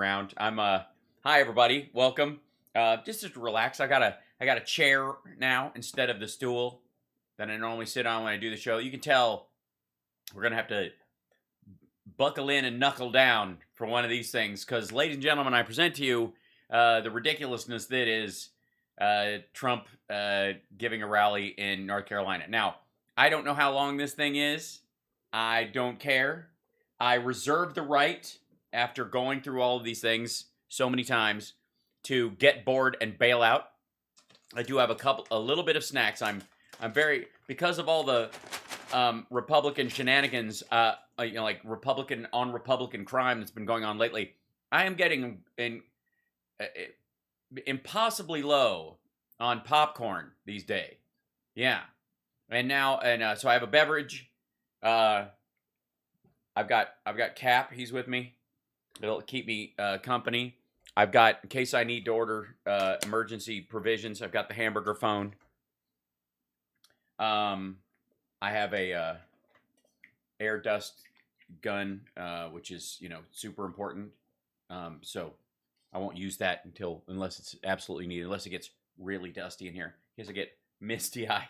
around. Hi everybody, welcome. Just to relax, I got a chair now instead of the stool that I normally sit on when I do the show. You can tell we're gonna have to buckle in and knuckle down for one of these things, because, ladies and gentlemen, I present to you the ridiculousness that is Trump giving a rally in North Carolina. Now, I don't know how long this thing is. I don't care. I reserve the right, after going through all of these things so many times, to get bored and bail out. I do have a little bit of snacks. I'm very, because of all the Republican shenanigans, like Republican on Republican crime that's been going on lately, I am getting impossibly low on popcorn these days. Yeah, so I have a beverage. I've got Cap. He's with me. It'll keep me company. I've got, in case I need to order emergency provisions, I've got the hamburger phone. I have a air dust gun, which is, super important. So I won't use that unless it's absolutely needed, unless it gets really dusty in here, in case I get misty-eyed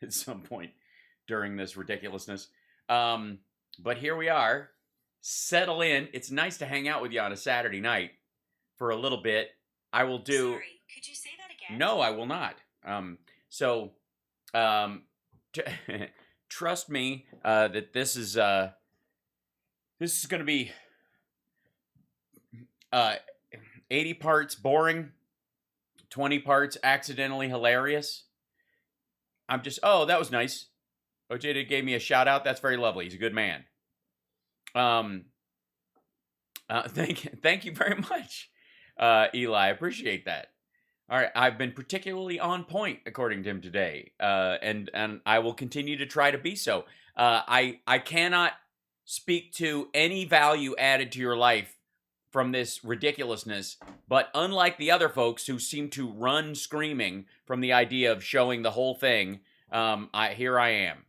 at some point during this ridiculousness. But here we are. Settle in. It's nice to hang out with you on a Saturday night for a little bit. I will do... Sorry, could you say that again? No, I will not. Trust me that this is going to be 80 parts boring, 20 parts accidentally hilarious. Oh, that was nice. OJ gave me a shout out. That's very lovely. He's a good man. Thank you very much, Eli. I appreciate that. All right, I've been particularly on point, according to him today, and I will continue to try to be so. I cannot speak to any value added to your life from this ridiculousness, but unlike the other folks who seem to run screaming from the idea of showing the whole thing, here I am.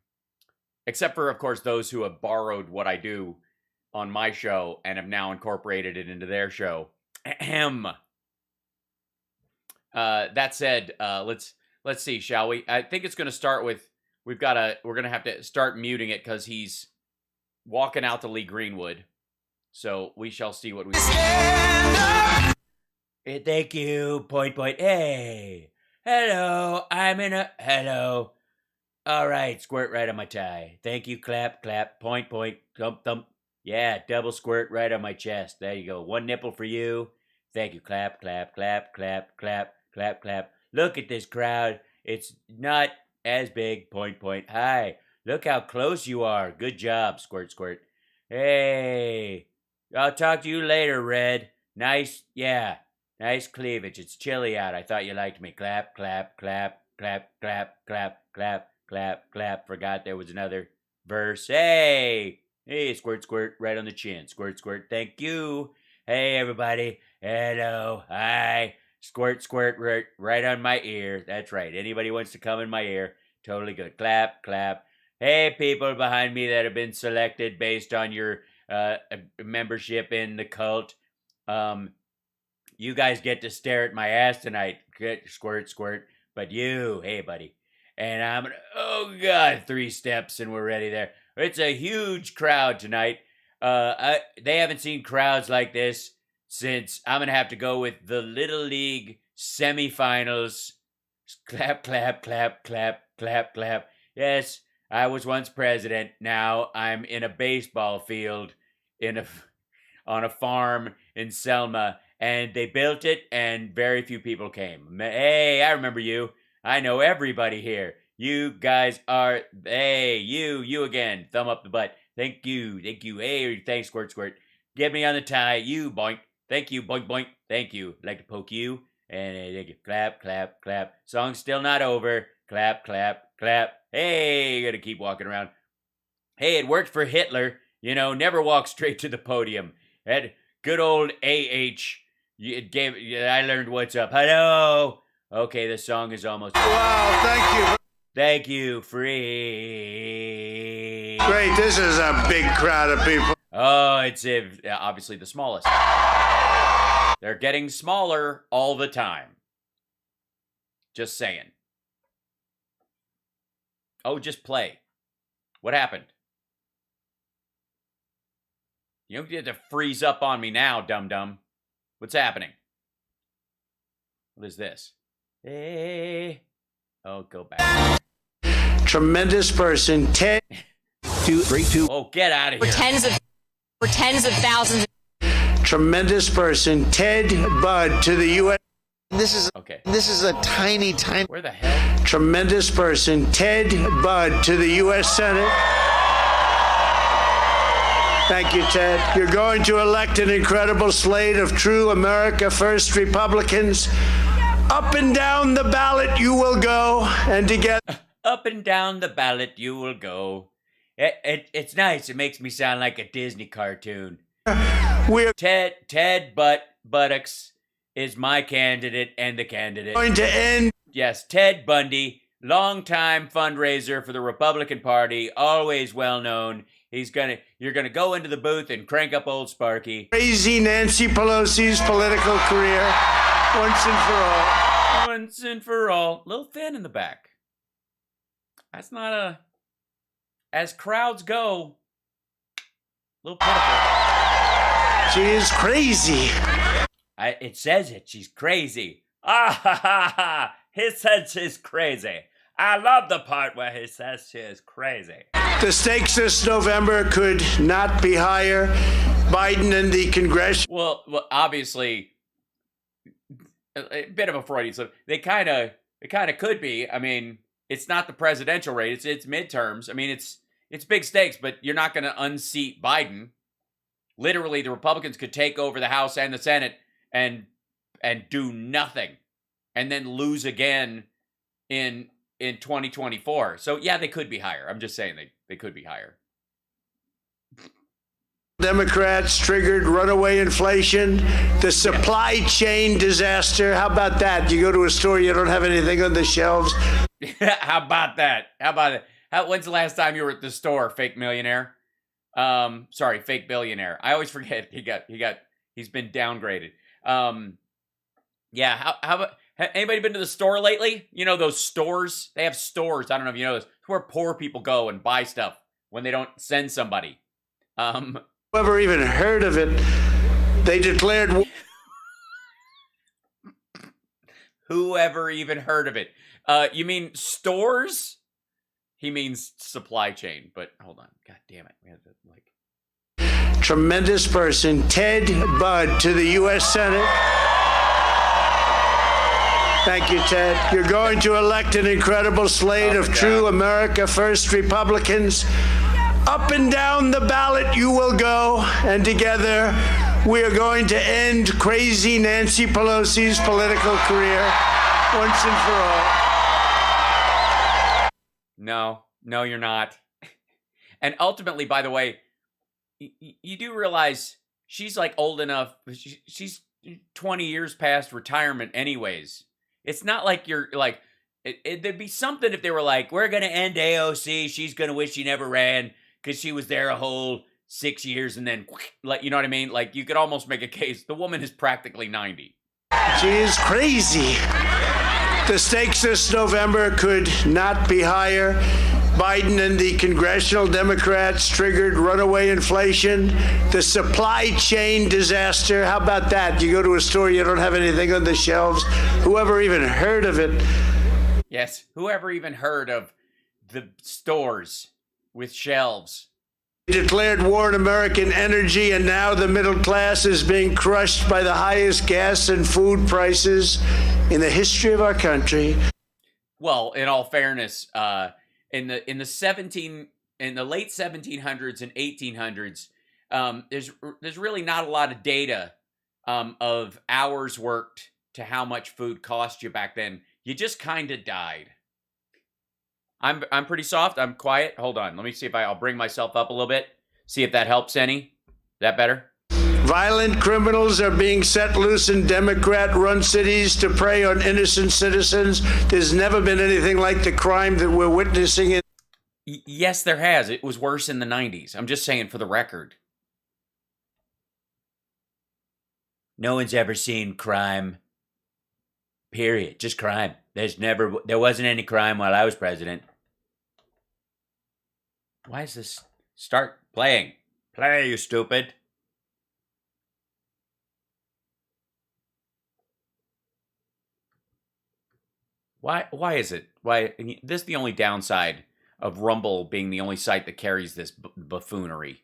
Except for, of course, those who have borrowed what I do on my show and have now incorporated it into their show. Ahem. That said, let's see, shall we? I think it's going to start with, we're going to have to start muting it because he's walking out to Lee Greenwood. So we shall see what we Hey, thank you. Point. Hey. Hello. Hello. All right. Squirt right on my tie. Thank you. Clap. Point. Thump. Yeah. Double squirt right on my chest. There you go. One nipple for you. Thank you. Clap. Look at this crowd. It's not as big. Point. Hi. Look how close you are. Good job. Squirt. Hey. I'll talk to you later, Red. Nice cleavage. It's chilly out. I thought you liked me. Clap. Forgot there was another verse. Hey, squirt, right on the chin. Squirt, thank you. Hey, everybody. Hello. Hi. Squirt, right on my ear. That's right. Anybody wants to come in my ear, totally good. Clap. Hey, people behind me that have been selected based on your membership in the cult. You guys get to stare at my ass tonight. Squirt. But you, hey, buddy. And oh God, 3 steps and we're ready there. It's a huge crowd tonight. They haven't seen crowds like this since, I'm going to have to go with the Little League semifinals. Clap. Yes, I was once president. Now I'm in a baseball field on a farm in Selma, and they built it and very few people came. Hey, I remember you. I know everybody here. You guys are, hey, you again. Thumb up the butt. Thank you. Hey, thanks, squirt. Get me on the tie. You, boink. Thank you, boink. Thank you. Like to poke you. And thank you. Clap. Song's still not over. Clap. Hey, you gotta keep walking around. Hey, it worked for Hitler. Never walk straight to the podium. That good old A.H. I learned what's up. Hello. Okay, the song is almost... Wow, thank you. Thank you, free. Great, this is a big crowd of people. Oh, it's obviously the smallest. They're getting smaller all the time. Just saying. Oh, just play. What happened? You don't get to freeze up on me now, dum-dum. What's happening? What is this? Hey. Oh, go back. Tremendous person, Ted. 2, 3, 2. Oh, get out of here. For tens of thousands. Tremendous person, Ted Budd to the U.S. This is a tiny. Where the hell? Tremendous person, Ted Budd to the U.S. Senate. Thank you, Ted. You're going to elect an incredible slate of true America First Republicans. Up and down the ballot you will go, and together. Up and down the ballot you will go. It's nice. It makes me sound like a Disney cartoon. We're Ted Buttocks is my candidate and the candidate. going to end. Yes, Ted Bundy, longtime fundraiser for the Republican Party, always well known. You're gonna go into the booth and crank up old Sparky. Crazy Nancy Pelosi's political career once and for all. Once and for all. Little thin in the back. That's not a... As crowds go, little pitiful. She is crazy. It says it. She's crazy. Ah ha ha ha. He said she's crazy. I love the part where he says she is crazy. The stakes this November could not be higher. Biden and the congressional. Well, obviously, a bit of a Freudian slip. It kind of could be. I mean, it's not the presidential race. It's midterms. I mean, it's big stakes, but you're not going to unseat Biden. Literally, the Republicans could take over the House and the Senate and do nothing, and then lose again in 2024. So yeah, they could be higher. I'm just saying they could be higher. Democrats triggered runaway inflation, the supply chain disaster. How about that? You go to a store, you don't have anything on the shelves. How about that? When's the last time you were at the store, fake millionaire? Sorry, fake billionaire. I always forget he's been downgraded. Yeah, how about, anybody been to the store lately? You know those stores? They have stores. I don't know if you know this. It's where poor people go and buy stuff when they don't send somebody. Whoever even heard of it? They declared. Whoever even heard of it? You mean stores? He means supply chain, but hold on. God damn it. We have to Tremendous person, Ted Budd to the U.S. Senate. Thank you, Ted. You're going to elect an incredible slate of true America First Republicans. Up and down the ballot you will go, and together we are going to end crazy Nancy Pelosi's political career once and for all. No, you're not. And ultimately, by the way, you do realize she's like old enough. She's 20 years past retirement anyways. It's not like you're like, there'd be something if they were like, we're going to end AOC. She's going to wish she never ran because she was there a whole 6 years and then, like, you know what I mean? Like, you could almost make a case. The woman is practically 90. She is crazy. The stakes this November could not be higher. Biden and the congressional Democrats triggered runaway inflation, the supply chain disaster. How about that? You go to a store, you don't have anything on the shelves. Whoever even heard of it? Yes, whoever even heard of the stores with shelves? They declared war on American energy, and now the middle class is being crushed by the highest gas and food prices in the history of our country. Well, in all fairness, in the late 1700s and 1800s, there's really not a lot of data of hours worked to how much food cost you back then. You just kind of died. I'm pretty soft. I'm quiet. Hold on. Let me see if I'll bring myself up a little bit. See if that helps any. Is that better? Violent criminals are being set loose in Democrat-run cities to prey on innocent citizens. There's never been anything like the crime that we're witnessing. Yes, there has. It was worse in the 90s. I'm just saying for the record. No one's ever seen crime. Period. Just crime. There wasn't any crime while I was president. Why is this? Start playing. Play, you stupid. Why is it? This is the only downside of Rumble being the only site that carries this buffoonery.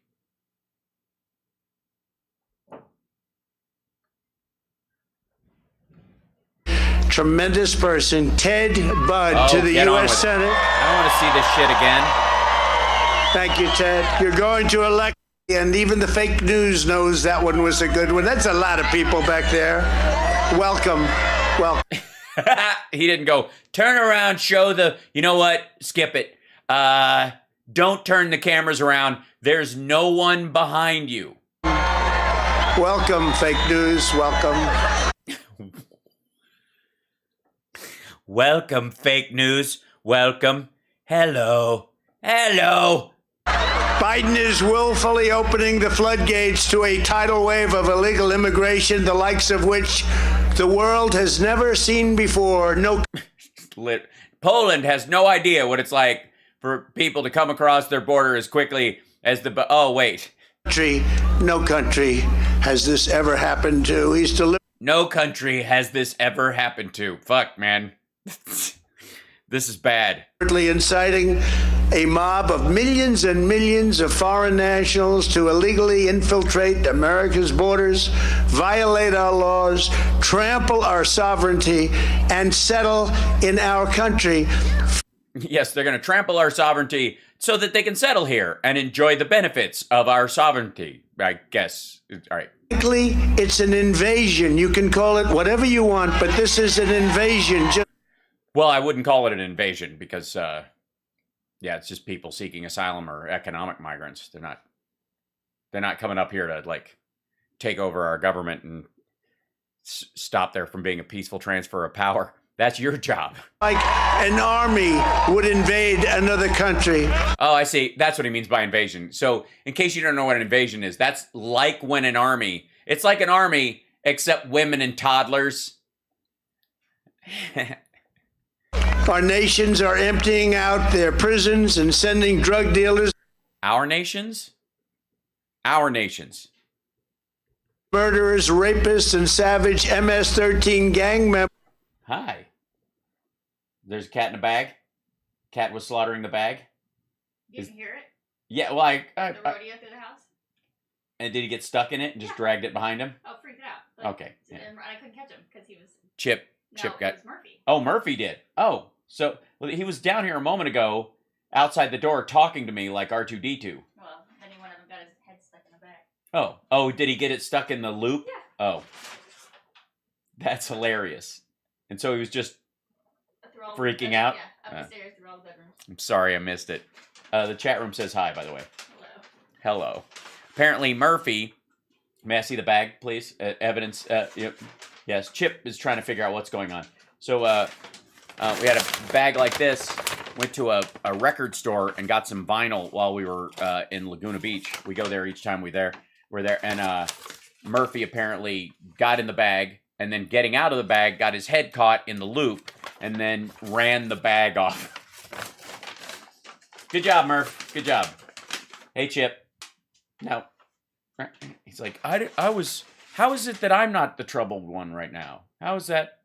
Tremendous person, Ted Budd, to the U.S. Senate. I don't want to see this shit again. Thank you, Ted. You're going to elect, and even the fake news knows that one was a good one. That's a lot of people back there. Welcome. Welcome. He didn't go, turn around, show the, you know what, skip it. Don't turn the cameras around. There's no one behind you. Welcome, fake news. Welcome. Welcome, fake news. Welcome. Hello. Hello. Biden is willfully opening the floodgates to a tidal wave of illegal immigration, the likes of which the world has never seen before. No. Poland has no idea what it's like for people to come across their border as quickly as the... Oh, wait. No country has this ever happened to. No country has this ever happened to. Fuck, man. This is bad. Inciting a mob of millions and millions of foreign nationals to illegally infiltrate America's borders, violate our laws, trample our sovereignty, and settle in our country. Yes, they're going to trample our sovereignty so that they can settle here and enjoy the benefits of our sovereignty, I guess. All right. Frankly, it's an invasion. You can call it whatever you want, but this is an invasion. Well, I wouldn't call it an invasion because, yeah, it's just people seeking asylum or economic migrants. They're not coming up here to, like, take over our government and stop there from being a peaceful transfer of power. That's your job. Like an army would invade another country. Oh, I see. That's what he means by invasion. So, in case you don't know what an invasion is, that's like when an army... It's like an army, except women and toddlers. Our nations are emptying out their prisons and sending drug dealers. Our nations? Our nations. Murderers, rapists, and savage MS-13 gang members. Hi. There's a cat in a bag. Cat was slaughtering the bag. You can hear it? Yeah, well, The rodeo through the house? And did he get stuck in it and just dragged it behind him? Oh, freaked out. Like, Okay. Yeah. And I couldn't catch him because he was... Chip No, got... it was Murphy. Oh, Murphy did. Oh, so well, he was down here a moment ago outside the door talking to me like R2-D2. Well, then one of them got his head stuck in the bag. Oh, did he get it stuck in the loop? Yeah. Oh. That's hilarious. And so he was just freaking out? Yeah, up the stairs through all the bedrooms. I'm sorry I missed it. The chat room says hi, by the way. Hello. Apparently, Murphy... May I see the bag, please? Evidence. Yep. Yes, Chip is trying to figure out what's going on. So we had a bag like this. Went to a record store and got some vinyl while we were in Laguna Beach. We go there each time we're there. And Murphy apparently got in the bag, and then getting out of the bag, got his head caught in the loop, and then ran the bag off. Good job, Murph. Good job. Hey, Chip. Now, he's like, I was... How is it that I'm not the troubled one right now? How is that?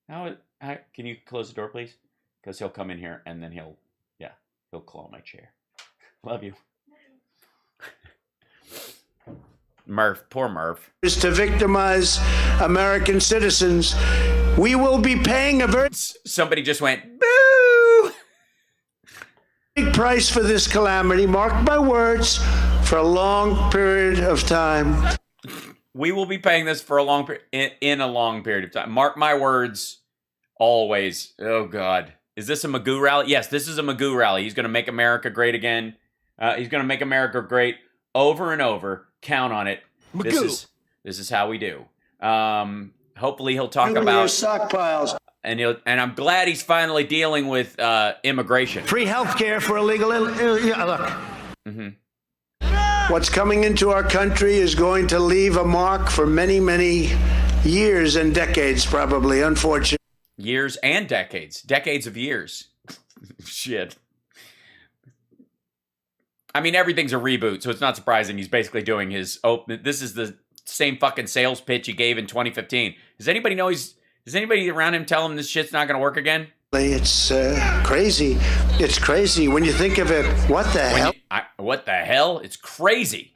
Can you close the door, please? Because he'll come in here and then he'll claw my chair. Love you. Murph, poor Murph. Is to victimize American citizens. We will be paying a very... Somebody just went, boo! Big price for this calamity, mark my words, for a long period of time. We will be paying this for a long in a long period of time. Mark my words, always. Oh, God. Is this a Magoo rally? Yes, this is a Magoo rally. He's going to make America great again. He's going to make America great over and over. Count on it. Magoo. This is how we do. Hopefully he'll talk about stockpiles. And I'm glad he's finally dealing with immigration. Free health care for illegal... look. Mm-hmm. What's coming into our country is going to leave a mark for many, many years and decades, probably, unfortunately. Years and decades. Decades of years. Shit. I mean, everything's a reboot, so it's not surprising he's basically doing his... Oh, this is the same fucking sales pitch he gave in 2015. Does anybody know does anybody around him tell him this shit's not going to work again? It's crazy. It's crazy when you think of it. What the hell? What the hell? It's crazy.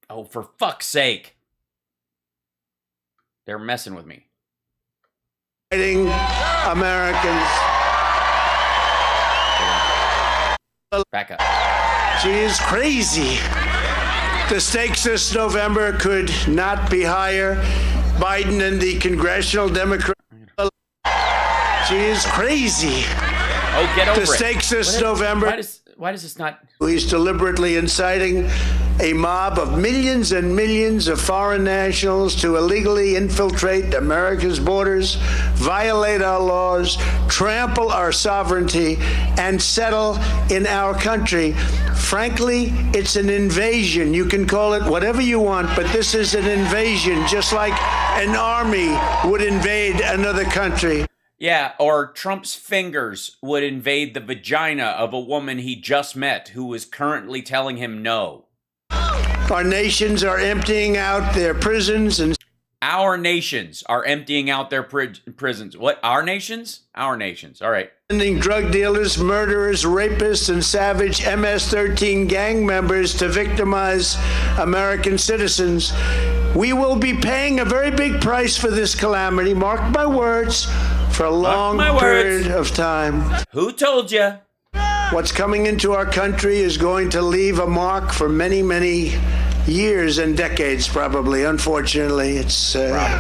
Oh, for fuck's sake. They're messing with me. Americans. Back up. She is crazy. The stakes this November could not be higher. Biden and the congressional Democrats. She is crazy. Oh, get over it. The stakes this November. Why does this not... He's deliberately inciting a mob of millions and millions of foreign nationals to illegally infiltrate America's borders, violate our laws, trample our sovereignty, and settle in our country. Frankly, it's an invasion. You can call it whatever you want, but this is an invasion, just like an army would invade another country. Yeah, or Trump's fingers would invade the vagina of a woman he just met who is currently telling him no. Our nations are emptying out their prisons and... Our nations are emptying out their prisons. What? Our nations? Our nations. All right. Sending drug dealers, murderers, rapists, and savage MS-13 gang members to victimize American citizens. We will be paying a very big price for this calamity, mark my words, for a long period of time. Who told you? What's coming into our country is going to leave a mark for many, many years and decades, probably. Unfortunately, it's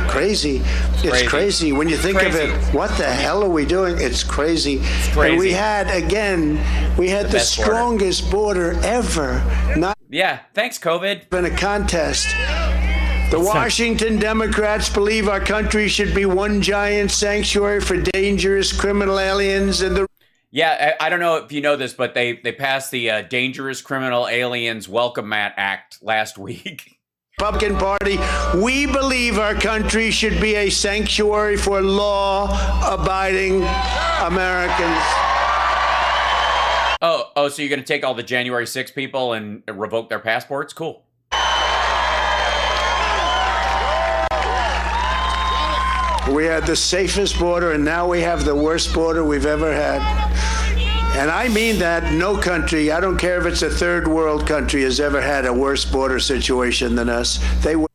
crazy. It's crazy when you think of it. What the hell are we doing? It's crazy. It's crazy. And we had the strongest border ever. Not thanks, COVID. been a contest. The Washington Democrats believe our country should be one giant sanctuary for dangerous criminal aliens, and the... Yeah, I don't know if you know this, but they passed the Dangerous Criminal Aliens Welcome Mat Act last week. Republican Party, we believe our country should be a sanctuary for law-abiding Americans. Oh, so you're going to take all the January 6 people and revoke their passports? Cool. We had the safest border, and now we have the worst border we've ever had. And I mean that no country, I don't care if it's a third world country, has ever had a worse border situation than us. They were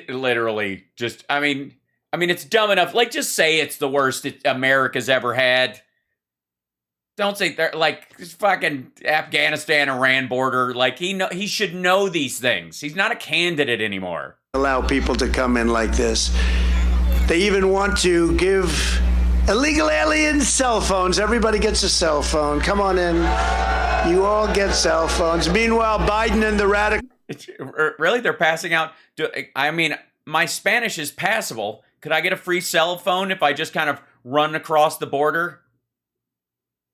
literally just, I mean, it's dumb enough. Like, just say it's the worst America's ever had. Don't say they're like fucking Afghanistan, Iran border. Like, he should know these things. He's not a candidate anymore. Allow people to come in like this. They even want to give illegal aliens cell phones. Everybody gets a cell phone. Come on in. You all get cell phones. Meanwhile, Biden and the radical... Really? They're passing out... I mean, my Spanish is passable. Could I get a free cell phone if I just kind of run across the border?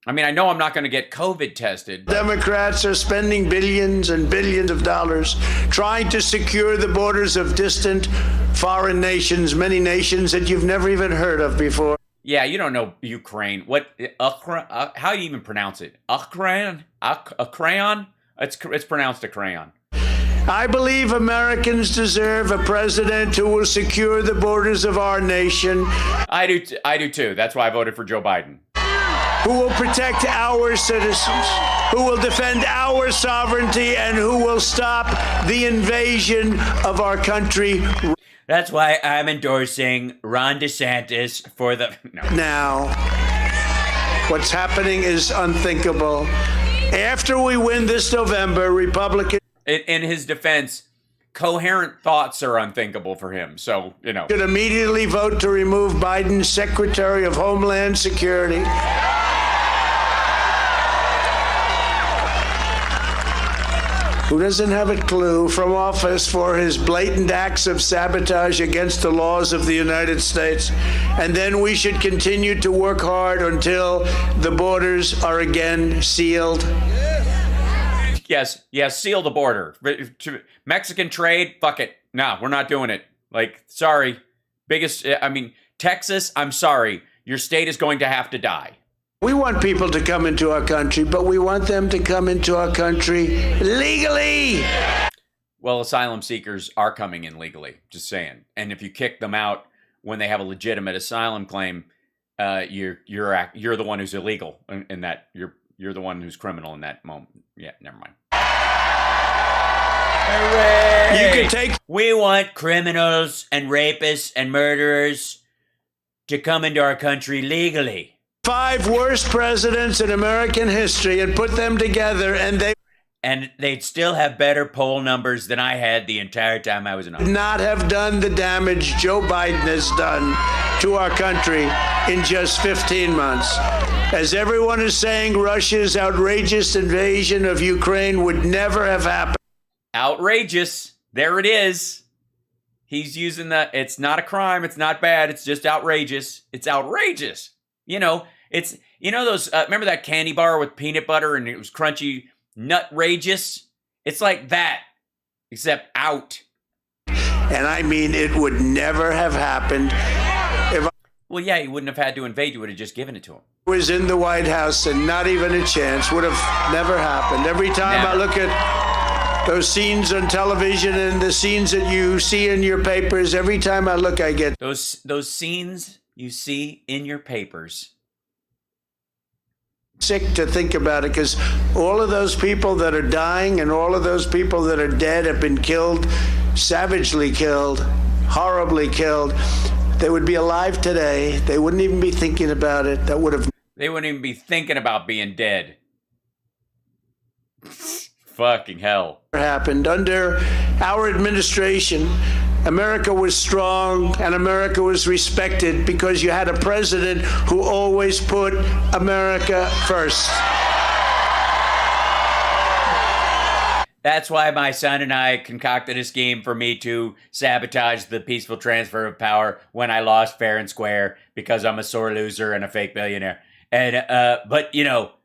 I mean, I know I'm not going to get COVID tested. Democrats are spending billions and billions of dollars trying to secure the borders of distant foreign nations, many nations that you've never even heard of before. Yeah, you don't know Ukraine. What? How do you even pronounce it? Ukraine? A crayon? It's pronounced a crayon. I believe Americans deserve a president who will secure the borders of our nation. I do too. That's why I voted for Joe Biden. Who will protect our citizens, who will defend our sovereignty, and who will stop the invasion of our country. That's why I'm endorsing Ron DeSantis for the... No. Now, what's happening is unthinkable. After we win this November, Republicans... In his defense, coherent thoughts are unthinkable for him, so, you know. ...should immediately vote to remove Biden's Secretary of Homeland Security. Who doesn't have a clue, from office for his blatant acts of sabotage against the laws of the United States. And then we should continue to work hard until the borders are again sealed. Yes, seal the border. Mexican trade, fuck it. No, we're not doing it. Like, sorry. Texas, I'm sorry. Your state is going to have to die. We want people to come into our country, but we want them to come into our country legally. Well, asylum seekers are coming in legally, just saying. And if you kick them out when they have a legitimate asylum claim, you're the one who's illegal in that. You're the one who's criminal in that moment. Yeah, never mind. Hooray! You can take. We want criminals and rapists and murderers to come into our country legally. 5 worst presidents in American history and put them together, and they'd still have better poll numbers than I had the entire time I was in office. Not have done the damage Joe Biden has done to our country in just 15 months. As everyone is saying, Russia's outrageous invasion of Ukraine would never have happened. Outrageous. There it is. He's using it's not a crime. It's not bad. It's just outrageous. It's outrageous. Those, remember that candy bar with peanut butter and it was crunchy, nutrageous? It's like that, except out. And I mean, it would never have happened if Well, yeah, he wouldn't have had to invade. You would have just given it to him. I was in the White House, and not even a chance. Would have never happened. Every time I look at those scenes on television and the scenes that you see in your papers, every time I look, I get those scenes you see in your papers. Sick to think about it, because all of those people that are dying and all of those people that are dead have been killed, savagely killed, horribly killed. They would be alive today. They wouldn't even be thinking about it. They wouldn't even be thinking about being dead. Fucking hell. Happened under our administration. America was strong and America was respected because you had a president who always put America first. That's why my son and I concocted a scheme for me to sabotage the peaceful transfer of power when I lost fair and square because I'm a sore loser and a fake billionaire. And but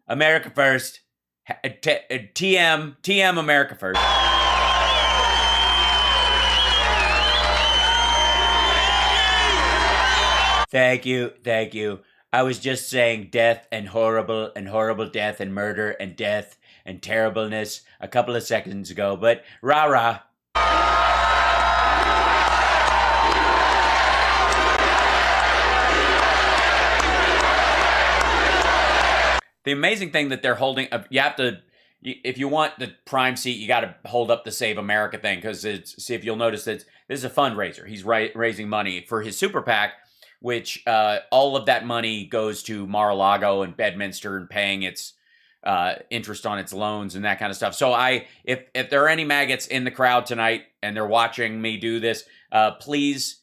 America first. TM America first. Thank you. I was just saying death and horrible death and murder and death and terribleness a couple of seconds ago, but rah-rah. The amazing thing that they're holding, you have to, if you want the prime seat, you got to hold up the Save America thing, because see if you'll notice that this is a fundraiser. He's raising money for his super PAC, which all of that money goes to Mar-a-Lago and Bedminster and paying its interest on its loans and that kind of stuff. So if there are any maggots in the crowd tonight and they're watching me do this, please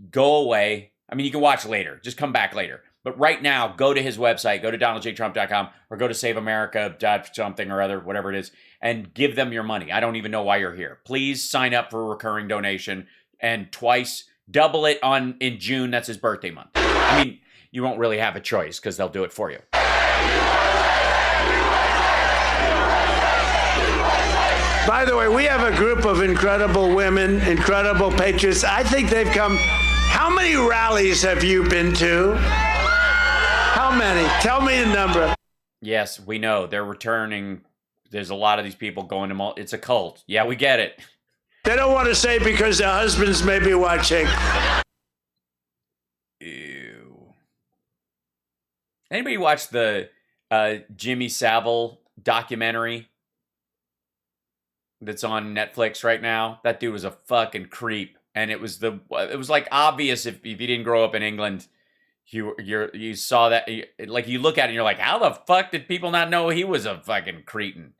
go away. I mean, you can watch later. Just come back later. But right now, go to his website, go to DonaldJTrump.com, or go to SaveAmerica something or other, whatever it is, and give them your money. I don't even know why you're here. Please sign up for a recurring donation, and double it in June. That's his birthday month. I mean, you won't really have a choice because they'll do it for you. By the way, we have a group of incredible women, incredible patriots. I think they've come. How many rallies have you been to? How many? Tell me the number. Yes, we know. They're returning. There's a lot of these people going to it's a cult. Yeah, we get it. They don't want to say because their husbands may be watching. Ew. Anybody watch the Jimmy Savile documentary that's on Netflix right now? That dude was a fucking creep. And it was like obvious if you didn't grow up in England, you saw that, like you look at it and you're like, how the fuck did people not know he was a fucking cretin?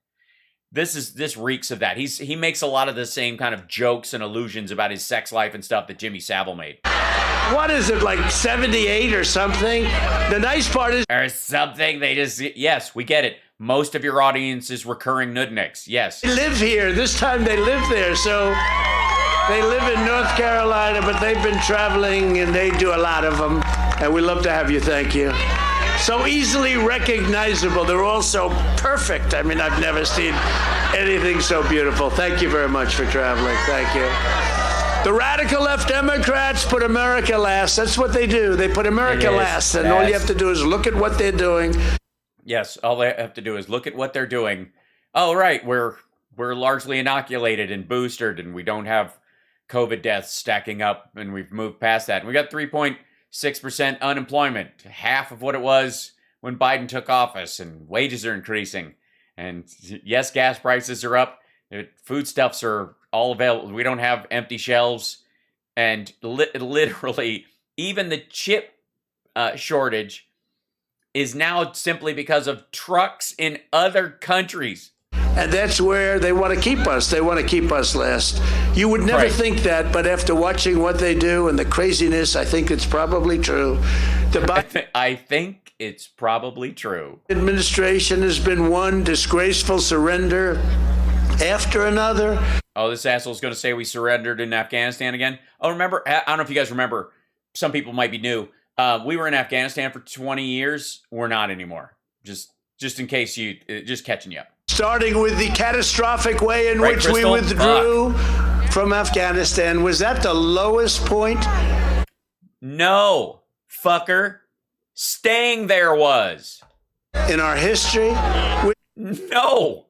This reeks of that. He makes a lot of the same kind of jokes and allusions about his sex life and stuff that Jimmy Savile made. What is it, like 78 or something? The nice part is... Or something, yes, we get it. Most of your audience is recurring nudniks, yes. They live here. This time they live there, so... They live in North Carolina, but they've been traveling, and they do a lot of them. And we love to have you. Thank you. So easily recognizable. They're all so perfect. I mean, I've never seen anything so beautiful. Thank you very much for traveling. Thank you. The radical left Democrats put America last. That's what they do. They put America last. And all you have to do is look at what they're doing. Yes, all they have to do is look at what they're doing. Oh, right, we're largely inoculated and boosted, and we don't have COVID deaths stacking up, and we've moved past that. And we got 3.6% unemployment, half of what it was when Biden took office, and wages are increasing. And yes, gas prices are up. Foodstuffs are all available. We don't have empty shelves. And literally, even the chip shortage is now simply because of trucks in other countries. And that's where they want to keep us. They want to keep us last. You would never think that, but after watching what they do and the craziness, I think it's probably true. I think it's probably true. Administration has been one disgraceful surrender after another. Oh, this asshole's going to say we surrendered in Afghanistan again. Oh, remember? I don't know if you guys remember. Some people might be new. We were in Afghanistan for 20 years. We're not anymore. Just in case just catching you up. Starting with the catastrophic way in which we withdrew from Afghanistan. Was that the lowest point? No, fucker. Staying there was. In our history? No.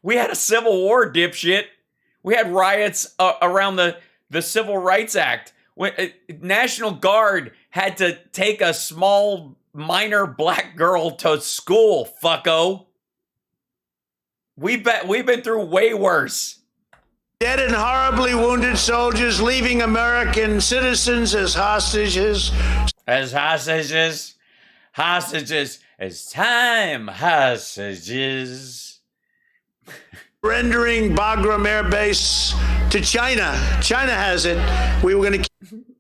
We had a civil war, dipshit. We had riots around the Civil Rights Act. National Guard had to take a small minor black girl to school, fucko. We've been through way worse. Dead and horribly wounded soldiers leaving American citizens as hostages. As hostages. Hostages. As time hostages. Rendering Bagram Air Base to China. China has it. We were going to...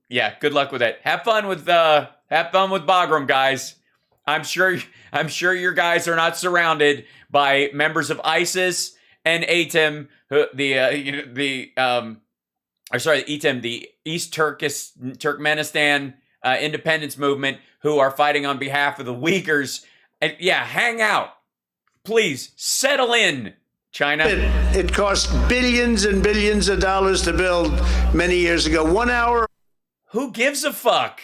Yeah, good luck with it. Have fun with Bagram, guys. I'm sure your guys are not surrounded by members of ISIS and ATIM, the East Turkmenistan independence movement, who are fighting on behalf of the Uyghurs. And yeah, hang out. Please settle in, China. It cost billions and billions of dollars to build many years ago. 1 hour. Who gives a fuck?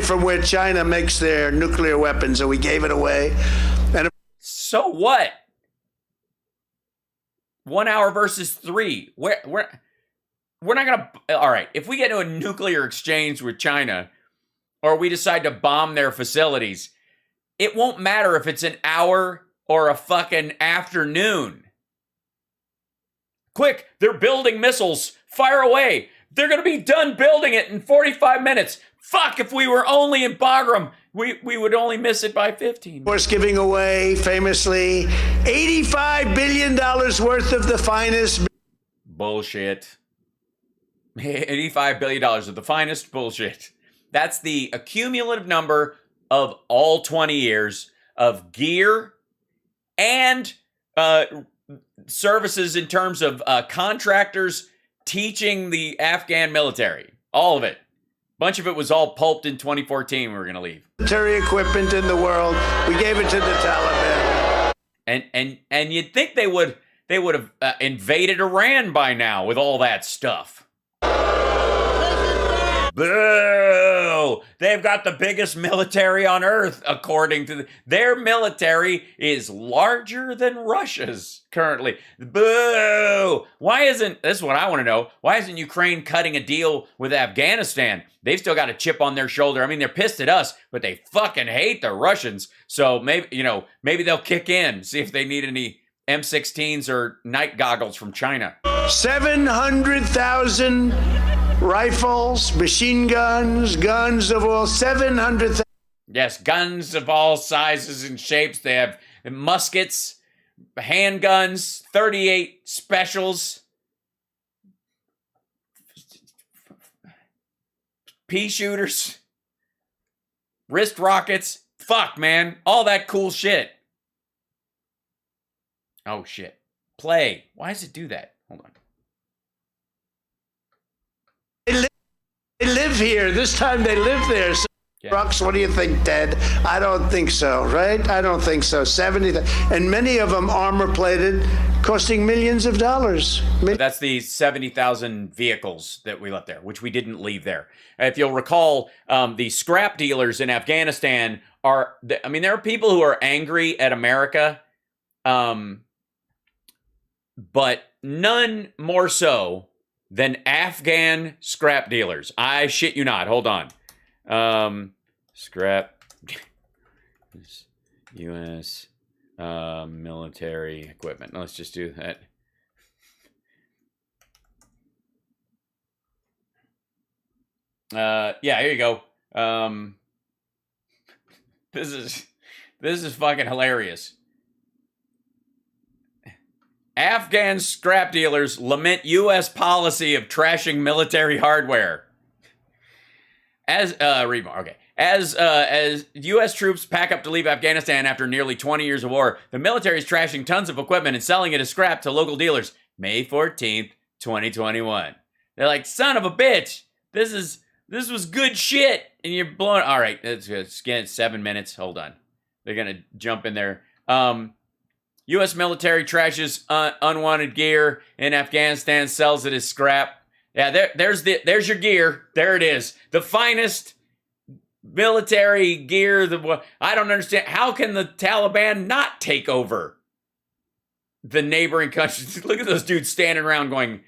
From where China makes their nuclear weapons, and we gave it away. And so what? 1 hour versus 3. We're not gonna. All right, if we get into a nuclear exchange with China, or we decide to bomb their facilities, it won't matter if it's an hour or a fucking afternoon. Quick, they're building missiles. Fire away. They're gonna be done building it in 45 minutes. Fuck, if we were only in Bagram, we would only miss it by 15. Of course, giving away, famously, $85 billion worth of the finest... Bullshit. $85 billion of the finest bullshit. That's the accumulative number of all 20 years of gear and services in terms of contractors teaching the Afghan military. All of it. Bunch of it was all pulped in 2014 when we were going to leave. Military equipment in the world. We gave it to the Taliban. And you'd think they would have invaded Iran by now with all that stuff. Boo! They've got the biggest military on earth, according to their military is larger than Russia's currently. Boo! This is what I want to know. Why isn't Ukraine cutting a deal with Afghanistan? They've still got a chip on their shoulder. I mean, they're pissed at us, but they fucking hate the Russians. So maybe they'll kick in, see if they need any M16s or night goggles from China. 700,000 rifles, machine guns, guns of all 700,000. Yes, guns of all sizes and shapes. They have muskets, handguns, 38 specials, pea shooters, wrist rockets. Fuck, man. All that cool shit. Oh, shit. Play. Why does it do that? Hold on. They live here. This time they live there. trucks. What do you think, Ted? I don't think so, right? I don't think so. 70, and many of them armor-plated, costing millions of dollars. That's the 70,000 vehicles that we left there, which we didn't leave there. If you'll recall, the scrap dealers in Afghanistan are, I mean, there are people who are angry at America, but none more so than Afghan scrap dealers. I shit you not. Hold on. Scrap U.S. Military equipment. Let's just do that. Yeah, here you go. This is fucking hilarious. Afghan scrap dealers lament U.S. policy of trashing military hardware. Read more. Okay. As U.S. troops pack up to leave Afghanistan after nearly 20 years of war, the military is trashing tons of equipment and selling it as scrap to local dealers. May 14th, 2021. They're like, son of a bitch. This was good shit, and you're blowing. All right, let's get 7 minutes. Hold on. They're gonna jump in there. U.S. military trashes unwanted gear in Afghanistan, sells it as scrap. Yeah, there's your gear. There it is. The finest military gear. I don't understand. How can the Taliban not take over the neighboring countries? Look at those dudes standing around going,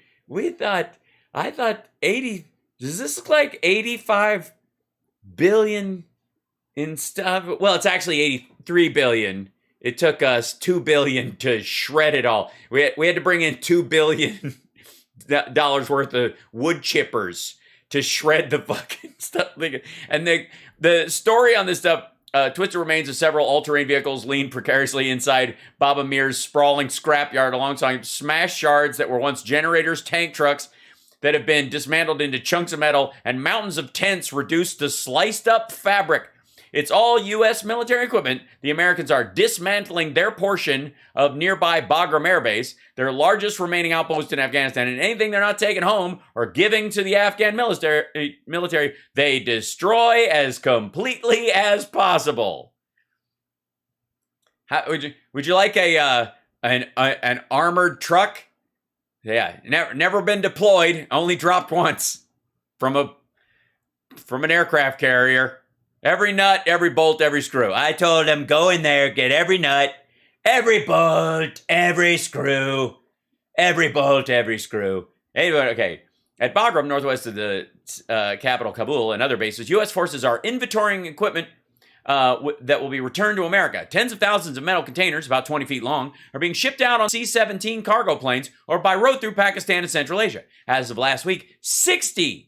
I thought 80, does this look like 85 billion in stuff? Well, it's actually 83 billion. It took us 2 billion to shred it all. We had to bring in $2 billion worth of wood chippers to shred the fucking stuff. And the story on this stuff, twisted remains of several all-terrain vehicles lean precariously inside Baba Mir's sprawling scrapyard alongside smashed shards that were once generators, tank trucks that have been dismantled into chunks of metal, and mountains of tents reduced to sliced up fabric. It's all U.S. military equipment. The Americans are dismantling their portion of nearby Bagram Air Base, their largest remaining outpost in Afghanistan, and anything they're not taking home or giving to the Afghan military, they destroy as completely as possible. How, would you like an armored truck? Yeah, never been deployed, only dropped once from an aircraft carrier. Every nut, every bolt, every screw. I told him, go in there, get every nut, every bolt, every screw, every bolt, every screw. Anyway, okay. At Bagram, northwest of the capital, Kabul, and other bases, U.S. forces are inventorying equipment that will be returned to America. Tens of thousands of metal containers, about 20 feet long, are being shipped out on C-17 cargo planes or by road through Pakistan and Central Asia. As of last week, 60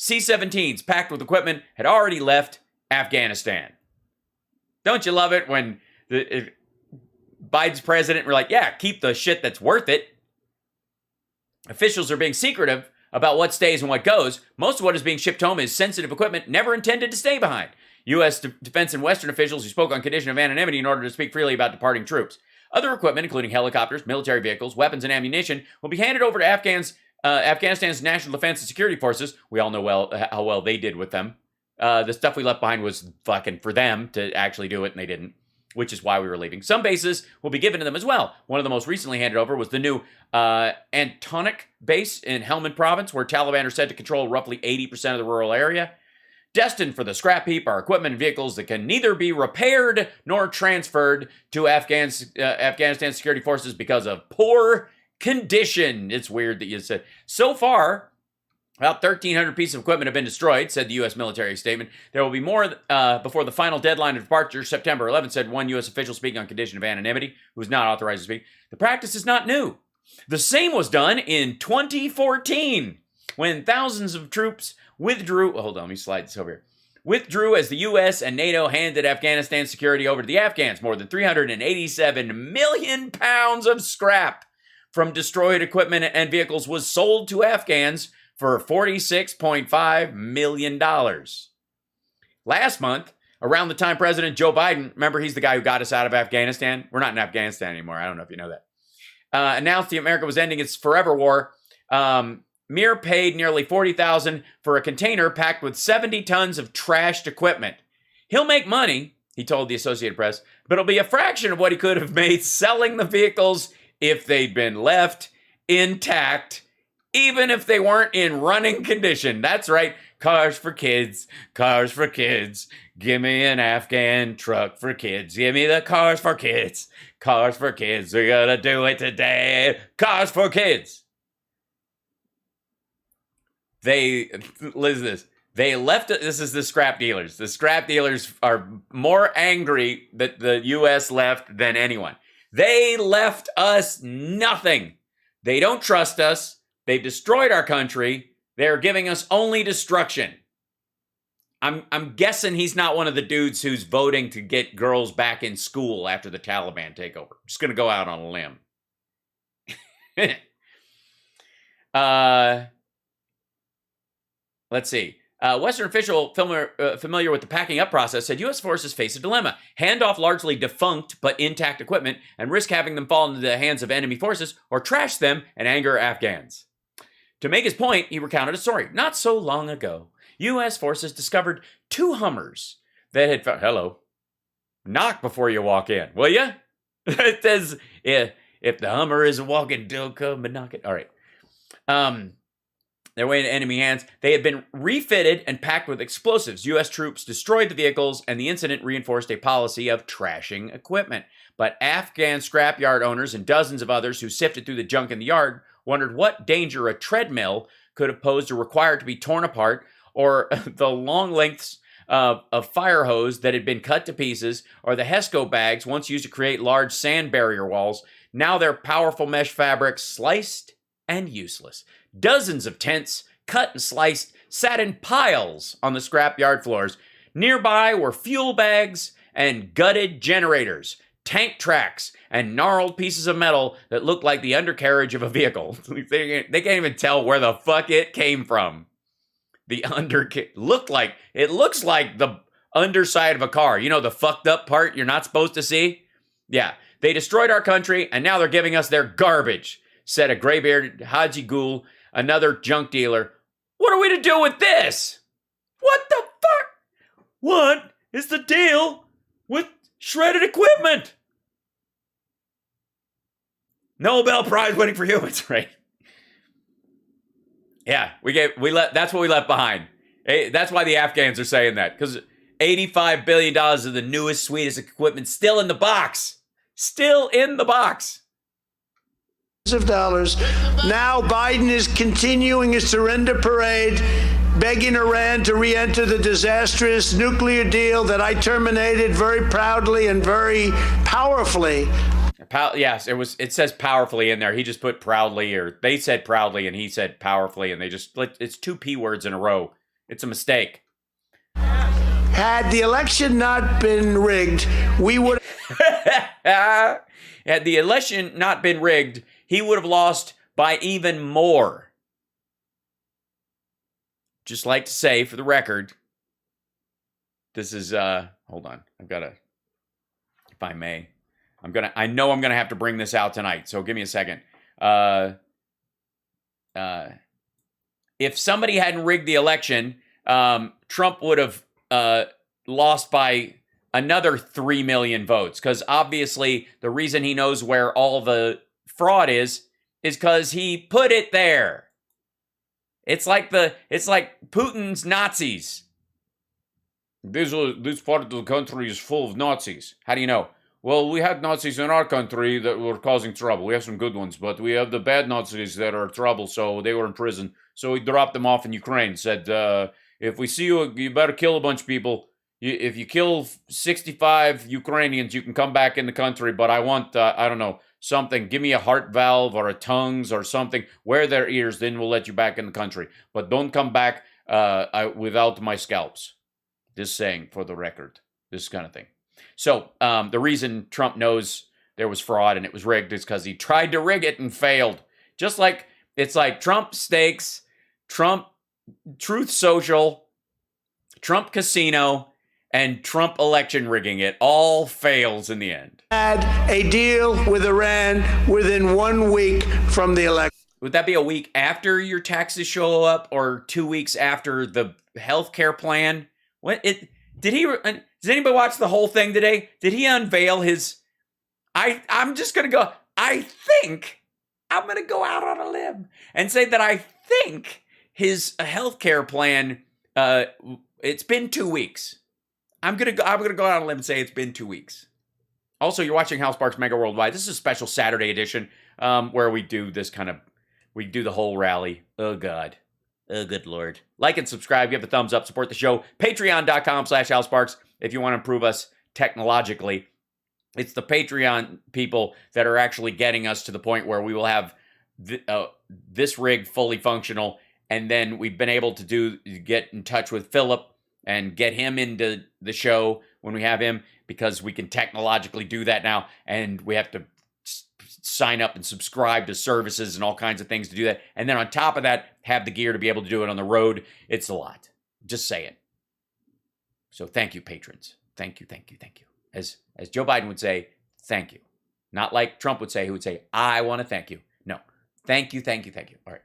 C-17s packed with equipment had already left Afghanistan. Don't you love it when Biden's president were like, yeah, keep the shit that's worth it. Officials are being secretive about what stays and what goes. Most of what is being shipped home is sensitive equipment never intended to stay behind. U.S. defense and Western officials who spoke on condition of anonymity in order to speak freely about departing troops. Other equipment, including helicopters, military vehicles, weapons, and ammunition, will be handed over to Afghanistan's National Defense and Security Forces. We all know how well they did with them. The stuff we left behind was fucking for them to actually do it, and they didn't, which is why we were leaving. Some bases will be given to them as well. One of the most recently handed over was the new Antonic base in Helmand province, where Taliban are said to control roughly 80% of the rural area. Destined for the scrap heap are equipment and vehicles that can neither be repaired nor transferred to Afghanistan security forces because of poor condition. It's weird that you said. So far, about 1,300 pieces of equipment have been destroyed, said the U.S. military statement. There will be more before the final deadline of departure, September 11th, said one U.S. official speaking on condition of anonymity, who was not authorized to speak. The practice is not new. The same was done in 2014, when thousands of troops withdrew. Hold on, let me slide this over here. Withdrew as the U.S. and NATO handed Afghanistan security over to the Afghans. More than 387 million pounds of scrap from destroyed equipment and vehicles was sold to Afghans for $46.5 million. Last month, around the time President Joe Biden, remember he's the guy who got us out of Afghanistan? We're not in Afghanistan anymore. I don't know if you know that. Announced that America was ending its forever war. Mir paid nearly $40,000 for a container packed with 70 tons of trashed equipment. He'll make money, he told the Associated Press, but it'll be a fraction of what he could have made selling the vehicles if they'd been left intact, even if they weren't in running condition. That's right, cars for kids, cars for kids. Give me an Afghan truck for kids. Give me the cars for kids, cars for kids. We're gonna do it today. Cars for kids. Listen to this. They left, this is the scrap dealers. The scrap dealers are more angry that the U.S. left than anyone. They left us nothing. They don't trust us. They've destroyed our country. They're giving us only destruction. I'm guessing he's not one of the dudes who's voting to get girls back in school after the Taliban take over. Just going to go out on a limb. Let's see. Western official familiar with the packing up process said U.S. forces face a dilemma. Hand off largely defunct but intact equipment and risk having them fall into the hands of enemy forces, or trash them and anger Afghans. To make his point, he recounted a story. Not so long ago, U.S. forces discovered 2 Hummers that had found... Hello. Knock before you walk in, will ya? It says, if the Hummer isn't walking, don't come and knock it. All right. Their way into enemy hands. They had been refitted and packed with explosives. U.S. troops destroyed the vehicles, and the incident reinforced a policy of trashing equipment. But Afghan scrapyard owners and dozens of others who sifted through the junk in the yard wondered what danger a treadmill could have posed or required to be torn apart, or the long lengths of fire hose that had been cut to pieces, or the HESCO bags once used to create large sand barrier walls. Now their powerful mesh fabrics sliced and useless. Dozens of tents, cut and sliced, sat in piles on the scrapyard floors. Nearby were fuel bags and gutted generators, tank tracks, and gnarled pieces of metal that looked like the undercarriage of a vehicle. They can't even tell where the fuck it came from. The it looks like the underside of a car. You know, the fucked up part you're not supposed to see? Yeah, they destroyed our country, and now they're giving us their garbage, said a gray-bearded Haji Ghoul, another junk dealer. What are we to do with this? What the fuck? What is the deal with shredded equipment? Nobel Prize winning for humans, right? Yeah, that's what we left behind. That's why the Afghans are saying that, because $85 billion of the newest, sweetest equipment still in the box. Still in the box. Of dollars. Now Biden is continuing his surrender parade, begging Iran to re-enter the disastrous nuclear deal that I terminated very proudly and very powerfully. Yes, it says powerfully in there. He just put proudly, or they said proudly and he said powerfully, and it's 2 P words in a row. It's a mistake. Had the election not been rigged, we would Had the election not been rigged, he would have lost by even more. Just like to say, for the record, this is, hold on. I've got to, if I may, I know I'm going to have to bring this out tonight, so give me a second. If somebody hadn't rigged the election, Trump would have lost by another 3 million votes, because obviously the reason he knows where all the fraud is because he put it there. It's like Putin's Nazis. This part of the country is full of Nazis. How do you know? Well, we had Nazis in our country that were causing trouble. We have some good ones, but we have the bad Nazis that are trouble, so they were in prison. So we dropped them off in Ukraine, said, if we see you, you better kill a bunch of people. If you kill 65 Ukrainians, you can come back in the country, but I want, I don't know, something. Give me a heart valve or a tongues or something. Wear their ears, then we'll let you back in the country. But don't come back without my scalps. Just saying, for the record, this kind of thing. So the reason Trump knows there was fraud and it was rigged is because he tried to rig it and failed. Just like, it's like Trump Steaks, Trump Truth Social, Trump Casino, and Trump election rigging. It all fails in the end. Had a deal with Iran within 1 week from the election. would that be a week after your taxes show up, or 2 weeks after the healthcare plan? Does anybody watch the whole thing today? Did he unveil his? I'm just gonna go. I think I'm gonna go out on a limb and say that I think his healthcare plan. It's been 2 weeks. I'm gonna go out on a limb and say it's been 2 weeks. Also, you're watching HAL Sparks Mega Worldwide. This is a special Saturday edition where we do this we do the whole rally. Oh, God. Oh, good Lord. Like and subscribe. Give a thumbs up. Support the show. Patreon.com/HalSparks if you want to improve us technologically. It's the Patreon people that are actually getting us to the point where we will have this rig fully functional. And then we've been able to get in touch with Philip and get him into the show when we have him, because we can technologically do that now, and we have to sign up and subscribe to services and all kinds of things to do that. And then on top of that, have the gear to be able to do it on the road. It's a lot. Just saying. So thank you, patrons. Thank you, thank you, thank you. As Joe Biden would say, thank you. Not like Trump would say, who would say, I want to thank you. No. Thank you, thank you, thank you. All right.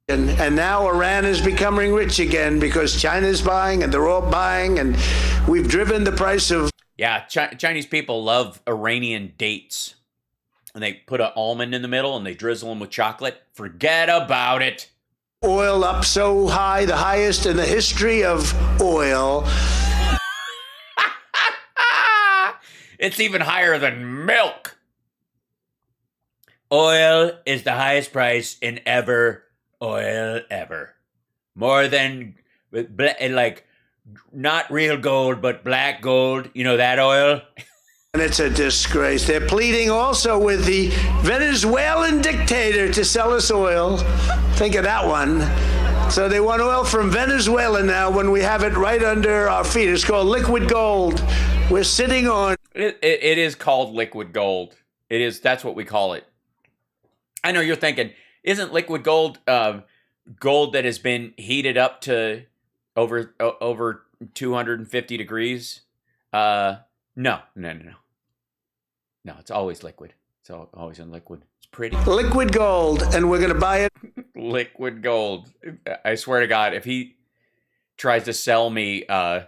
And now Iran is becoming rich again because China's buying and they're all buying, and we've driven the price of... Yeah, Chinese people love Iranian dates. And they put an almond in the middle and they drizzle them with chocolate. Forget about it. Oil up so high, the highest in the history of oil. It's even higher than milk. Oil is the highest price in oil ever. More than, like, not real gold, but black gold. You know that oil? And it's a disgrace. They're pleading also with the Venezuelan dictator to sell us oil. Think of that one. So they want oil from Venezuela now when we have it right under our feet. It's called liquid gold. We're sitting on... It is called liquid gold. It is. That's what we call it. I know you're thinking, isn't liquid gold gold that has been heated up to over 250 degrees? No. No, it's always liquid. It's always in liquid. It's pretty. Liquid gold, and we're going to buy it. Liquid gold. I swear to God, if he tries to sell me, All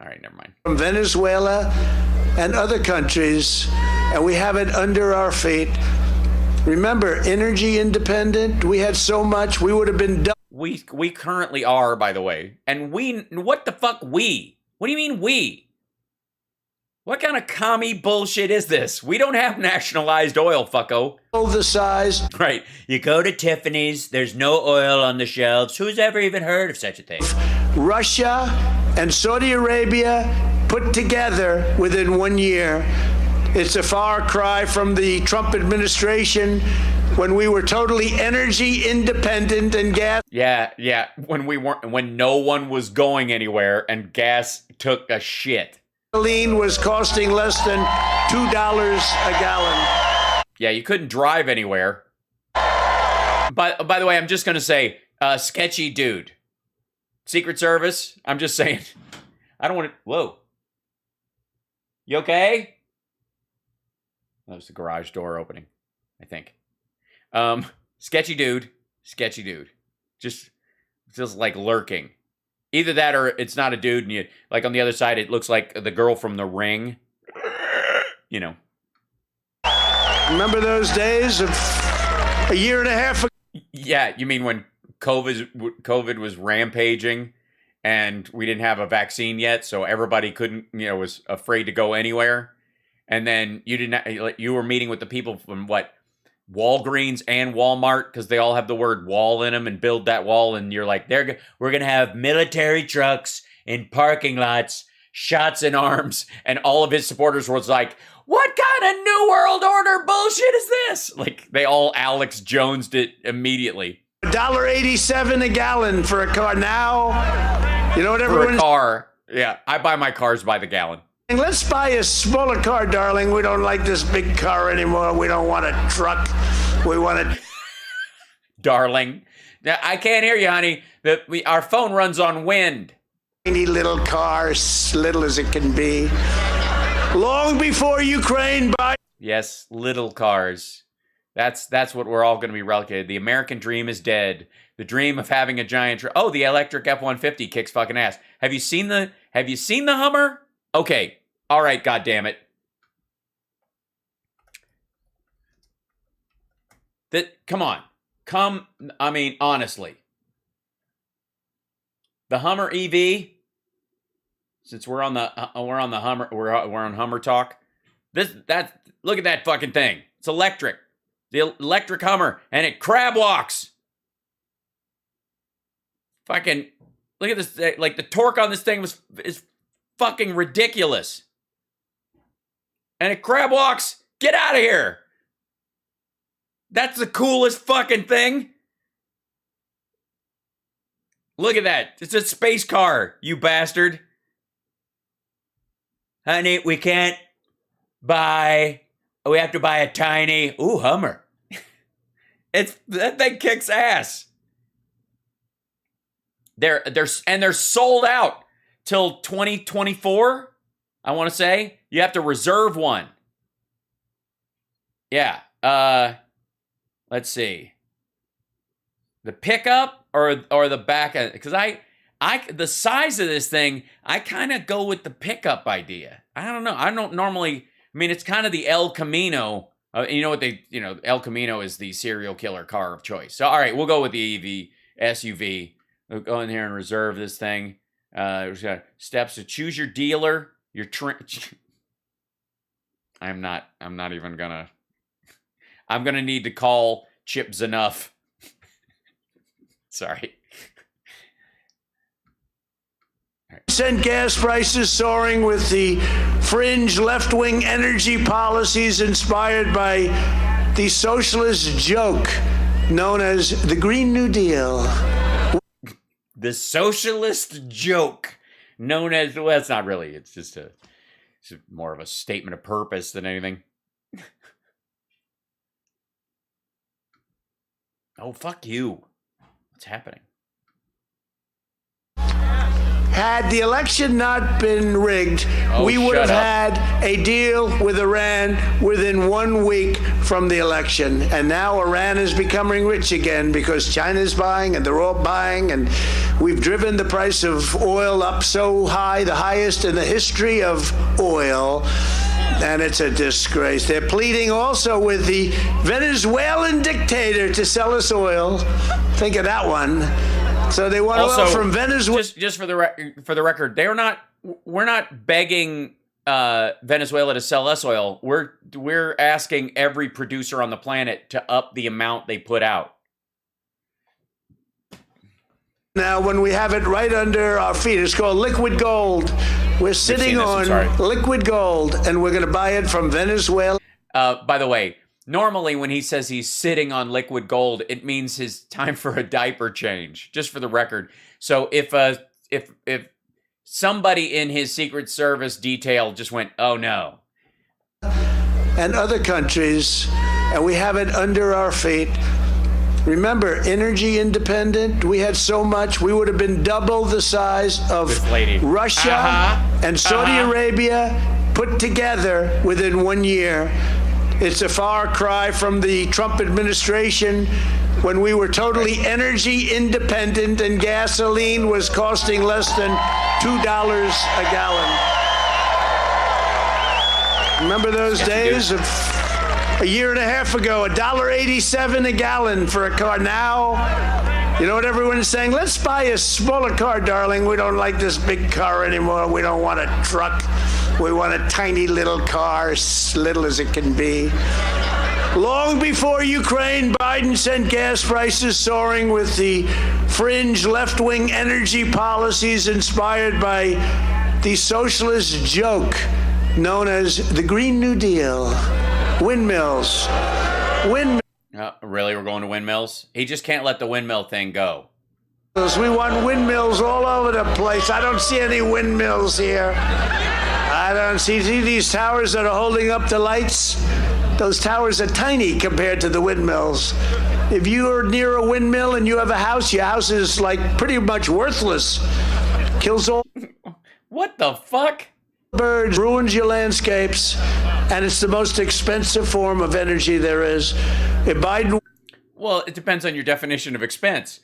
right, never mind. From Venezuela and other countries, and we have it under our feet. Remember, energy independent. We had so much, we would have been done. We currently are, by the way. And what the fuck we? What do you mean we? What kind of commie bullshit is this? We don't have nationalized oil, fucko. The size. Right. You go to Tiffany's, there's no oil on the shelves. Who's ever even heard of such a thing? Russia and Saudi Arabia put together within 1 year. It's a far cry from the Trump administration when we were totally energy independent and gas. Yeah. When no one was going anywhere and gas took a shit. Gasoline was costing less than $2 a gallon. Yeah, you couldn't drive anywhere. By the way, I'm just going to say, sketchy dude. Secret Service, I'm just saying. I don't want to... Whoa. You okay? That was the garage door opening, I think. Sketchy dude. Just like lurking. Either that or it's not a dude, and like on the other side, it looks like the girl from The Ring. You know. Remember those days of a year and a half ago? Yeah, you mean when COVID was rampaging and we didn't have a vaccine yet, so everybody was afraid to go anywhere. And then you were meeting with the people from Walgreens and Walmart, because they all have the word wall in them, and build that wall, and you're like, we're going to have military trucks in parking lots, shots in arms, and all of his supporters was like, what kind of New World Order bullshit is this? Like, they all Alex Jones'd it immediately. $1.87 a gallon for a car now. You know what everyone... For a car. Yeah, I buy my cars by the gallon. Let's buy a smaller car, darling. We don't like this big car anymore. We don't want a truck. We want a... Darling. I can't hear you, honey. Our phone runs on wind. Tiny little car, little as it can be. Long before Ukraine... Yes, little cars. That's what we're all going to be relegated. The American dream is dead. The dream of having a giant oh, the electric F-150 kicks fucking ass. Have you seen the Hummer? Okay. All right, God damn it. Come on. I mean, honestly. The Hummer EV, since we're on the Hummer, we're on Hummer talk. Look at that fucking thing. It's electric. The electric Hummer, and it crab walks. Fucking look at this. Like, the torque on this thing is fucking ridiculous. And it crab walks. Get out of here. That's the coolest fucking thing. Look at that. It's a space car, you bastard. Honey, we can't buy. We have to buy a tiny Hummer. That thing kicks ass. They're sold out till 2024. I want to say you have to reserve one. Yeah. Let's see. The pickup or the back, because the size of this thing, I kind of go with the pickup idea. I don't know. I don't normally. I mean, it's kind of the El Camino. You know what El Camino is the serial killer car of choice. So, all right, we'll go with the EV SUV. We'll go in here and reserve this thing. We've got steps to choose your dealer. I'm not even gonna. I'm gonna need to call Chips Enough. Sorry. Cent gas prices soaring with the fringe left-wing energy policies inspired by the socialist joke known as the Green New Deal. The socialist joke known as, well, it's not really. It's just more of a statement of purpose than anything. Oh, fuck you. What's happening? Had the election not been rigged, we would have had a deal with Iran within 1 week from the election. And now Iran is becoming rich again because China's buying and they're all buying. And we've driven the price of oil up so high, the highest in the history of oil. And it's a disgrace. They're pleading also with the Venezuelan dictator to sell us oil. Think of that one. So they want oil from Venezuela. Just for the record, we're not begging Venezuela to sell us oil. We're asking every producer on the planet to up the amount they put out. Now, when we have it right under our feet, it's called liquid gold. We're sitting on liquid gold, and we're going to buy it from Venezuela. By the way, normally when he says he's sitting on liquid gold, it means his time for a diaper change, just for the record. So if somebody in his Secret Service detail just went, oh no. And other countries, and we have it under our feet. Remember, energy independent, we had so much, we would have been double the size of Russia and Saudi Arabia put together within 1 year. It's a far cry from the Trump administration when we were totally energy independent and gasoline was costing less than $2 a gallon. Remember those days of a year and a half ago, $1.87 a gallon for a car. Now, you know what everyone's saying? Let's buy a smaller car, darling. We don't like this big car anymore. We don't want a truck. We want a tiny little car, as little as it can be. Long before Ukraine, Biden sent gas prices soaring with the fringe left-wing energy policies inspired by the socialist joke known as the Green New Deal. Windmills. Really? We're going to windmills? He just can't let the windmill thing go. We want windmills all over the place. I don't see any windmills here. I don't see these towers that are holding up the lights. Those towers are tiny compared to the windmills. If you're near a windmill and you have a house, your house is like pretty much worthless. Kills all. What the fuck? birds, ruins your landscapes, and it's the most expensive form of energy there is. If Biden... Well, it depends on your definition of expense.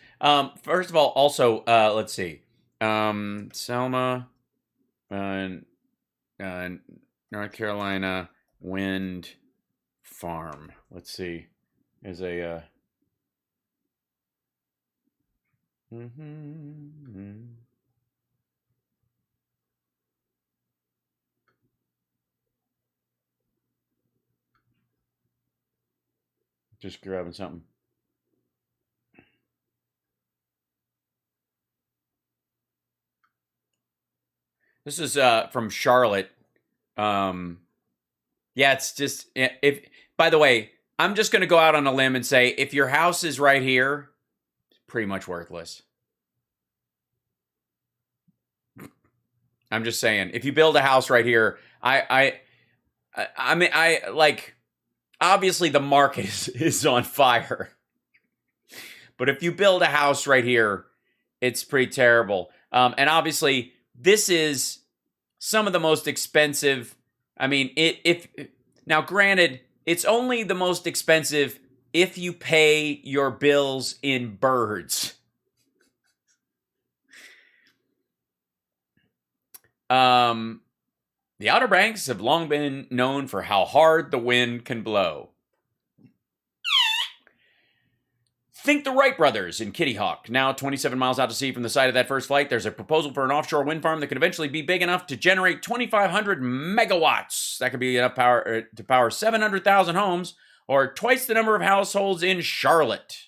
First of all, also, let's see. Selma, North Carolina wind farm. Let's see. There's a... Just grabbing something. This is from Charlotte. Yeah, it's just if. By the way, I'm just going to go out on a limb and say if your house is right here, it's pretty much worthless. I'm just saying, if you build a house right here, I mean, like, obviously the market is on fire. But if you build a house right here, it's pretty terrible. And obviously, this is some of the most expensive. I mean, now granted, it's only the most expensive if you pay your bills in birds. The Outer Banks have long been known for how hard the wind can blow. Think the Wright brothers in Kitty Hawk. Now 27 miles out to sea from the site of that first flight, there's a proposal for an offshore wind farm that could eventually be big enough to generate 2,500 megawatts. That could be enough power to power 700,000 homes, or twice the number of households in Charlotte.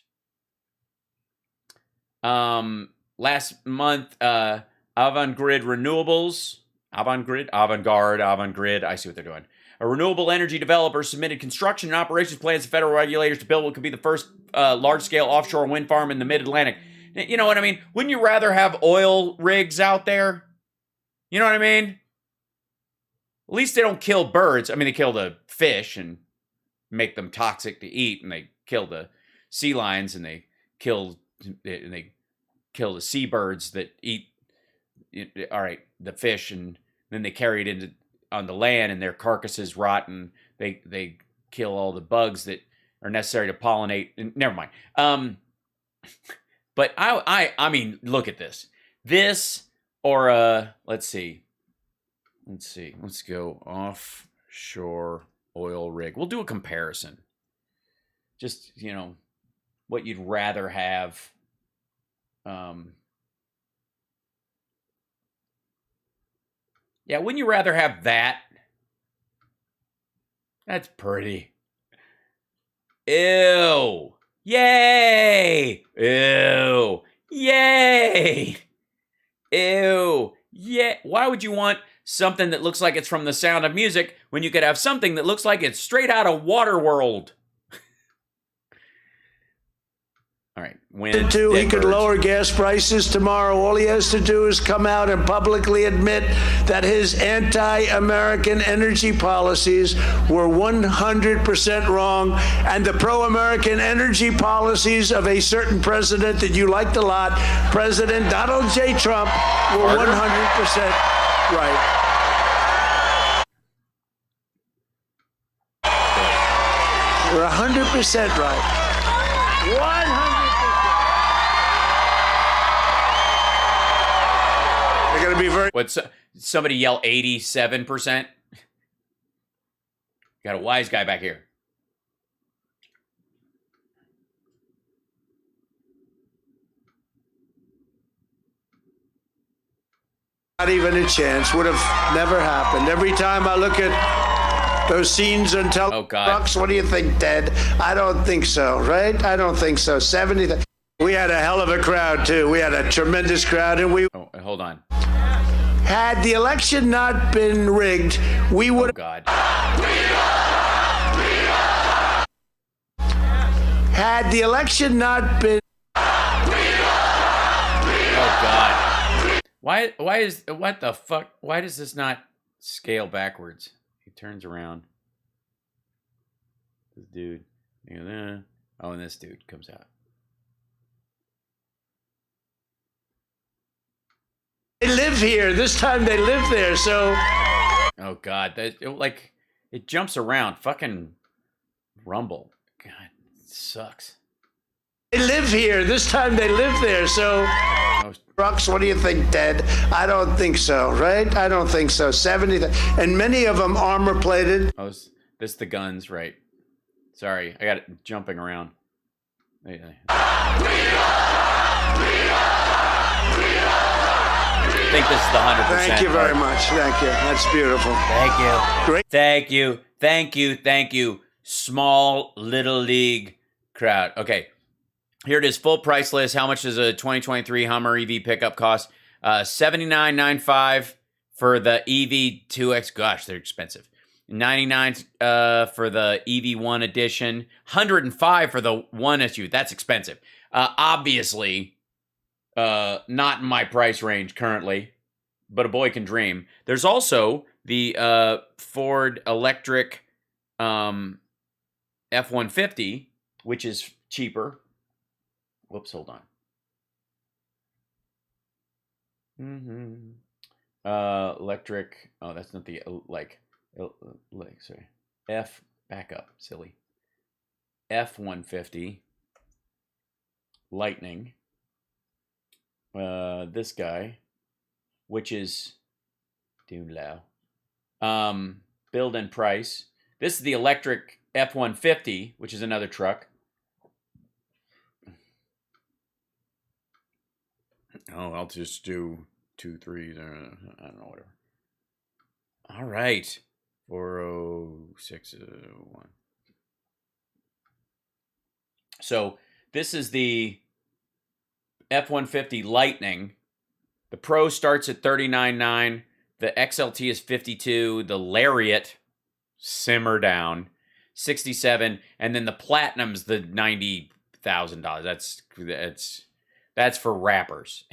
Last month, Avangrid Renewables, Avangrid, I see what they're doing. A renewable energy developer submitted construction and operations plans to federal regulators to build what could be the first large-scale offshore wind farm in the mid-Atlantic. You know what I mean? Wouldn't you rather have oil rigs out there? You know what I mean? At least they don't kill birds. I mean, they kill the fish and make them toxic to eat, and they kill the sea lions, and they kill the seabirds that eat, all right, the fish, and then they carry it into on the land, and their carcasses rot, and they kill all the bugs that are necessary to pollinate. Never mind. But I mean, look at this. This or let's see. Let's go offshore oil rig. We'll do a comparison. Just, you know, what you'd rather have. Yeah, wouldn't you rather have that? That's pretty. Ew. Yay. Ew. Yay. Ew. Yeah. Why would you want something that looks like it's from The Sound of Music when you could have something that looks like it's straight out of Waterworld? All right. He could lower gas prices tomorrow. All he has to do is come out and publicly admit that his anti-American energy policies were 100% wrong, and the pro-American energy policies of a certain president that you liked a lot, President Donald J. Trump, were 100% right. We're 100% right. 100%. They're going to be very... What, somebody yell 87%? Got a wise guy back here. Not even a chance. Would have never happened. Every time I look at those scenes on television, what do you think, Ted? I don't think so, right? I don't think so. 70. We had a hell of a crowd, too. We had a tremendous crowd, and we... Oh, hold on. Had the election not been rigged, we would... Oh, God. Had the election not been... Oh, God. Why is... What the fuck? Why does this not scale backwards? He turns around. This dude. Oh, and this dude comes out. They live here. This time they live there, so Oh God, it jumps around. Fucking Rumble. God, it sucks. They live here. This time they live there. So, trucks, what do you think, Ted? I don't think so, right? I don't think so. 70, and many of them armor plated. Oh, this the guns, right? Sorry, I got it jumping around. I think this is the 100%. Thank you very much. Thank you. That's beautiful. Thank you. Great. Thank you. Thank you. Thank you. Small little league crowd. Okay. Here it is, full price list. How much does a 2023 Hummer EV pickup cost? $79.95 for the EV 2X. Gosh, they're expensive. $99 for the EV1 edition. $105 for the 1 SUV. That's expensive. Obviously, not in my price range currently, but a boy can dream. There's also the Ford electric F-150, which is cheaper. Whoops, hold on. Electric. Oh, that's not the sorry. Back up, silly. F-150. Lightning. This guy, which is too low. Build and price. This is the electric F-150, which is another truck. Oh, I'll just do 2, 3. I don't know, whatever. All right. 406.1. So this is the F-150 Lightning. The Pro starts at $39,900. The XLT is $52,000. The Lariat, simmer down, $67,000. And then the Platinum's the $90,000. That's for rappers.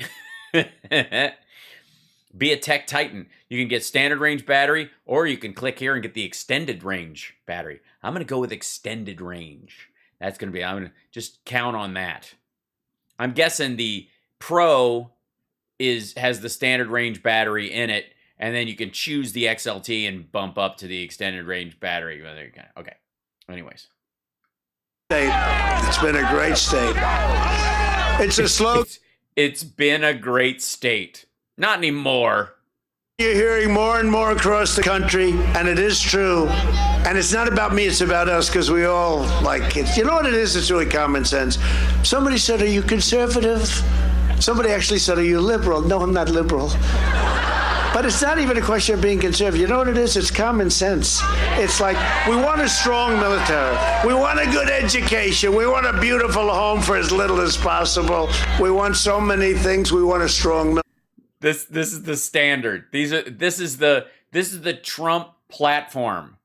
Be a Tech Titan. You can get standard range battery, or you can click here and get the extended range battery. I'm going to go with extended range. That's going to be, I'm going to just count on that. I'm guessing the Pro has the standard range battery in it, and then you can choose the XLT and bump up to the extended range battery. Okay. Anyways. It's been a great state. It's a slow. It's been a great state. Not anymore. You're hearing more and more across the country, and it is true. And it's not about me, it's about us, because we all like it. You know what it is? It's really common sense. Somebody said, are you conservative? Somebody actually said, are you liberal? No, I'm not liberal. But it's not even a question of being conservative. You know what it is? It's common sense. It's like, we want a strong military. We want a good education. We want a beautiful home for as little as possible. We want so many things. We want a strong military. This is the standard. This is the Trump platform.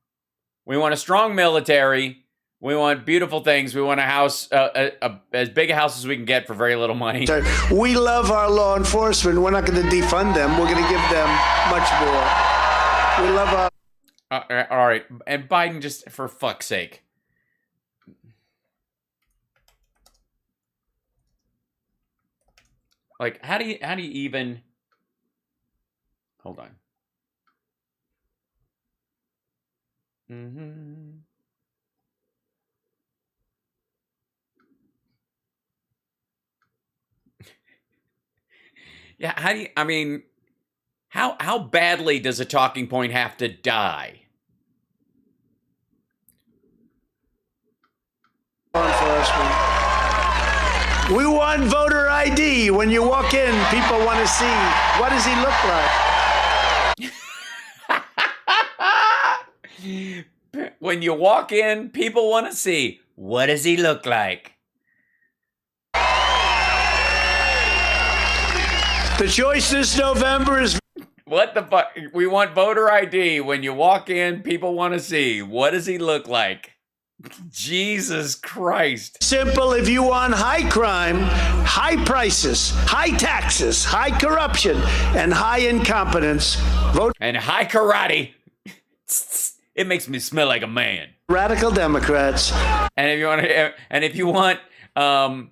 We want a strong military. We want beautiful things. We want a house, as big a house as we can get for very little money. We love our law enforcement. We're not going to defund them. We're going to give them much more. We love our... all right. And Biden, just for fuck's sake. Like, how do you even... Hold on. Yeah, how badly does a talking point have to die? We want voter ID. When you walk in, people want to see, what does he look like? When you walk in, people want to see, what does he look like? The choice this November is... What the fuck? We want voter ID. When you walk in, people want to see, what does he look like? Jesus Christ. Simple. If you want high crime, high prices, high taxes, high corruption, and high incompetence, vote... And high karate. It makes me smell like a man. Radical Democrats. And if you want, hi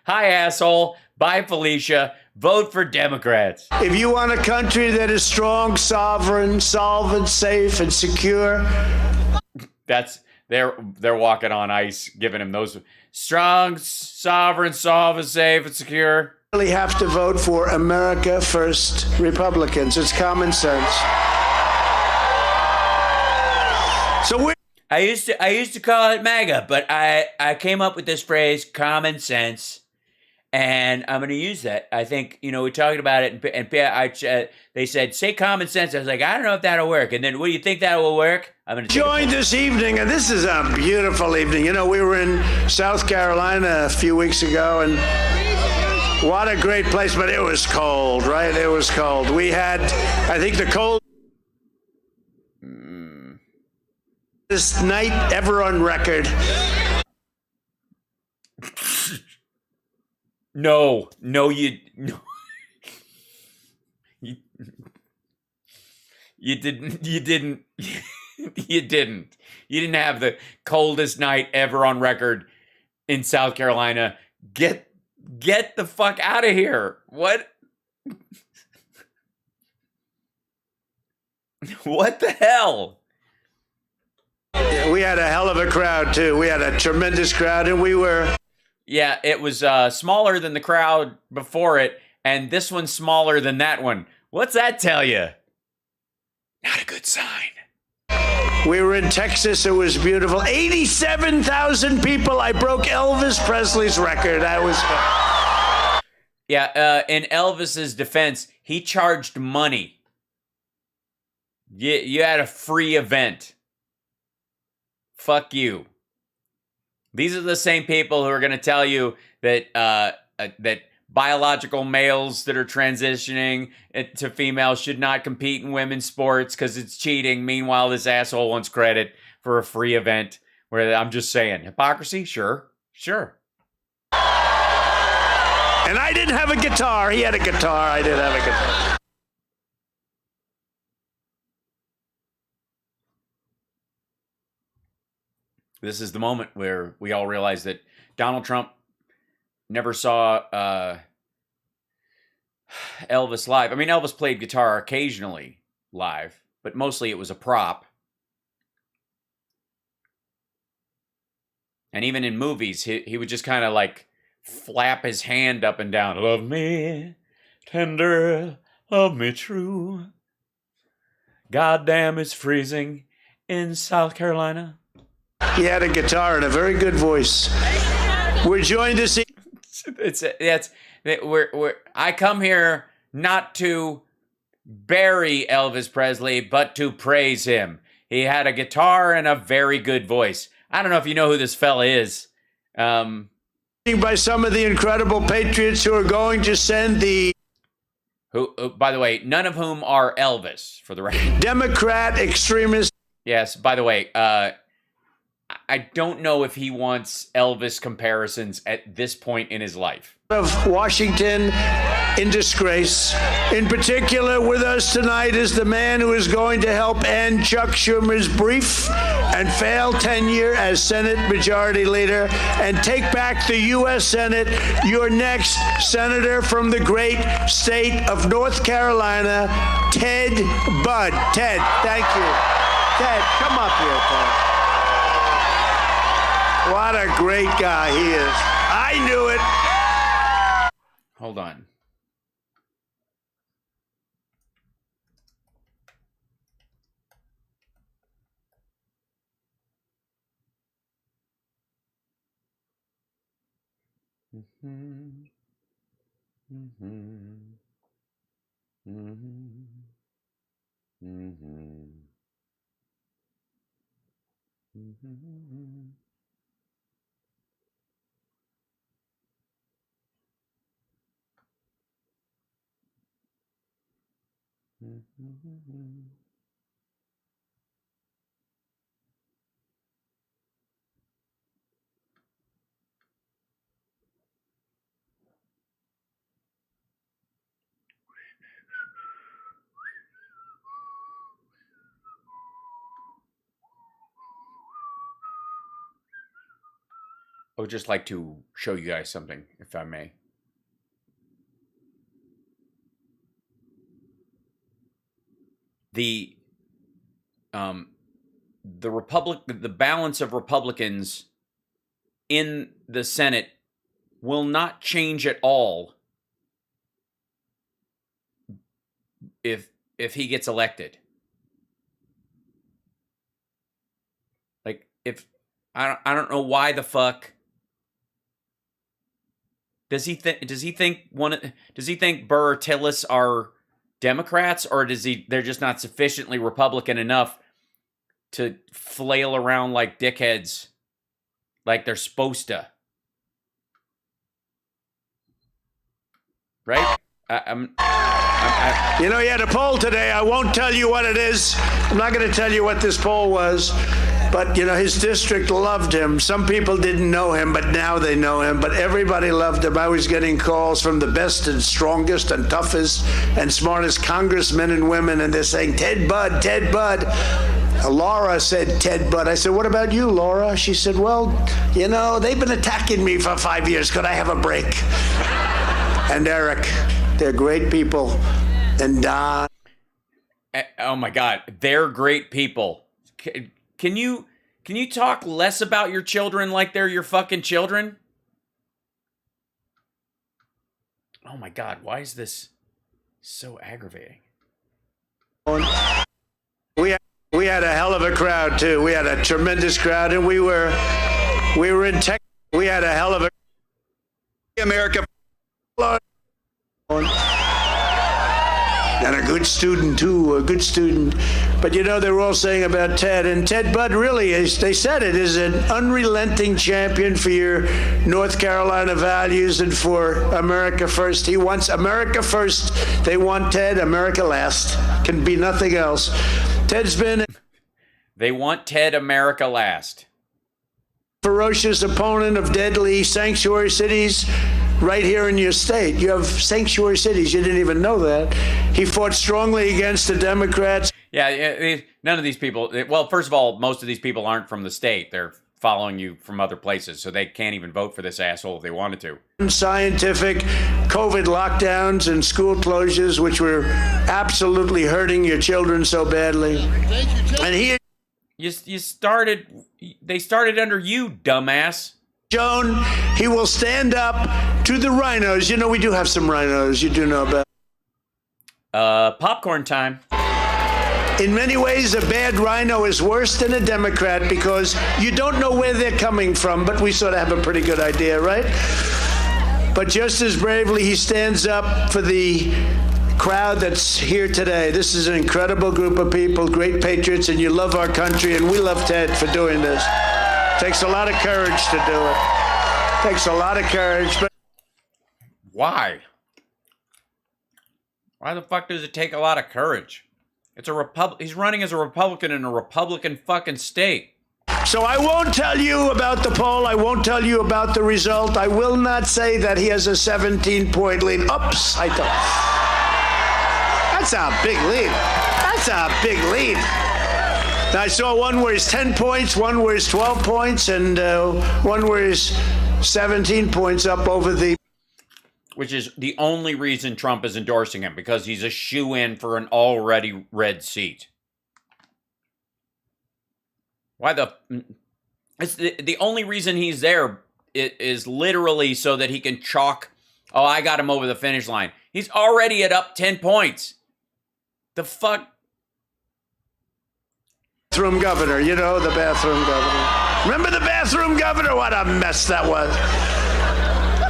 asshole, bye Felicia, Vote for Democrats. If you want a country that is strong, sovereign, solvent, safe, and secure, they're walking on ice, giving him those strong, sovereign, solvent, safe, and secure. you really have to vote for America First Republicans. It's common sense. So I used to call it MAGA, but I came up with this phrase, common sense, and I'm going to use that. I think, we're talking about it, and they said, say common sense. I was like, I don't know if that'll work. And then, what do you think that will work? I'm going to joined this evening, and this is a beautiful evening. We were in South Carolina a few weeks ago, and what a great place, but it was cold, right? It was cold. We had, I think, the coldest night ever on record. No, you didn't. You didn't have the coldest night ever on record in South Carolina. Get the fuck out of here. What? What the hell? We had a hell of a crowd, too. We had a tremendous crowd, and we were... Yeah, it was smaller than the crowd before it, and this one's smaller than that one. What's that tell you? Not a good sign. We were in Texas. It was beautiful. 87,000 people. I broke Elvis Presley's record. That was fun. Yeah, in Elvis's defense, he charged money. You had a free event. Fuck you. These are the same people who are going to tell you that that biological males that are transitioning to females should not compete in women's sports because it's cheating. Meanwhile, this asshole wants credit for a free event. Where I'm just saying, hypocrisy? Sure. And I didn't have a guitar. He had a guitar. I didn't have a guitar. This is the moment where we all realize that Donald Trump never saw Elvis live. I mean, Elvis played guitar occasionally live, but mostly it was a prop. And even in movies, he would just kind of like flap his hand up and down. Love me tender, love me true. Goddamn, it's freezing in South Carolina. He had a guitar and a very good voice. We're joined this evening. I come here not to bury Elvis Presley, but to praise him. He had a guitar and a very good voice. I don't know if you know who this fella is. By some of the incredible patriots who are going to send the... Who, by the way, none of whom are Elvis, for the record. Democrat extremists. Yes, by the way, I don't know if he wants Elvis comparisons at this point in his life. Of Washington in disgrace. In particular, with us tonight is the man who is going to help end Chuck Schumer's brief and failed tenure as Senate Majority Leader and take back the U.S. Senate. Your next senator from the great state of North Carolina, Ted Budd. Ted, thank you. Ted, come up here, Ted. What a great guy he is. I knew it. Hold on. I would just like to show you guys something, if I may. the the balance of Republicans in the Senate will not change at all if he gets elected. Like, if I don't know why the fuck does he think Burr or Tillis are Democrats, or they're just not sufficiently Republican enough to flail around like dickheads like they're supposed to? Right? You know, he had a poll today. I won't tell you what it is. I'm not going to tell you what this poll was. But, you know, his district loved him. Some people didn't know him, but now they know him. But everybody loved him. I was getting calls from the best and strongest and toughest and smartest congressmen and women, and they're saying, Ted Budd, Ted Budd. Laura said, Ted Budd. I said, what about you, Laura? She said, well, you know, they've been attacking me for 5 years. Could I have a break? And Eric, they're great people. And Don. Oh my God, they're great people. Can you talk less about your children like they're your fucking children? Oh my God, why is this so aggravating? We had a hell of a crowd too. We had a tremendous crowd, and we were in tech. We had a hell of a America. And a good student, too, a good student. But, you know, they were all saying about Ted, and Ted Budd really is, they said it, is an unrelenting champion for your North Carolina values and for America first. He wants America first. They want Ted, America last. Can be nothing else. Ted's been... They want Ted, America last. Ferocious opponent of deadly sanctuary cities right here in your state. You have sanctuary cities. You didn't even know that. He fought strongly against the Democrats. Yeah, none of these people, well, first of all, most of these people aren't from the state. They're following you from other places, so they can't even vote for this asshole if they wanted to. Scientific COVID lockdowns and school closures, which were absolutely hurting your children so badly. And he... They started under you, dumbass. Joan, he will stand up to the rhinos. You know, we do have some rhinos. You do know about. Popcorn time. In many ways, a bad rhino is worse than a Democrat because you don't know where they're coming from, but we sort of have a pretty good idea, right? But just as bravely, he stands up for the crowd that's here today. This is an incredible group of people, great patriots, and you love our country, and we love Ted for doing this. Takes a lot of courage to do it. Takes a lot of courage. But why? Why the fuck does it take a lot of courage? It's a He's running as a Republican in a Republican fucking state. So I won't tell you about the poll. I won't tell you about the result. I will not say that he has a 17-point lead. Oops, I thought. That's a big lead. That's a big lead. Now, I saw one where he's 10 points, one where he's 12 points, and one where he's 17 points up over the... Which is the only reason Trump is endorsing him, because he's a shoo-in for an already red seat. Why the... It's the only reason he's there is literally so that he can chalk, oh, I got him over the finish line. He's already at up 10 points. The fuck? Bathroom governor, you know, the bathroom governor. Remember the bathroom governor? What a mess that was.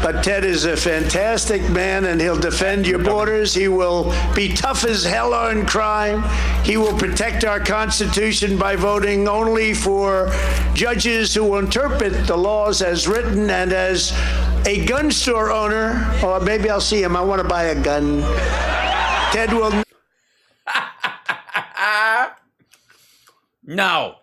But Ted is a fantastic man, and he'll defend your borders. He will be tough as hell on crime. He will protect our Constitution by voting only for judges who will interpret the laws as written. And as a gun store owner, or maybe I'll see him, I want to buy a gun. Ted will... No.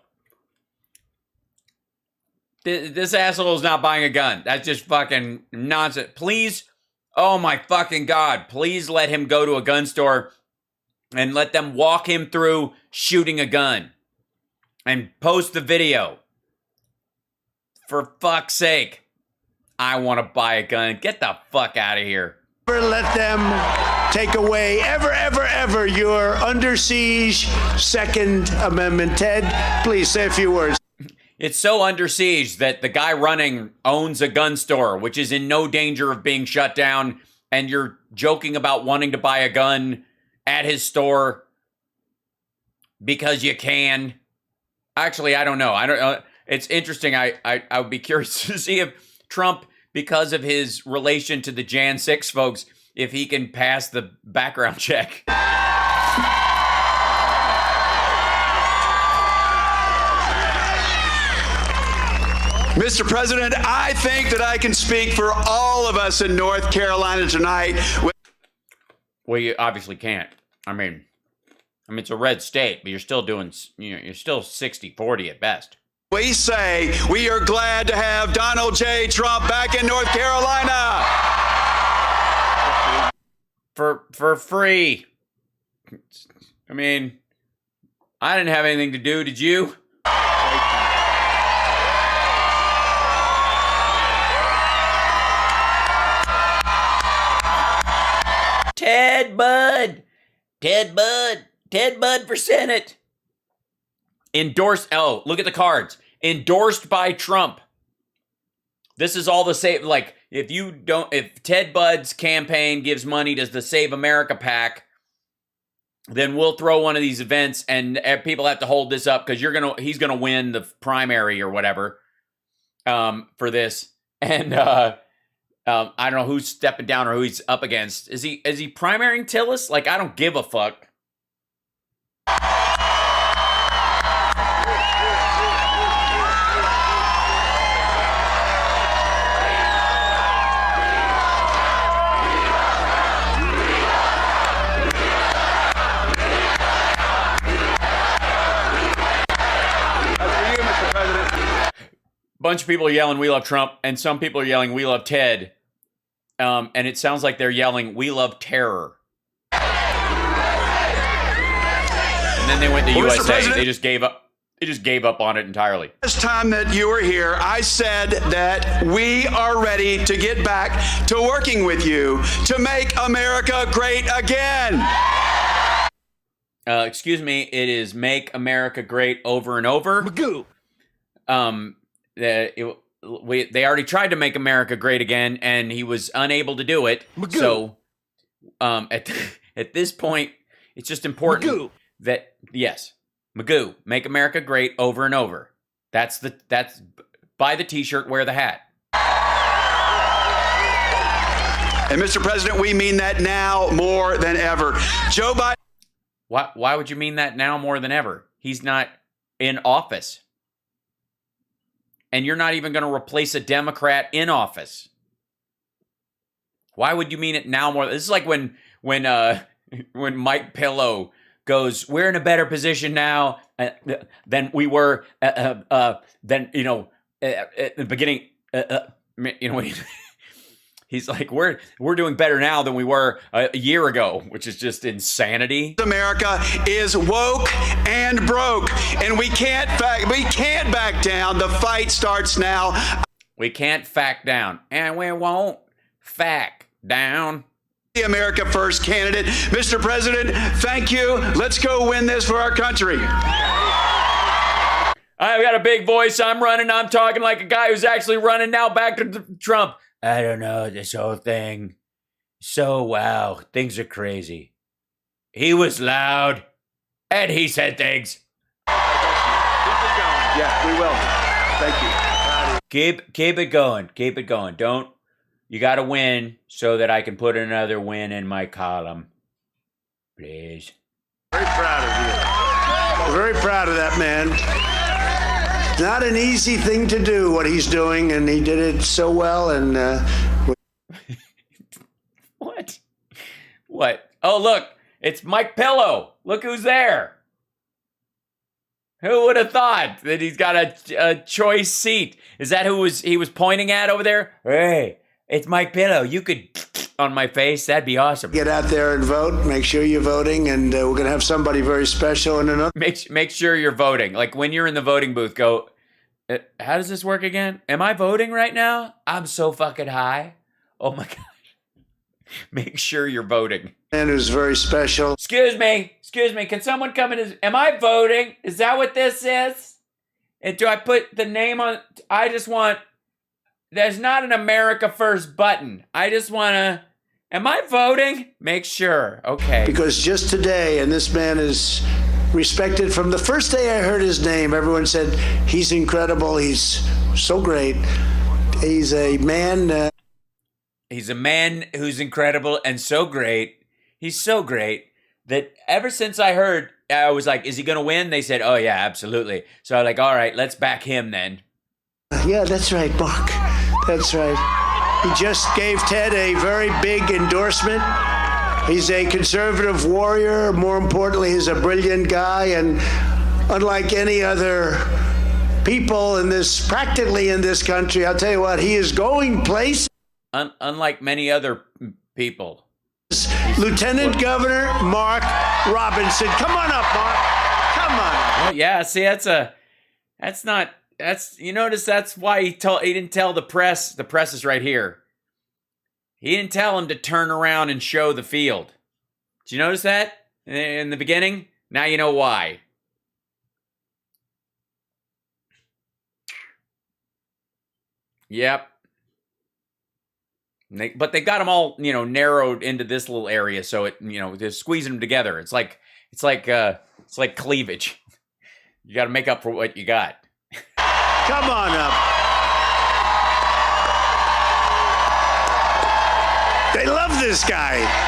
This asshole is not buying a gun. That's just fucking nonsense. Please, oh my fucking God, please let him go to a gun store and let them walk him through shooting a gun and post the video. For fuck's sake. I want to buy a gun. Get the fuck out of here. Never let them take away ever your under siege Second Amendment. Ted, please say a few words. It's so under siege that the guy running owns a gun store, which is in no danger of being shut down, and you're joking about wanting to buy a gun at his store because you can. Actually, I don't know. I don't. It's interesting. I would be curious to see if Trump, because of his relation to the Jan 6 folks, if he can pass the background check. Mr. President, I think that I can speak for all of us in North Carolina tonight. Well, you obviously can't. I mean, it's a red state, but you're still doing, you're still 60-40 at best. We say we are glad to have Donald J. Trump back in North Carolina. For free. I mean, I didn't have anything to do, did you? Ted Budd for Senate. Endorsed. Oh, look at the cards. Endorsed by Trump. This is all the same. Like, if Ted Budd's campaign gives money to the Save America PAC, then we'll throw one of these events and people have to hold this up because he's gonna win the primary or whatever for this. And I don't know who's stepping down or who he's up against. Is he primarying Tillis? Like, I don't give a fuck. Bunch of people are yelling, "We love Trump," and some people are yelling, "We love Ted." And it sounds like they're yelling, "We love terror." And then they went to USA. They just gave up. They just gave up on it entirely. This time that you were here, I said that we are ready to get back to working with you to make America great again. Excuse me. It is "Make America Great" over and over. Magoo. They already tried to make America great again, and he was unable to do it. Magoo. So, at this point, it's just important Magoo. that yes, Magoo, make America great over and over. That's buy the T-shirt, wear the hat. And Mr. President, we mean that now more than ever. Joe Biden. Why would you mean that now more than ever? He's not in office. And you're not even going to replace a Democrat in office. Why would you mean it now more? This is like when Mike Pillow goes, "We're in a better position now than we were at the beginning." He's like, "We're doing better now than we were a year ago," which is just insanity. America is woke and broke, and we can't back down. The fight starts now. We can't fact down, and we won't fact down. The America First candidate, Mr. President, thank you. Let's go win this for our country. I've got a big voice. I'm running. I'm talking like a guy who's actually running now back to Trump. I don't know, this whole thing. So, wow, things are crazy. He was loud, and he said things. Yeah, we will. Thank you. Keep it going. Keep it going. You got to win so that I can put another win in my column. Please. Very proud of you. Very proud of that man. Not an easy thing to do what he's doing, and he did it so well. And What? Oh, look, it's Mike Pillow. Look who's there. Who would have thought that he's got a choice seat? Is that who he was pointing at over there? Hey, it's Mike Pillow. You could on my face. That'd be awesome. get out there and vote. Make sure you're voting, and we're going to have somebody very special in another. Make sure you're voting. Like when you're in the voting booth, go, how does this work again? Am I voting right now? I'm so fucking high. Oh my gosh. Make sure you're voting. Man who's very special. Excuse me. Can someone come in? Am I voting? Is that what this is? And do I put the name on? I just want, there's not an America First button. I just want to, am I voting? Make sure. Okay. Because just today, and this man is respected from the first day I heard his name, everyone said, he's incredible. He's so great. He's a man. He's a man who's incredible and so great. He's so great that ever since I heard, I was like, is he going to win? They said, oh, yeah, absolutely. So I'm like, all right, let's back him then. Yeah, that's right, Mark. That's right. He just gave Ted a very big endorsement. He's a conservative warrior. More importantly, he's a brilliant guy. And unlike any other people in this, practically in this country, I'll tell you what, he is going places. Unlike many other people. Lieutenant Governor Mark Robinson. Come on up, Mark. Come on up. Well, yeah, see, you notice that's why he didn't tell the press. The press is right here. He didn't tell him to turn around and show the field. Did you notice that in the beginning? Now you know why. Yep. But they got them all, narrowed into this little area, so it, they're squeezing them together. It's like cleavage. You got to make up for what you got. Come on up. They love this guy.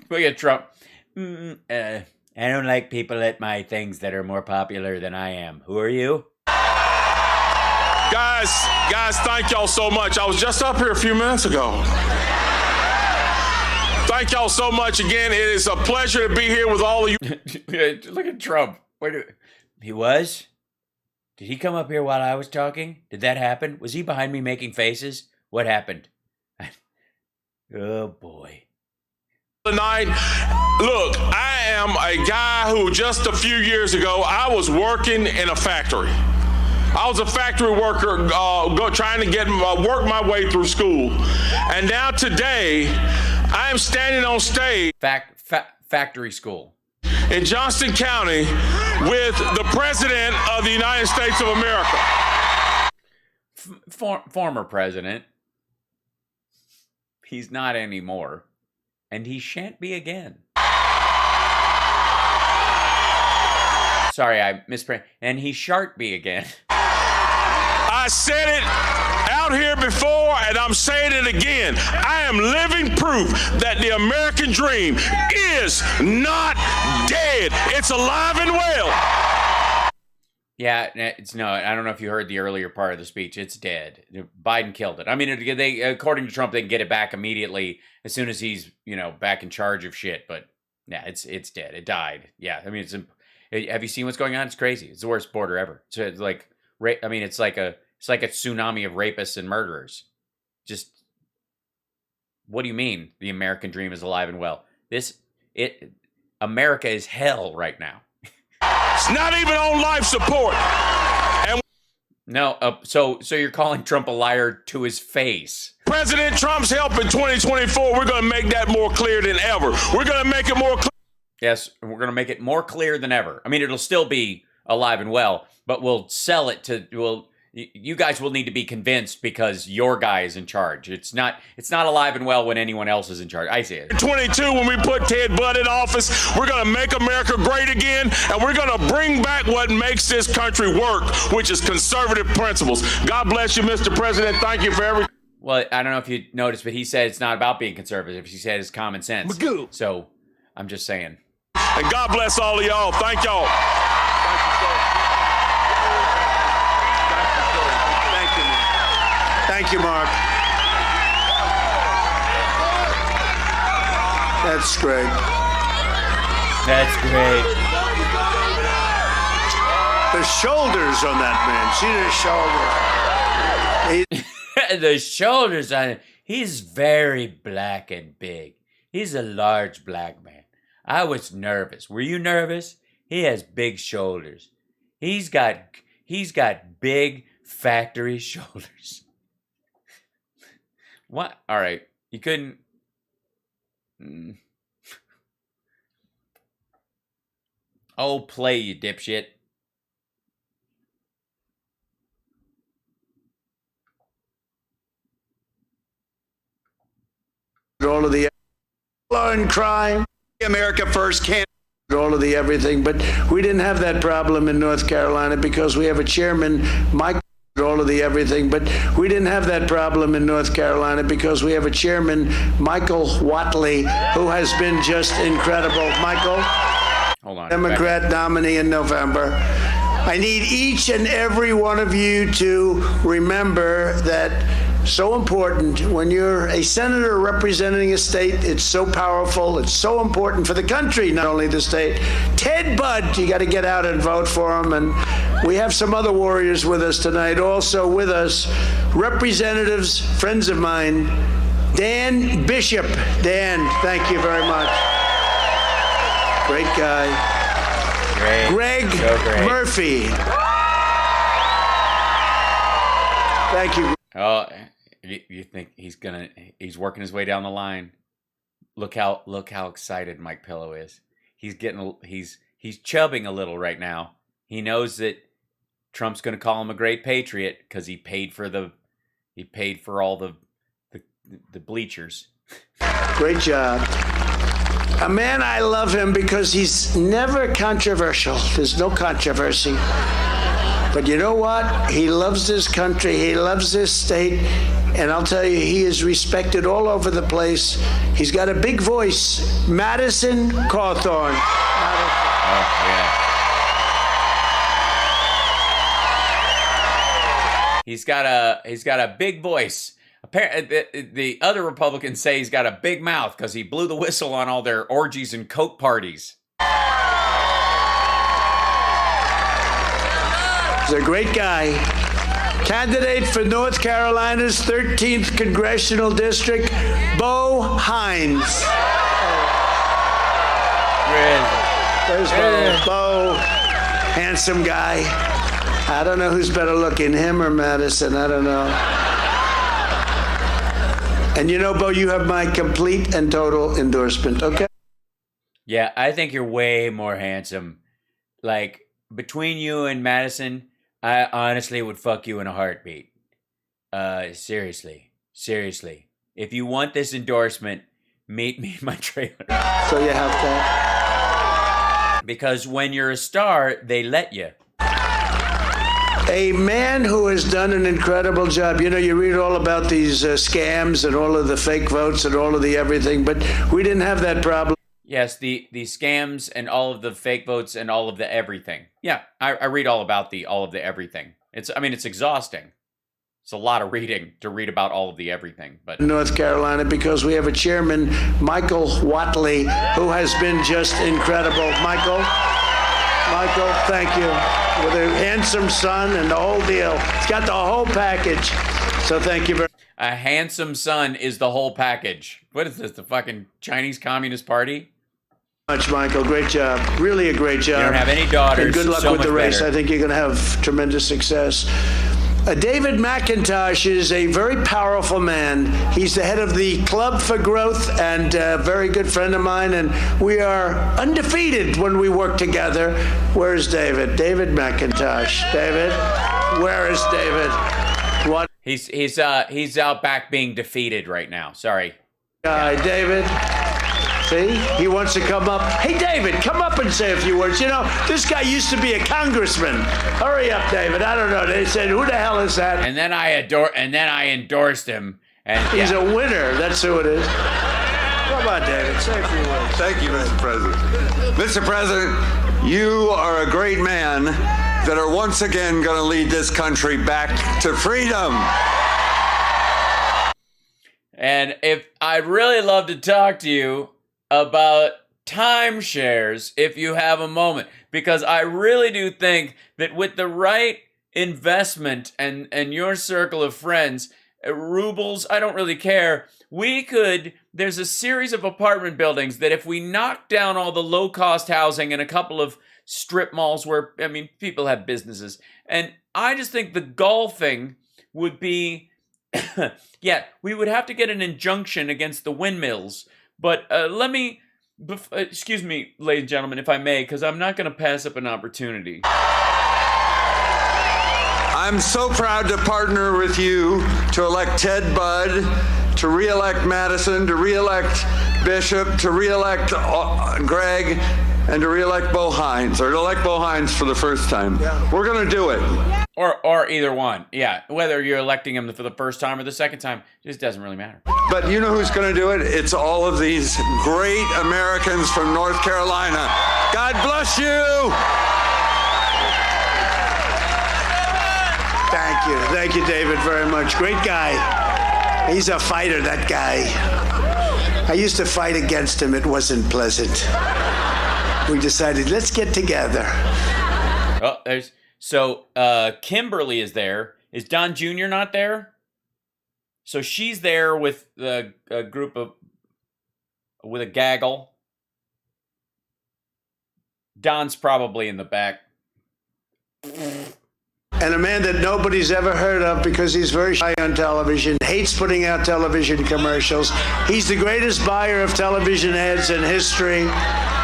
Look at Trump. I don't like people at my things that are more popular than I am. Who are you? Guys, thank y'all so much. I was just up here a few minutes ago. Thank y'all so much again. It is a pleasure to be here with all of you. Look at Trump. He was? Did he come up here while I was talking? Did that happen? Was he behind me making faces? What happened? Oh, boy. Tonight, look, I am a guy who just a few years ago, I was working in a factory. I was a factory worker trying to work my way through school. And now today, I am standing on stage. Factory school. In Johnston County with the President of the United States of America. Former president. He's not anymore. And he shan't be again. Sorry, I mispronounced. And he shan't be again. I said it out here before, and I'm saying it again. I am living proof that the American dream is not dead. It's alive and well. Yeah, I don't know if you heard the earlier part of the speech. It's dead. Biden killed it. I mean, according to Trump, they can get it back immediately as soon as he's, back in charge of shit. But yeah, it's dead. It died. Yeah, I mean, have you seen what's going on? It's crazy. It's the worst border ever. So it's like, it's like a tsunami of rapists and murderers. Just, what do you mean the American dream is alive and well? America is hell right now. It's not even on life support. And no, so you're calling Trump a liar to his face. President Trump's help in 2024, we're going to make that more clear than ever. We're going to make it more clear. Yes, we're going to make it more clear than ever. I mean, it'll still be alive and well, but we'll sell it to, you guys will need to be convinced because your guy is in charge. It's not alive and well when anyone else is in charge. I see it. 22, when we put Ted Budd in office, we're going to make America great again, and we're going to bring back what makes this country work, which is conservative principles. God bless you, Mr. President. Thank you for everything. Well, I don't know if you noticed, but he said it's not about being conservative. He said it's common sense. Magoo. So I'm just saying. And God bless all of y'all. Thank y'all. Thank you, Mark. That's great. That's great. The shoulders on that man. See the shoulders. The shoulders on it. He's very black and big. He's a large black man. I was nervous. Were you nervous? He has big shoulders. He's got big factory shoulders. What? All right. You couldn't. Oh, play, you dipshit. All of the law and crime. America first can't. All of the everything, but we didn't have that problem in North Carolina because we have a chairman, Mike. All of the everything, but we didn't have that problem in North Carolina because we have a chairman, Michael Whatley, who has been just incredible. Michael, Hold on. Democrat nominee in November. I need each and every one of you to remember that so important when you're a senator representing a state. It's so powerful. It's so important for the country, not only the state. Ted Budd, you got to get out and vote for him. And we have some other warriors with us tonight. Also with us, representatives, friends of mine, Dan Bishop. Dan, thank you very much. Great guy. Great. Greg So great. Murphy. Thank you. Oh, you think he's working his way down the line? Look how excited Mike Pillow is. He's chubbing a little right now. He knows that Trump's going to call him a great patriot because he paid for all the bleachers. Great job. A man, I love him because he's never controversial. There's no controversy. But you know what? He loves this country. He loves this state. And I'll tell you, he is respected all over the place. He's got a big voice. Madison Cawthorn. Oh, yeah. He's got a big voice. Apparently, the other Republicans say he's got a big mouth because he blew the whistle on all their orgies and coke parties. He's a great guy. Candidate for North Carolina's 13th Congressional District, Bo Hines. There's Bo. Bo, handsome guy. I don't know who's better looking, him or Madison. I don't know. And you know, Bo, you have my complete and total endorsement, okay? Yeah, I think you're way more handsome. Like, between you and Madison, I honestly would fuck you in a heartbeat. Seriously. If you want this endorsement, meet me in my trailer. So you have that. Because when you're a star, they let you. A man who has done an incredible job. You know, you read all about these scams and all of the fake votes and all of the everything, but we didn't have that problem. Yes, the scams and all of the fake votes and all of the everything. Yeah, I read all about all of the everything. It's exhausting. It's a lot of reading to read about all of the everything. But North Carolina, because we have a chairman, Michael Whatley, who has been just incredible. Michael, thank you. With a handsome son and the whole deal. He's got the whole package. So thank you very much. A handsome son is the whole package. What is this, the fucking Chinese Communist Party? Michael. Great job. Really a great job. You don't have any daughters. And good luck so with the much race. better. I think you're going to have tremendous success. David McIntosh is a very powerful man. He's the head of the Club for Growth and a very good friend of mine, and we are undefeated when we work together. Where's David? David McIntosh. David? Where is David? What? He's out back being defeated right now. Sorry. David? See? He wants to come up. Hey, David, come up and say a few words. You know, this guy used to be a congressman. Hurry up, David. I don't know. They said, who the hell is that? And then I endorsed him. And He's a winner. That's who it is. Come on, David. Say a few words. Thank you, Mr. President. Mr. President, you are a great man that are once again going to lead this country back to freedom. And if I'd really love to talk to you about timeshares if you have a moment, because I really do think that with the right investment and your circle of friends, rubles, I don't really care. There's a series of apartment buildings that if we knock down all the low-cost housing and a couple of strip malls where, I mean, people have businesses. And I just think the golfing would be, yeah, we would have to get an injunction against the windmills. But excuse me, ladies and gentlemen, if I may, because I'm not going to pass up an opportunity. I'm so proud to partner with you to elect Ted Budd, to re-elect Madison, to re-elect Bishop, to re-elect Greg, and to re-elect Bo Hines, or to elect Bo Hines for the first time. Yeah. We're going to do it. Or either one. Yeah, whether you're electing him for the first time or the second time, it just doesn't really matter. But you know who's going to do it? It's all of these great Americans from North Carolina. God bless you. Thank you. Thank you, David, very much. Great guy. He's a fighter, that guy. I used to fight against him. It wasn't pleasant. We decided, let's get together. Oh, Kimberly is there. Is Don Jr. not there? So she's there with a group of, with a gaggle. Don's probably in the back. And a man that nobody's ever heard of because he's very shy on television, hates putting out television commercials. He's the greatest buyer of television ads in history.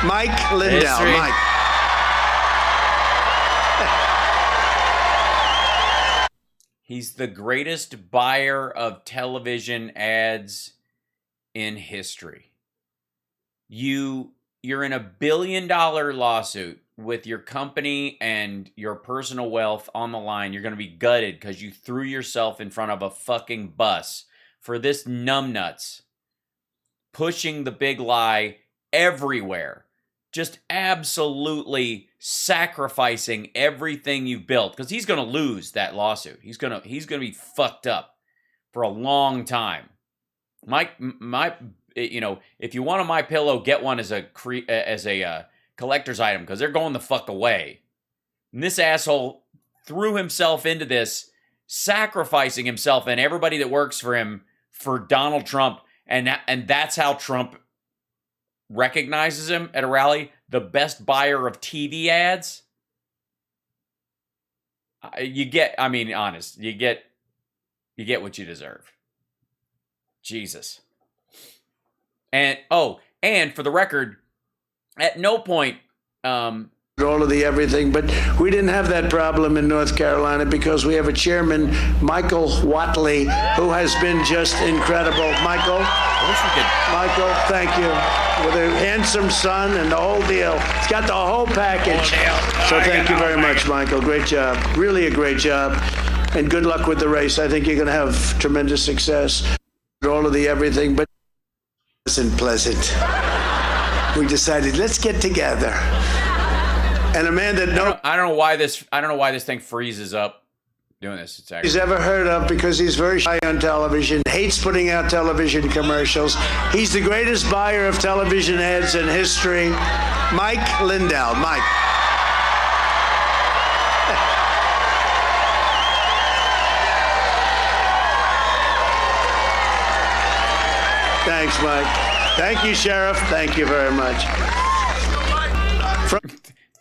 Mike Lindell. Mike. He's the greatest buyer of television ads in history. You're in a $1 billion lawsuit with your company and your personal wealth on the line. You're going to be gutted because you threw yourself in front of a fucking bus for this numbnuts pushing the big lie everywhere. Just absolutely sacrificing everything you've built, because he's going to lose that lawsuit. He's going to be fucked up for a long time. You know, if you want a My Pillow, get one as a collector's item, because they're going the fuck away. And this asshole threw himself into this, sacrificing himself and everybody that works for him for Donald Trump, and that's how Trump recognizes him at a rally, the best buyer of TV ads. You get what you deserve. Jesus. And for the record, at no point all of the everything, but we didn't have that problem in North Carolina because we have a chairman, Michael Whatley, who has been just incredible. Michael, thank you. With a handsome son and the whole deal. He's got the whole package. So thank you very much, Michael. Great job. Really a great job. And good luck with the race. I think you're going to have tremendous success. All of the everything, but it wasn't pleasant. We decided, let's get together. And a man that I don't know why this thing freezes up doing this. It's actually he's ever heard of because he's very shy on television, hates putting out television commercials. He's the greatest buyer of television ads in history. Mike Lindell. Mike. Thanks, Mike. Thank you, Sheriff. Thank you very much.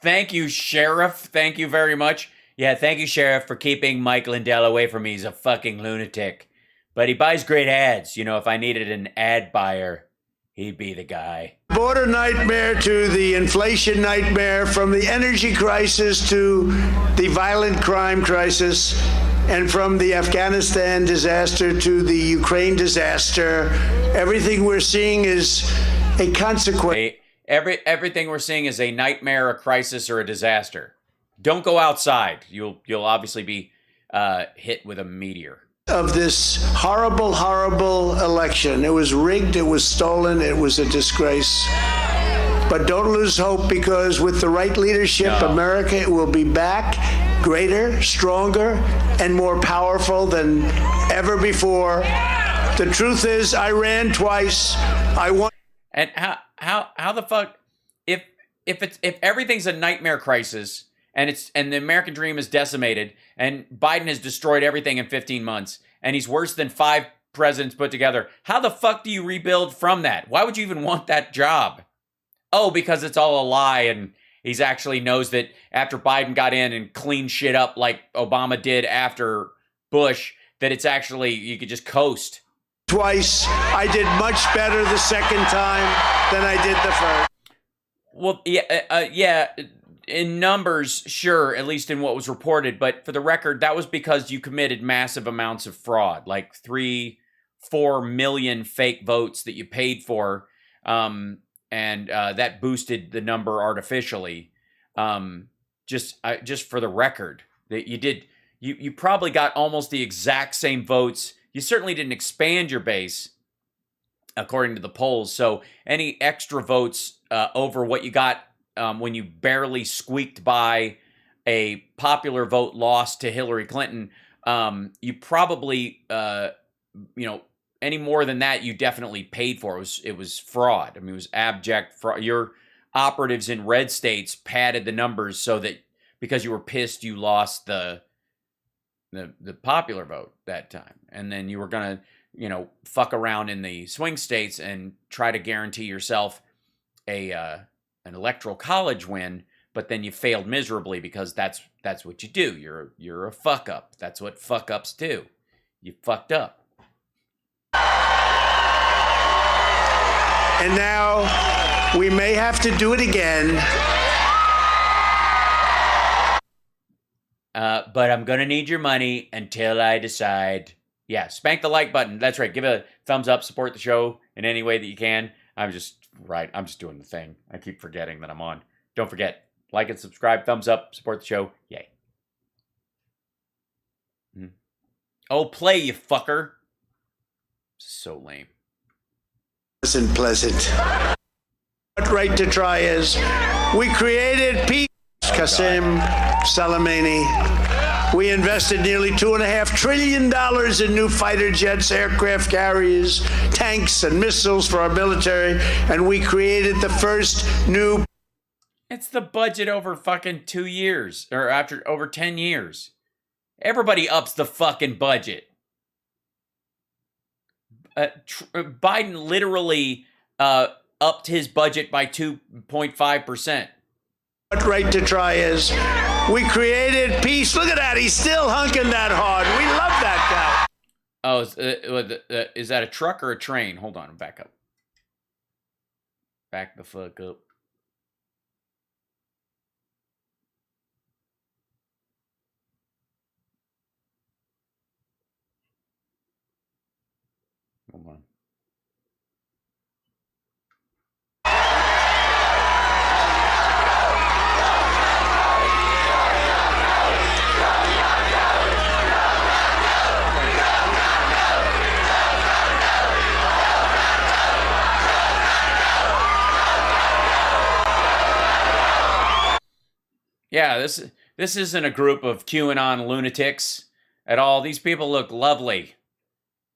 Thank you, Sheriff. Thank you very much. Yeah, thank you, Sheriff, for keeping Mike Lindell away from me. He's a fucking lunatic. But he buys great ads. You know, if I needed an ad buyer, he'd be the guy. Border nightmare to the inflation nightmare, from the energy crisis to the violent crime crisis, and from the Afghanistan disaster to the Ukraine disaster. Everything we're seeing is a consequence. Everything we're seeing is a nightmare, a crisis, or a disaster. Don't go outside. You'll obviously be hit with a meteor. Of this horrible, horrible election. It was rigged, it was stolen, it was a disgrace. But don't lose hope, because with the right leadership, America will be back greater, stronger, and more powerful than ever before. The truth is, I ran twice. I won. And how the fuck, if everything's a nightmare crisis and the American dream is decimated and Biden has destroyed everything in 15 months and he's worse than 5 presidents put together. How the fuck do you rebuild from that? Why would you even want that job? Oh, because it's all a lie, and he's actually knows that after Biden got in and cleaned shit up like Obama did after Bush, that it's actually, you could just coast. Twice. I did much better the second time than I did the first. Well, yeah, in numbers, sure, at least in what was reported. But for the record, that was because you committed massive amounts of fraud, like 3-4 million fake votes that you paid for. And that boosted the number artificially. Just for the record, that you did, you probably got almost the exact same votes. You certainly didn't expand your base, according to the polls. So any extra votes over what you got when you barely squeaked by a popular vote loss to Hillary Clinton, you probably, any more than that, you definitely paid for. It was fraud. I mean, it was abject fraud. Your operatives in red states padded the numbers so that because you were pissed, you lost the popular vote that time. And then you were going to, fuck around in the swing states and try to guarantee yourself an electoral college win, but then you failed miserably because that's what you do. You're a fuck up. That's what fuck ups do. You fucked up. And now we may have to do it again. But I'm going to need your money until I decide. Yeah, spank the like button. That's right. Give a thumbs up. Support the show in any way that you can. I'm just doing the thing. I keep forgetting that I'm on. Don't forget, like and subscribe. Thumbs up. Support the show. Yay. Oh, play, you fucker. So lame. Isn't pleasant. What right to try is we created peace. Qasem Soleimani. We invested nearly $2.5 trillion in new fighter jets, aircraft carriers, tanks, and missiles for our military, and we created the first new... It's the budget over fucking 2 years, or after over 10 years. Everybody ups the fucking budget. Biden literally upped his budget by 2.5%. What right to try is we created peace. Look at that. He's still hunking that hard. We love that guy. Oh, is that a truck or a train? Hold on. Back up. Back the fuck up. Hold on. Yeah, this isn't a group of QAnon lunatics at all. These people look lovely.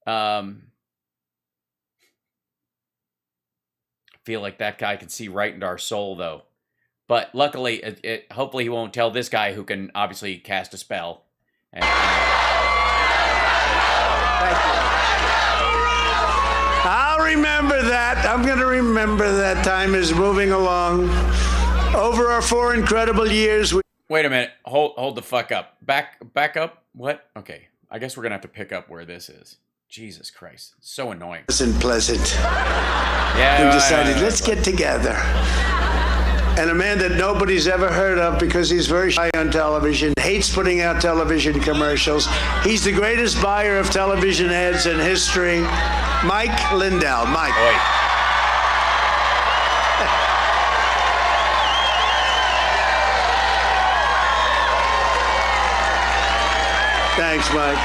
I feel like that guy can see right into our soul, though. But luckily, hopefully he won't tell this guy who can obviously cast a spell. And, Thank you. I'll remember that. I'm going to remember that. Time is moving along. Over our 4 incredible years... Wait a minute. Hold the fuck up. Back up? What? Okay. I guess we're going to have to pick up where this is. Jesus Christ. It's so annoying. Isn't pleasant. Yeah. We decided, let's get together. And a man that nobody's ever heard of because he's very shy on television, hates putting out television commercials. He's the greatest buyer of television ads in history. Mike Lindell. Mike. Oi. Thanks, Mike.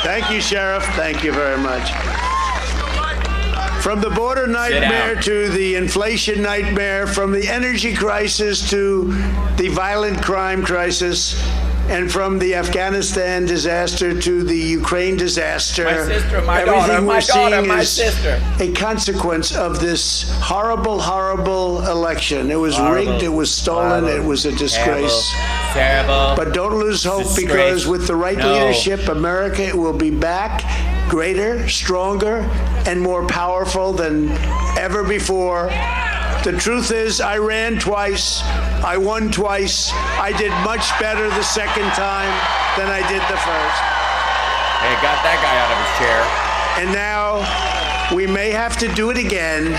Thank you, Sheriff. Thank you very much. From the border nightmare to the inflation nightmare, from the energy crisis to the violent crime crisis, and from the Afghanistan disaster to the Ukraine disaster, My sister, my everything daughter, we're my seeing daughter, my is sister. a consequence of this horrible, horrible election. It was rigged, it was stolen, it was a disgrace. Terrible. But don't lose hope, Disgrace. because with the right No. leadership, America will be back greater, stronger, and more powerful than ever before. The truth is, I ran twice, I won twice, I did much better the second time than I did the first. Hey, got that guy out of his chair. And now we may have to do it again.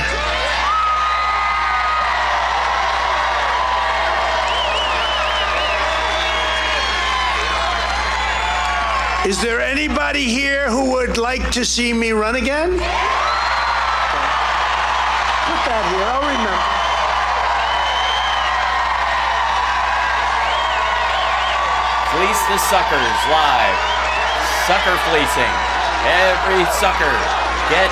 Is there anybody here who would like to see me run again? Put that here, I'll remember. Fleece the suckers live. Sucker fleecing. Every sucker get.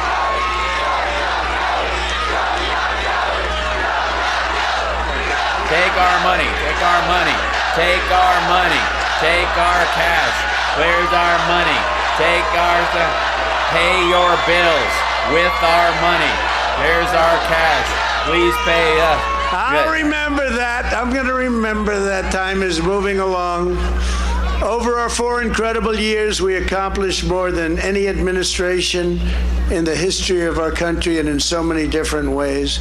Take our money. Take our money. Take our money. Take our cash. Where's our money? Take our. Pay your bills with our money. There's our cash. Please pay us. I'll remember that. I'm going to remember that. Time is moving along. Over our 4 incredible years, we accomplished more than any administration in the history of our country, and in so many different ways.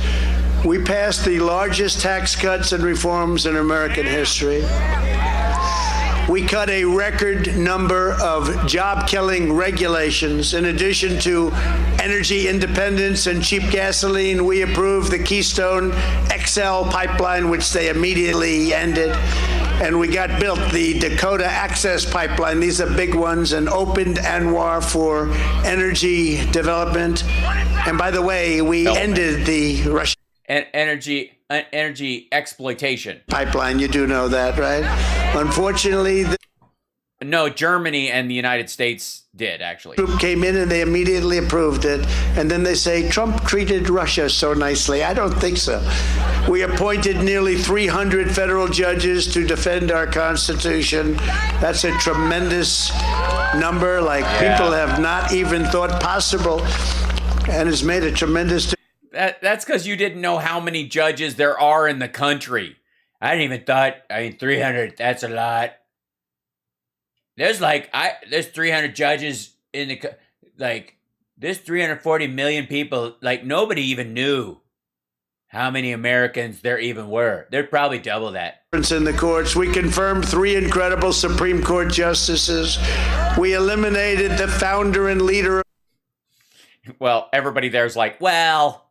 We passed the largest tax cuts and reforms in American history. We cut a record number of job-killing regulations. In addition to energy independence and cheap gasoline, we approved the Keystone XL pipeline, which they immediately ended. And we got built the Dakota Access Pipeline. These are big ones, and opened ANWR for energy development. And by the way, we ended the Russian Energy exploitation. pipeline. You do know that, right? Unfortunately, the No, Germany and the United States did, actually. group came in and they immediately approved it. And then they say, Trump treated Russia so nicely. I don't think so. We appointed nearly 300 federal judges to defend our Constitution. That's a tremendous number, like people have not even thought possible, and has made a tremendous. That's because you didn't know how many judges there are in the country. I didn't even thought, 300, that's a lot. There's there's 300 judges in there's 340 million people. Like, nobody even knew how many Americans there even were. There'd probably double that. In the courts, we confirmed 3 incredible Supreme Court justices. We eliminated the founder and leader. Well, everybody there's like, well,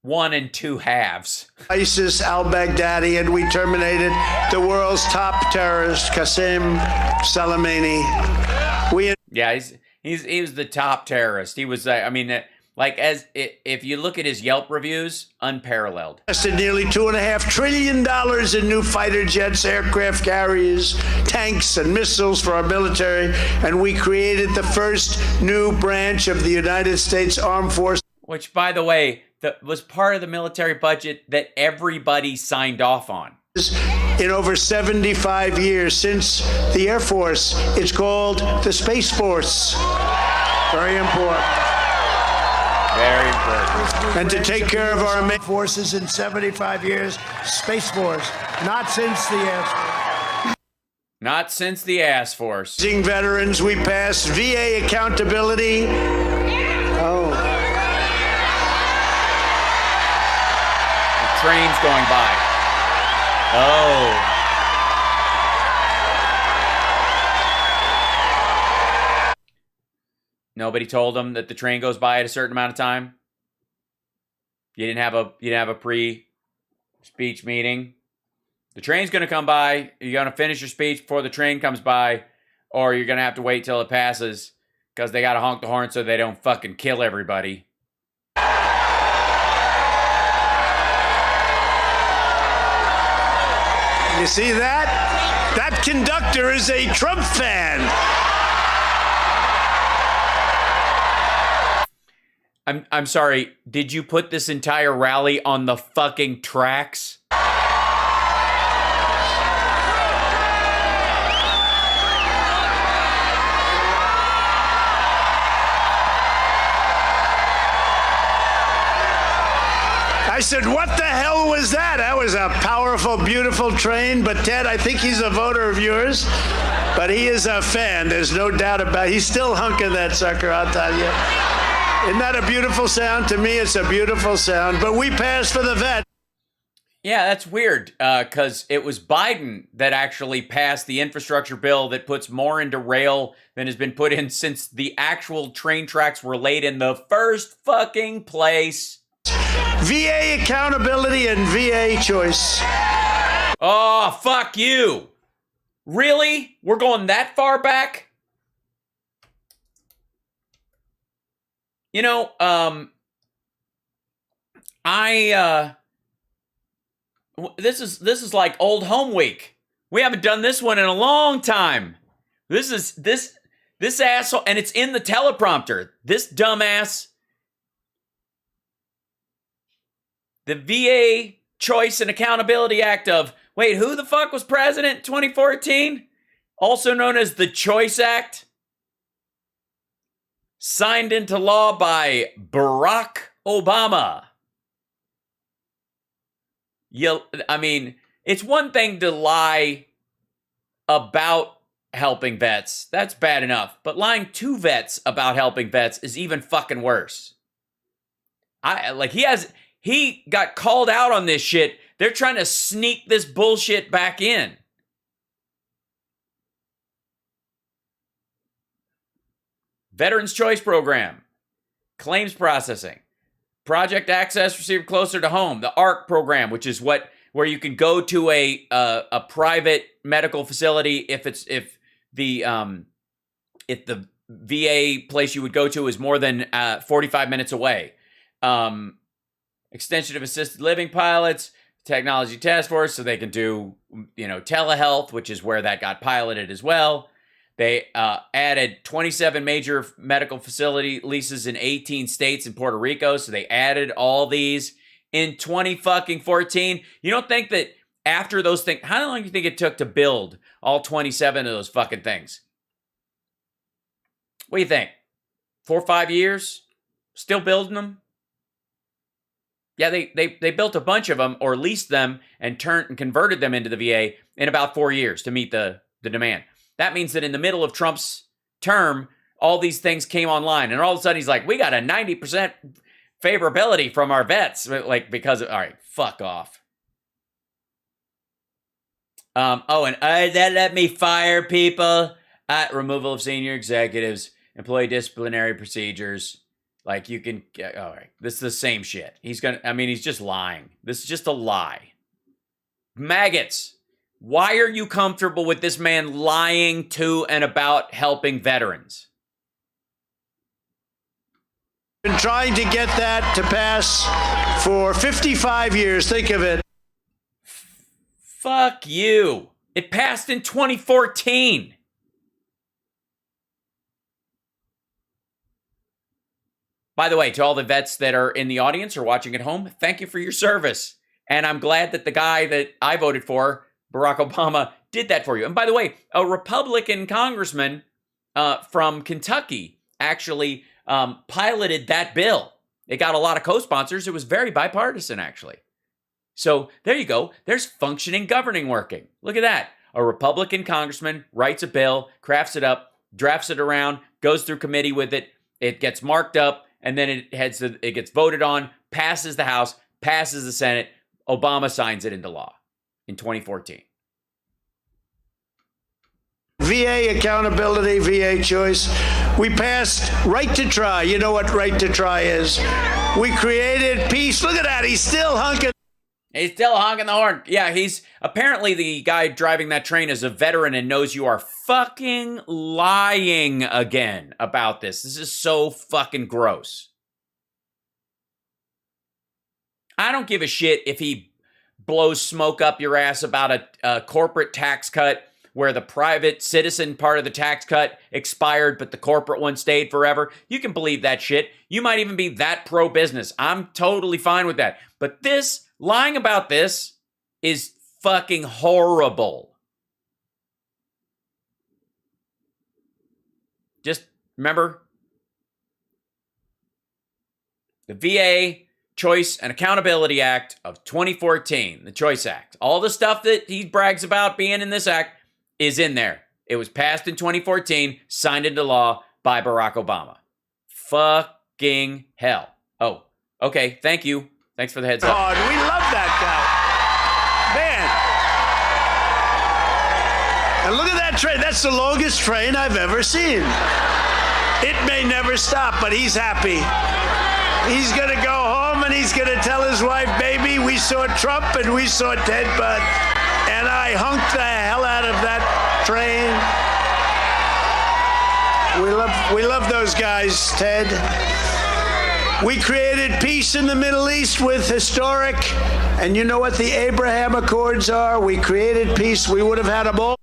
1 and 2 halves. ISIS al-Baghdadi, and we terminated the world's top terrorist, Qasem Soleimani. He was the top terrorist. He was, if you look at his Yelp reviews, unparalleled. Invested nearly $2.5 trillion in new fighter jets, aircraft carriers, tanks, and missiles for our military, and we created the first new branch of the United States Armed Forces. Which, by the way, was part of the military budget that everybody signed off on. In over 75 years since the Air Force, it's called the Space Force. Very important. Very important. And to take care of our forces in 75 years, Space Force, not since the Air Force. Not since the Ass Force. Veterans, we passed VA accountability. Trains going by. Nobody told them that the train goes by at a certain amount of time. You didn't have a pre-speech meeting. The train's going to come by. You're going to finish your speech before the train comes by, or you're going to have to wait till it passes because they got to honk the horn so they don't fucking kill everybody. You see that? That conductor is a Trump fan. I'm sorry, did you put this entire rally on the fucking tracks? I said, what the hell was that? That was a powerful, beautiful train. But Ted, I think he's a voter of yours. But he is a fan. There's no doubt about it. He's still hunking that sucker, I'll tell you. Isn't that a beautiful sound? To me, it's a beautiful sound. But we passed for the vet. Yeah, that's weird, because it was Biden that actually passed the infrastructure bill that puts more into rail than has been put in since the actual train tracks were laid in the first fucking place. VA accountability and VA choice. Oh, fuck you. Really? We're going that far back? You know, this is like old home week. We haven't done this one in a long time. This asshole, and it's in the teleprompter. This dumbass. The VA Choice and Accountability Act of, wait, who the fuck was president in 2014? Also known as the Choice Act. Signed into law by Barack Obama. I mean, it's one thing to lie about helping vets. That's bad enough. But lying to vets about helping vets is even fucking worse. He got called out on this shit. They're trying to sneak this bullshit back in. Veterans Choice Program. Claims processing. Project Access Received Closer to Home. The ARC program, which is where you can go to a private medical facility if the VA place you would go to is more than 45 minutes away. Extension of assisted living pilots, technology task force, so they can do, telehealth, which is where that got piloted as well. They added 27 major medical facility leases in 18 states and Puerto Rico, so they added all these in 2014. You don't think that after those things, how long do you think it took to build all 27 of those fucking things? What do you think? 4 or 5 years? Still building them? Yeah, they built a bunch of them or leased them and converted them into the VA in about 4 years to meet the demand. That means that in the middle of Trump's term, all these things came online, and all of a sudden he's like, we got a 90% favorability from our vets, all right, fuck off. That let me fire people, removal of senior executives, employee disciplinary procedures. Like, you can, all right, this is the same shit. He's just lying. This is just a lie. Maggots. Why are you comfortable with this man lying to and about helping veterans? Been trying to get that to pass for 55 years. Think of it. Fuck you. It passed in 2014. By the way, to all the vets that are in the audience or watching at home, thank you for your service. And I'm glad that the guy that I voted for, Barack Obama, did that for you. And by the way, a Republican congressman from Kentucky actually piloted that bill. It got a lot of co-sponsors. It was very bipartisan, actually. So there you go. There's functioning governing working. Look at that. A Republican congressman writes a bill, crafts it up, drafts it around, goes through committee with it. It gets marked up, and then it gets voted on, passes the House, passes the Senate. Obama signs it into law in 2014. VA accountability, VA choice. We passed right to try. You know what right to try is? We created peace. Look at that. He's still hunking. He's still honking the horn. Yeah, he's apparently the guy driving that train is a veteran and knows you are fucking lying again about this. This is so fucking gross. I don't give a shit if he blows smoke up your ass about a corporate tax cut where the private citizen part of the tax cut expired, but the corporate one stayed forever. You can believe that shit. You might even be that pro-business. I'm totally fine with that. But this, lying about this, is fucking horrible. Just remember, the VA Choice and Accountability Act of 2014, the Choice Act. All the stuff that he brags about being in this act is in there. It was passed in 2014, signed into law by Barack Obama. Fucking hell. Oh, okay. Thank you. Thanks for the heads up. We love that guy. Man. And look at that train. That's the longest train I've ever seen. It may never stop, but he's happy. He's going to go home and he's going to tell his wife, baby, we saw Trump and we saw Ted Budd. And I hunked the hell out of that train. We love those guys, Ted. We created peace in the Middle East with historic, and you know what the Abraham Accords are? We created peace. We would have had them all.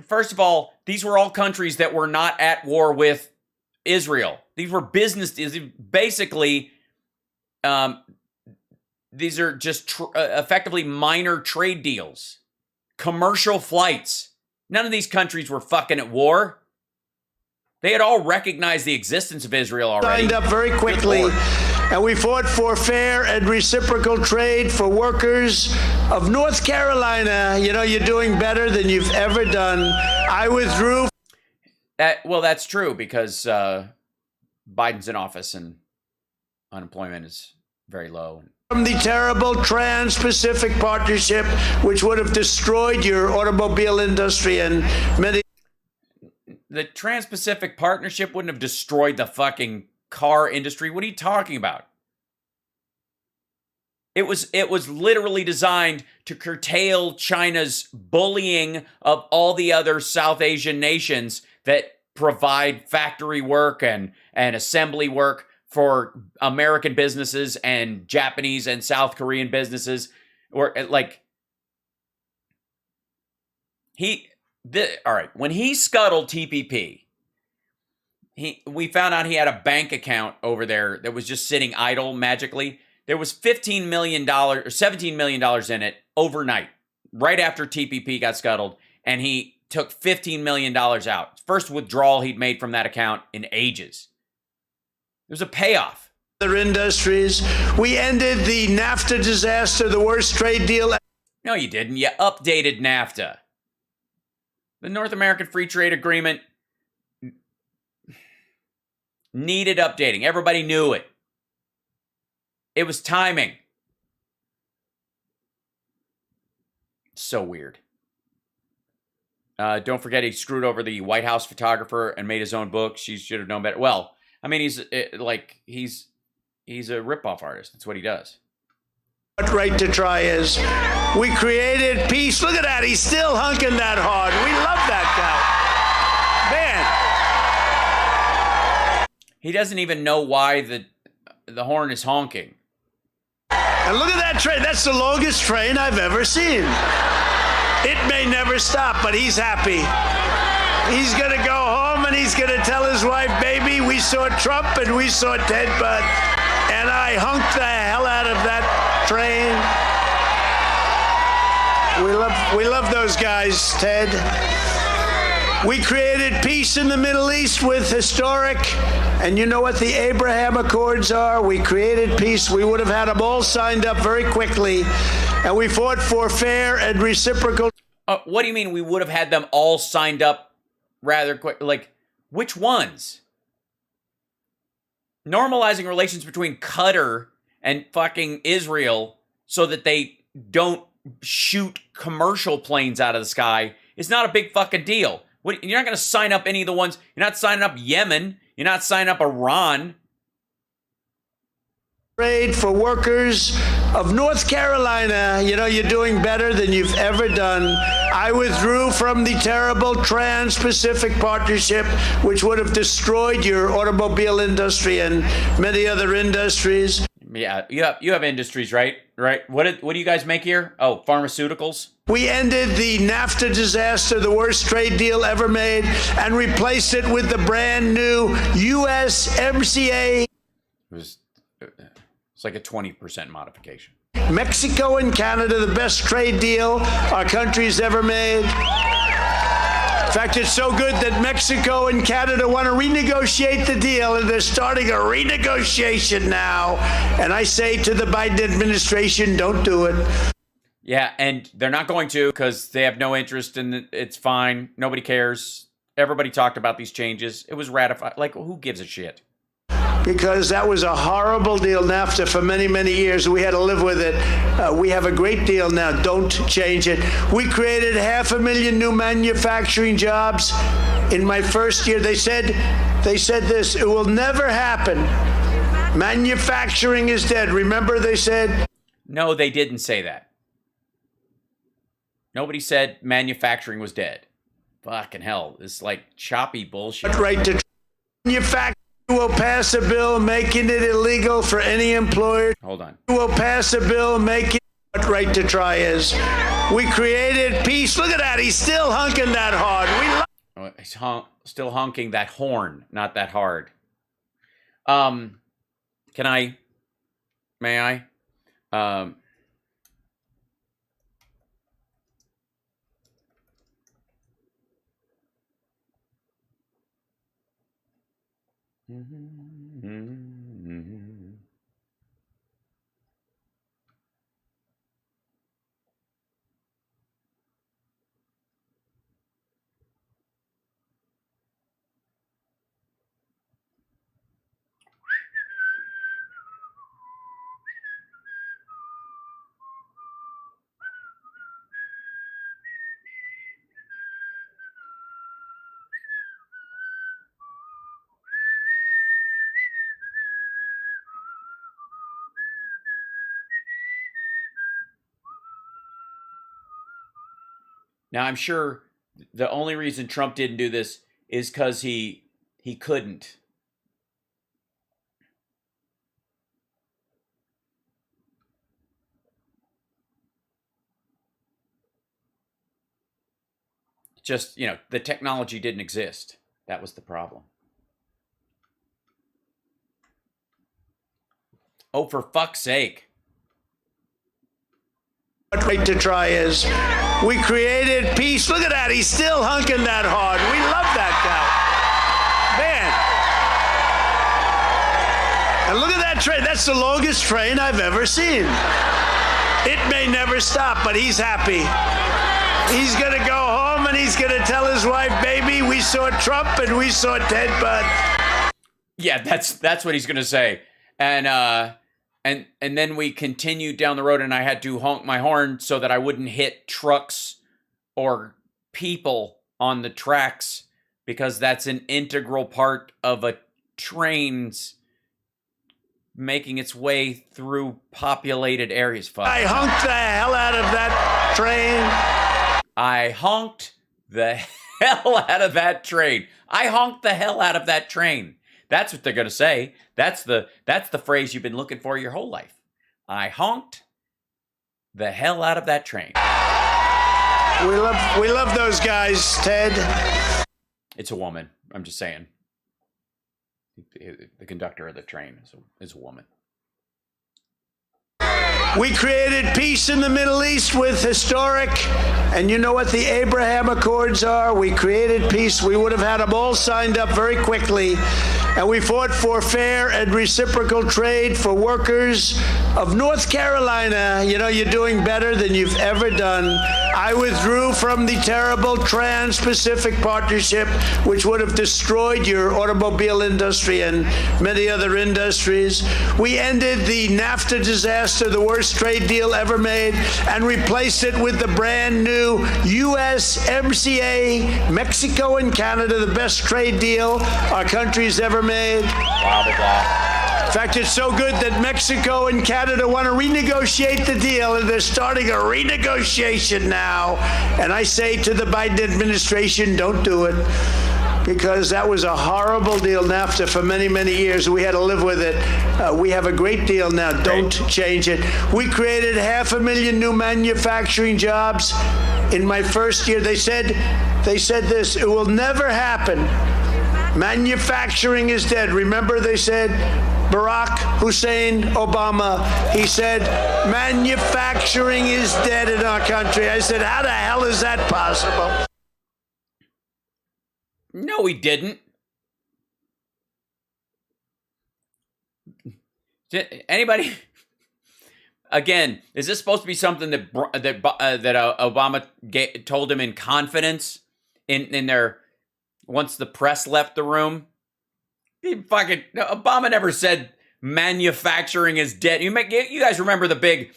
First of all, these were all countries that were not at war with Israel. These were businesses. Basically, these are just effectively minor trade deals, commercial flights. None of these countries were fucking at war. They had all recognized the existence of Israel already. Signed up very quickly, and we fought for fair and reciprocal trade for workers of North Carolina. You know, you're doing better than you've ever done. I withdrew. Well, that's true because Biden's in office and unemployment is very low. From the terrible Trans-Pacific Partnership, which would have destroyed your automobile industry and many. The Trans-Pacific Partnership wouldn't have destroyed the fucking car industry. What are you talking about? It was literally designed to curtail China's bullying of all the other South Asian nations that provide factory work and assembly work for American businesses and Japanese and South Korean businesses. Or like all right, when he scuttled TPP, we found out he had a bank account over there that was just sitting idle magically. There was $15 million or $17 million in it overnight, right after TPP got scuttled, and he took $15 million out. First withdrawal he'd made from that account in ages. It was a payoff. Other industries. We ended the NAFTA disaster, the worst trade deal. No, you didn't. You updated NAFTA. The North American Free Trade Agreement needed updating. Everybody knew it. It was timing. So weird. Don't forget he screwed over the White House photographer and made his own book. She should have known better. Well, I mean, he's a ripoff artist. That's what he does. What right to try is. We created peace. Look at that. He's still hunking that hard. We love that guy. Man. He doesn't even know why the horn is honking. And look at that train. That's the longest train I've ever seen. It may never stop, but he's happy. He's going to go home and he's going to tell his wife, baby, we saw Trump and we saw Ted Budd. And I hunked the hell out of that train. We love those guys, Ted. We created peace in the Middle East with historic, and you know what the Abraham Accords are? We created peace. We would have had them all signed up very quickly, and we fought for fair and reciprocal. What do you mean we would have had them all signed up rather quick? Like, which ones? Normalizing relations between Qatar and fucking Israel so that they don't shoot commercial planes out of the sky is not a big fucking deal. You're not going to sign up any of the ones. You're not signing up Yemen. You're not signing up Iran. Trade for workers of North Carolina. You know, you're doing better than you've ever done. I withdrew from the terrible Trans-Pacific Partnership, which would have destroyed your automobile industry and many other industries. Yeah, you have industries, right? Right. What do you guys make here? Oh, pharmaceuticals. We ended the NAFTA disaster, the worst trade deal ever made, and replaced it with the brand new USMCA. It's like a 20% modification. Mexico and Canada, the best trade deal our country's ever made. In fact, it's so good that Mexico and Canada want to renegotiate the deal, and they're starting a renegotiation now. And I say to the Biden administration, don't do it. Yeah, and they're not going to because they have no interest in it. It's fine. Nobody cares. Everybody talked about these changes. It was ratified. Like, who gives a shit? Because that was a horrible deal, NAFTA, for many, many years. We had to live with it. We have a great deal now. Don't change it. We created 500,000 new manufacturing jobs in my first year. They said this, it will never happen. Manufacturing is dead. Remember they said? No, they didn't say that. Nobody said manufacturing was dead. Fucking hell. This is like choppy bullshit. Right to manufacturing will pass a bill making it illegal for any employer. Hold on. Will pass a bill making what right to try is. We created peace. Look at that. He's still hunking that hard. He's still honking that horn, not that hard. May I? Now, I'm sure the only reason Trump didn't do this is because he couldn't. Just, the technology didn't exist. That was the problem. Oh, for fuck's sake. What right to try is. We created peace. Look at that. He's still hunking that hard. We love that guy. Man. And look at that train. That's the longest train I've ever seen. It may never stop, but he's happy. He's going to go home and he's going to tell his wife, baby, we saw Trump and we saw Ted Bud. Yeah, that's what he's going to say. And then we continued down the road and I had to honk my horn so that I wouldn't hit trucks or people on the tracks because that's an integral part of a train's making its way through populated areas. Fuck. I honked the hell out of that train. I honked the hell out of that train. I honked the hell out of that train. That's what they're going to say. That's the phrase you've been looking for your whole life. I honked the hell out of that train. We love those guys, Ted. It's a woman. I'm just saying. The conductor of the train is a woman. We created peace in the Middle East with historic, and you know what the Abraham Accords are? We created peace. We would have had them all signed up very quickly. And we fought for fair and reciprocal trade for workers of North Carolina. You know, you're doing better than you've ever done. I withdrew from the terrible Trans-Pacific Partnership, which would have destroyed your automobile industry and many other industries. We ended the NAFTA disaster, the worst trade deal ever made, and replaced it with the brand new USMCA, Mexico and Canada, the best trade deal our country's ever made. Blah, blah, blah. In fact, it's so good that Mexico and Canada want to renegotiate the deal, and they're starting a renegotiation now. And I say to the Biden administration, don't do it, because that was a horrible deal, NAFTA, for many, many years. We had to live with it. We have a great deal now. Don't change it. We created 500,000 new manufacturing jobs in my first year. They said this, it will never happen. Manufacturing is dead. Remember they said, Barack Hussein Obama, he said, manufacturing is dead in our country. I said, how the hell is that possible? No, he didn't. Anybody? Again, is this supposed to be something that Obama told him in confidence in their once the press left the room? Obama never said manufacturing is dead. You guys remember the big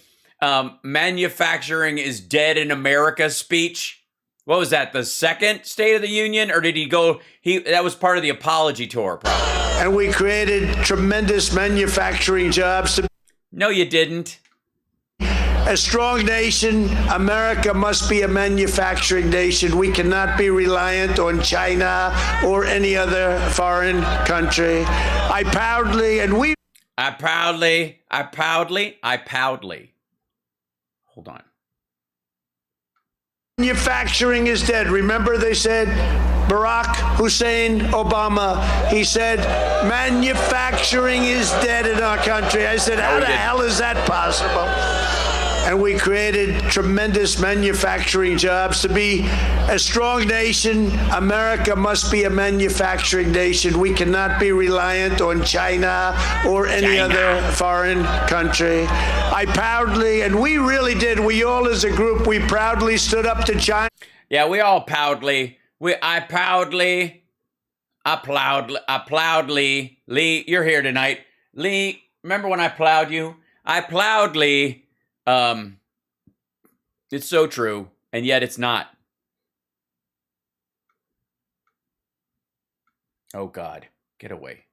manufacturing is dead in America speech? What was that? The second State of the Union, or did he go? That was part of the apology tour, probably. And we created tremendous manufacturing jobs. No, you didn't. A strong nation, America must be a manufacturing nation. We cannot be reliant on China or any other foreign country. I proudly. Hold on. Manufacturing is dead. Remember they said, Barack Hussein Obama, he said, manufacturing is dead in our country. I said, how the hell is that possible? And we created tremendous manufacturing jobs. To be a strong nation, America must be a manufacturing nation. We cannot be reliant on China or any other foreign country. I proudly, and we really did, we all as a group, we proudly stood up to China. Yeah, we all proudly, Lee, you're here tonight. Lee, remember when I plowed you? I proudly, it's so true, and yet it's not. Oh God, get away.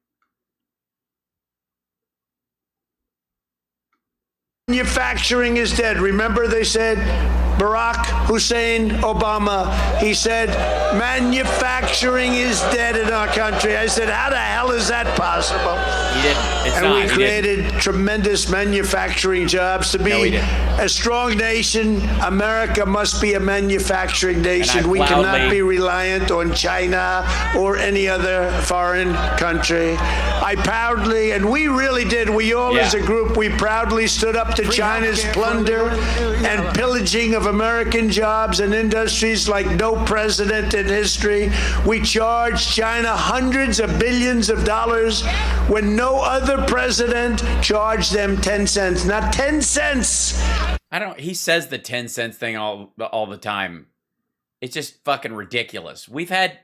Manufacturing is dead. Remember they said, Barack Hussein Obama, he said, manufacturing is dead in our country. I said, how the hell is that possible? He didn't. It's and not. we created tremendous manufacturing jobs. To be a strong nation, America must be a manufacturing nation. We cannot be reliant on China or any other foreign country. I proudly, and we really did, we all as a group, we proudly stood up to China's plunder and pillaging of American jobs and industries like no precedent in history. We charged China hundreds of billions of dollars when no other president charged them 10 cents. Not 10 cents. He says the 10 cents thing all the time. It's just fucking ridiculous. We've had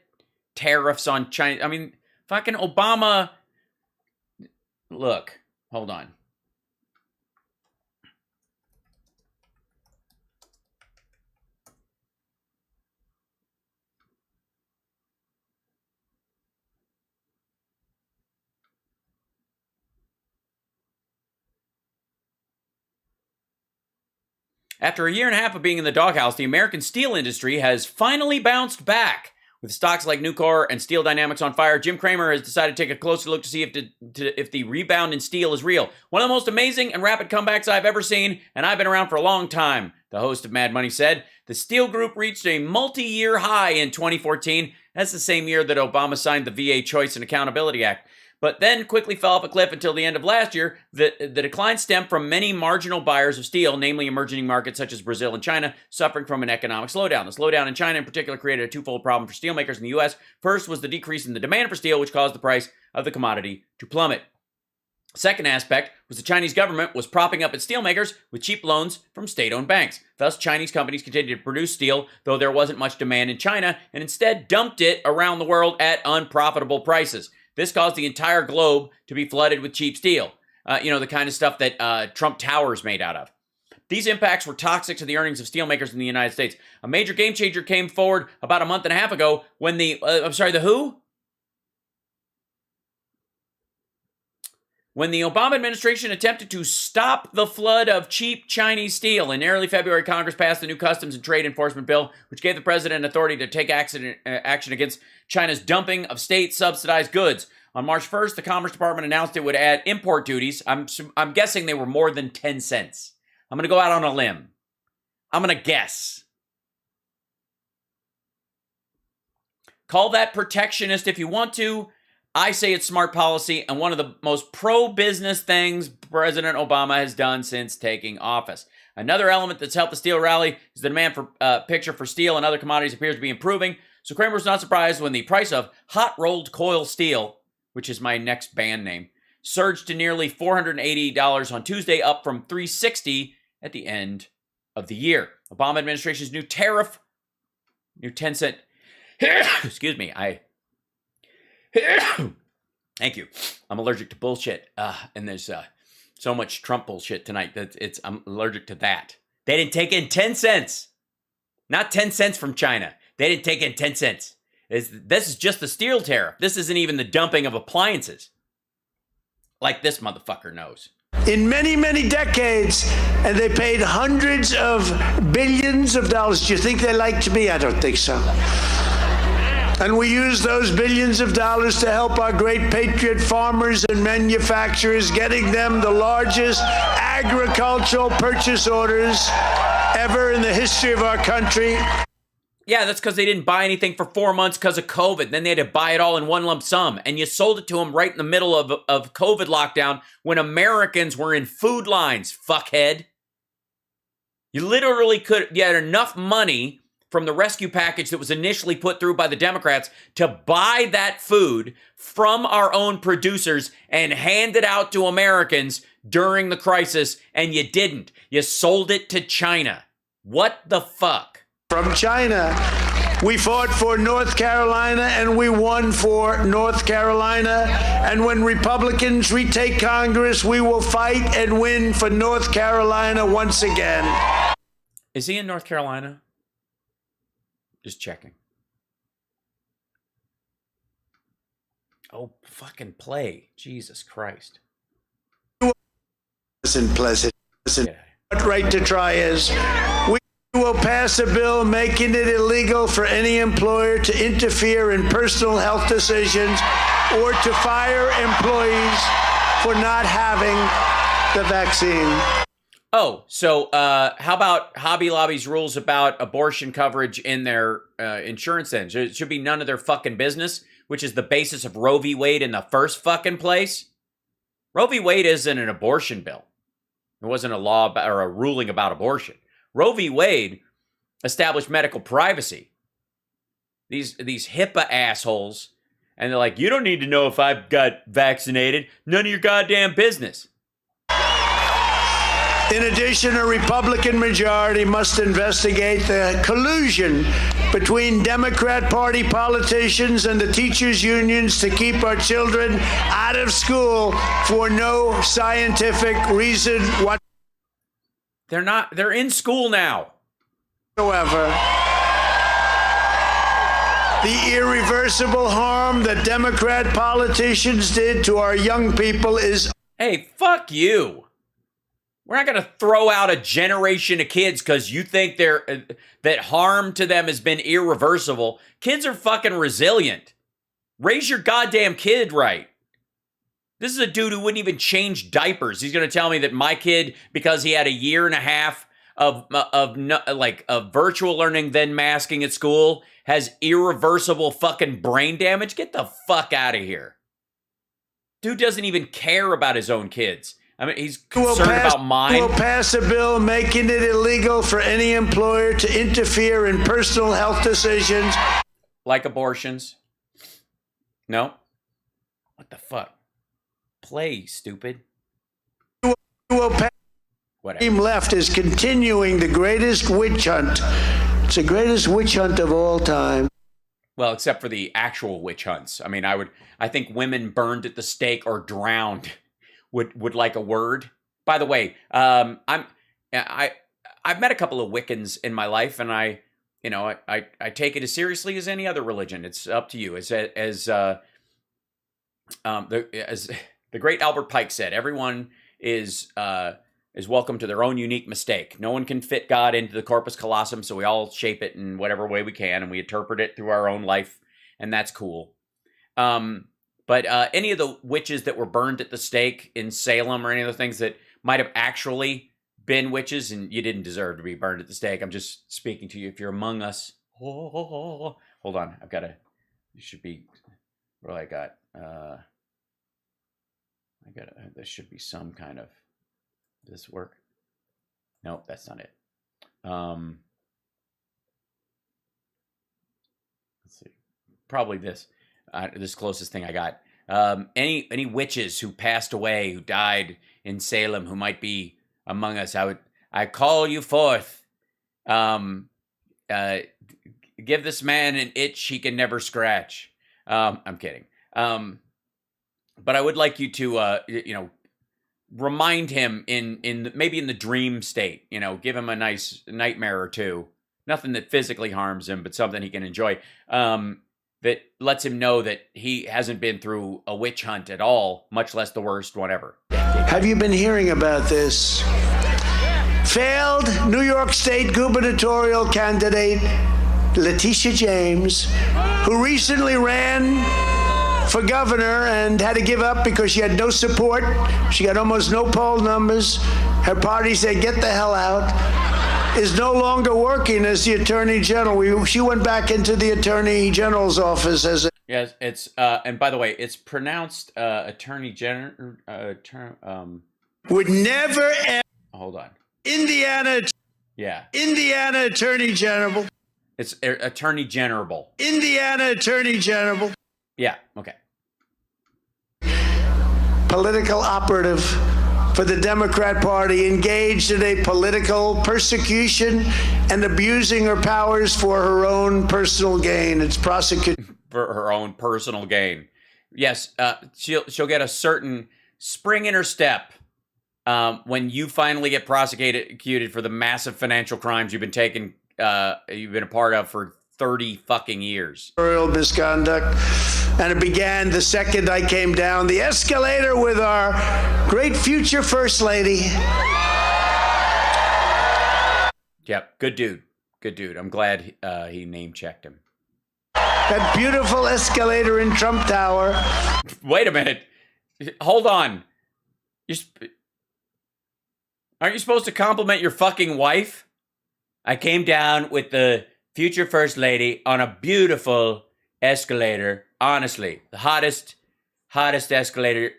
tariffs on China. I mean, fucking Obama. Look, hold on. After a year and a half of being in the doghouse, the American steel industry has finally bounced back. With stocks like Nucor and Steel Dynamics on fire, Jim Cramer has decided to take a closer look to see if the rebound in steel is real. One of the most amazing and rapid comebacks I've ever seen, and I've been around for a long time, the host of Mad Money said. The steel group reached a multi-year high in 2014. That's the same year that Obama signed the VA Choice and Accountability Act. But then quickly fell off a cliff until the end of last year. The decline stemmed from many marginal buyers of steel, namely emerging markets such as Brazil and China, suffering from an economic slowdown. The slowdown in China in particular created a twofold problem for steelmakers in the U.S. First was the decrease in the demand for steel, which caused the price of the commodity to plummet. Second aspect was the Chinese government was propping up its steelmakers with cheap loans from state-owned banks. Thus, Chinese companies continued to produce steel, though there wasn't much demand in China, and instead dumped it around the world at unprofitable prices. This caused the entire globe to be flooded with cheap steel. The kind of stuff that Trump Towers made out of. These impacts were toxic to the earnings of steelmakers in the United States. A major game changer came forward about a month and a half ago when the who? When the Obama administration attempted to stop the flood of cheap Chinese steel. In early February, Congress passed the new Customs and Trade Enforcement Bill, which gave the president authority to take action against China's dumping of state-subsidized goods. On March 1st, the Commerce Department announced it would add import duties. I'm guessing they were more than 10 cents. I'm going to go out on a limb. I'm going to guess. Call that protectionist if you want to. I say it's smart policy and one of the most pro-business things President Obama has done since taking office. Another element that's helped the steel rally is the demand for picture for steel and other commodities appears to be improving. So Cramer was not surprised when the price of hot-rolled coil steel, which is my next band name, surged to nearly $480 on Tuesday, up from $360 at the end of the year. Obama administration's new tariff, new 10-cent, excuse me, thank you. I'm allergic to bullshit, and there's so much Trump bullshit tonight that I'm allergic to that. They didn't take in 10 cents. Not 10 cents from China. They didn't take in 10 cents. This is just the steel tariff. This isn't even the dumping of appliances. Like this motherfucker knows. In many, many decades, and they paid hundreds of billions of dollars. Do you think they liked me? I don't think so. And we use those billions of dollars to help our great patriot farmers and manufacturers, getting them the largest agricultural purchase orders ever in the history of our country. Yeah, that's because they didn't buy anything for 4 months because of COVID. Then they had to buy it all in one lump sum. And you sold it to them right in the middle of COVID lockdown when Americans were in food lines, fuckhead. You literally you had enough money from the rescue package that was initially put through by the Democrats to buy that food from our own producers and hand it out to Americans during the crisis, and you didn't. You sold it to China. What the fuck? From China. We fought for North Carolina and we won for North Carolina. And when Republicans retake Congress, we will fight and win for North Carolina once again. Is he in North Carolina? Just checking. Oh, fucking play. Jesus Christ. Listen, pleasant. Listen, what right to try is we will pass a bill making it illegal for any employer to interfere in personal health decisions or to fire employees for not having the vaccine. Oh, so how about Hobby Lobby's rules about abortion coverage in their insurance then? It should be none of their fucking business, which is the basis of Roe v. Wade in the first fucking place. Roe v. Wade isn't an abortion bill. It wasn't a law or a ruling about abortion. Roe v. Wade established medical privacy. These HIPAA assholes, and they're like, you don't need to know if I've got vaccinated. None of your goddamn business. In addition, a Republican majority must investigate the collusion between Democrat Party politicians and the teachers' unions to keep our children out of school for no scientific reason whatsoever. They're in school now. The irreversible harm that Democrat politicians did to our young people is... Hey, fuck you. We're not going to throw out a generation of kids because you think that harm to them has been irreversible. Kids are fucking resilient. Raise your goddamn kid right. This is a dude who wouldn't even change diapers. He's going to tell me that my kid, because he had a year and a half of virtual learning, then masking at school, has irreversible fucking brain damage. Get the fuck out of here. Dude doesn't even care about his own kids. I mean, he's concerned about mine. We'll pass a bill making it illegal for any employer to interfere in personal health decisions. Like abortions. No? What the fuck? Play, stupid. Whatever. Team left is continuing the greatest witch hunt. It's the greatest witch hunt of all time. Well, except for the actual witch hunts. I mean, I think women burned at the stake or drowned would like a word. By the way, I've met a couple of Wiccans in my life, and I take it as seriously as any other religion. It's up to you. As the great Albert Pike said, everyone is welcome to their own unique mistake. No one can fit God into the corpus callosum, so we all shape it in whatever way we can, and we interpret it through our own life, and that's cool. But any of the witches that were burned at the stake in Salem or any of the things that might have actually been witches, and you didn't deserve to be burned at the stake. I'm just speaking to you. If you're among us. Hold on. It should be, what I got? There should be some kind of, does this work? Nope, that's not it. Let's see. Probably this. This closest thing I got. any witches who passed away, who died in Salem, who might be among us, I call you forth. Give this man an itch he can never scratch. I'm kidding. But I would like you to, remind him maybe in the dream state, give him a nice nightmare or two. Nothing that physically harms him, but something he can enjoy. That lets him know that he hasn't been through a witch hunt at all, much less the worst one ever. Have you been hearing about this? Failed New York State gubernatorial candidate Letitia James, who recently ran for governor and had to give up because she had no support. She got almost no poll numbers. Her party said, get the hell out. Is no longer working as the Attorney General. She went back into the Attorney General's office as a... Yes, it's, and by the way, it's pronounced Attorney General, Would never... Hold on. Indiana Attorney General. It's Attorney General. Indiana Attorney General. Yeah, okay. Political operative for the Democrat Party engaged in a political persecution and abusing her powers for her own personal gain. It's prosecuted for her own personal gain. Yes, she'll get a certain spring in her step when you finally get prosecuted for the massive financial crimes you've been a part of for 30 fucking years. Misconduct. And it began the second I came down the escalator with our great future First Lady. Yep, good dude. Good dude. I'm glad he name-checked him. That beautiful escalator in Trump Tower. Wait a minute. Hold on. Aren't you supposed to compliment your fucking wife? I came down with the future First Lady on a beautiful escalator. Honestly, the hottest escalator.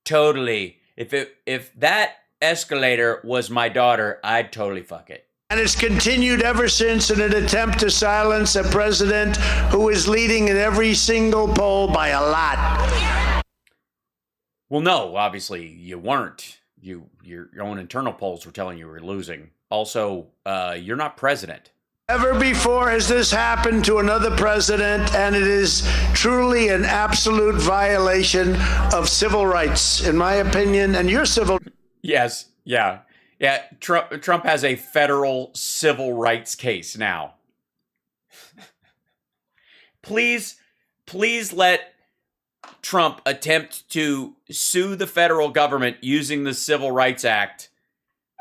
Totally. If that escalator was my daughter, I'd totally fuck it. And it's continued ever since in an attempt to silence a president who is leading in every single poll by a lot. Well, no, obviously you weren't. Your own internal polls were telling you were losing. Also, you're not president. Never before has this happened to another president, and it is truly an absolute violation of civil rights, in my opinion, and your civil... Yes, yeah. Trump has a federal civil rights case now. Please let Trump attempt to sue the federal government using the Civil Rights Act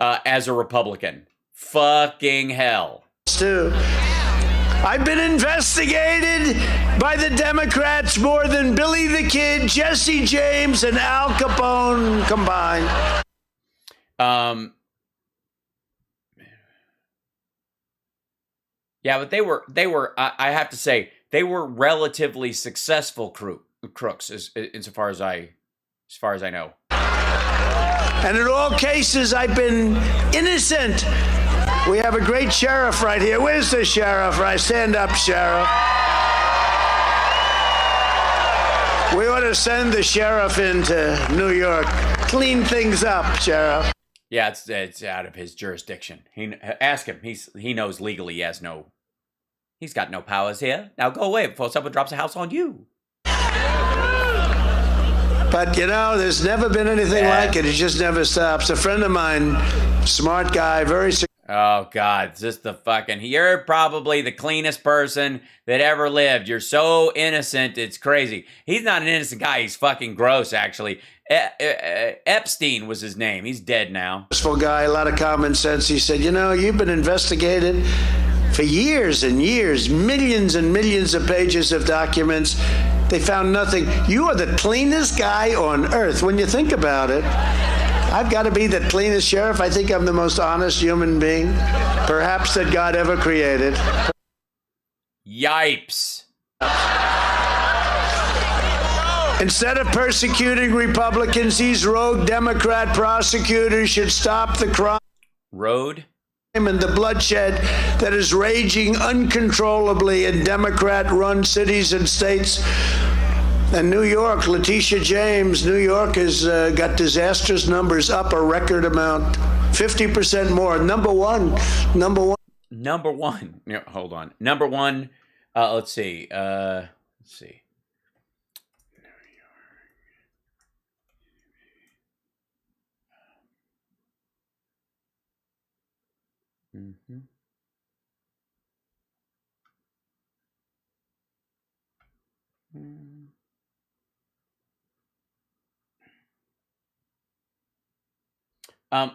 as a Republican. Fucking hell. Too. I've been investigated by the Democrats more than Billy the Kid, Jesse James, and Al Capone combined. Yeah, but they were. I have to say, they were relatively successful crooks, insofar as I know. And in all cases, I've been innocent. We have a great sheriff right here. Where's the sheriff? Right, stand up, sheriff. We ought to send the sheriff into New York. Clean things up, sheriff. Yeah, it's out of his jurisdiction. Ask him. He knows legally he's got no powers here. Now go away before someone drops a house on you. But, there's never been anything like it. It just never stops. A friend of mine, smart guy, very... Oh, God, just you're probably the cleanest person that ever lived. You're so innocent, it's crazy. He's not an innocent guy. He's fucking gross, actually. Epstein was his name. He's dead now. Guy, a lot of common sense. He said, you've been investigated for years and years, millions and millions of pages of documents. They found nothing. You are the cleanest guy on earth. When you think about it, I've got to be the cleanest sheriff. I think I'm the most honest human being, perhaps, that God ever created. Yipes. Instead of persecuting Republicans, these rogue Democrat prosecutors should stop the crime. Road? And the bloodshed that is raging uncontrollably in Democrat-run cities and states. And New York, Letitia James, New York has got disastrous numbers, up a record amount, 50% more. Number one. Number one. No, hold on. Number one. Let's see. Mm-hmm.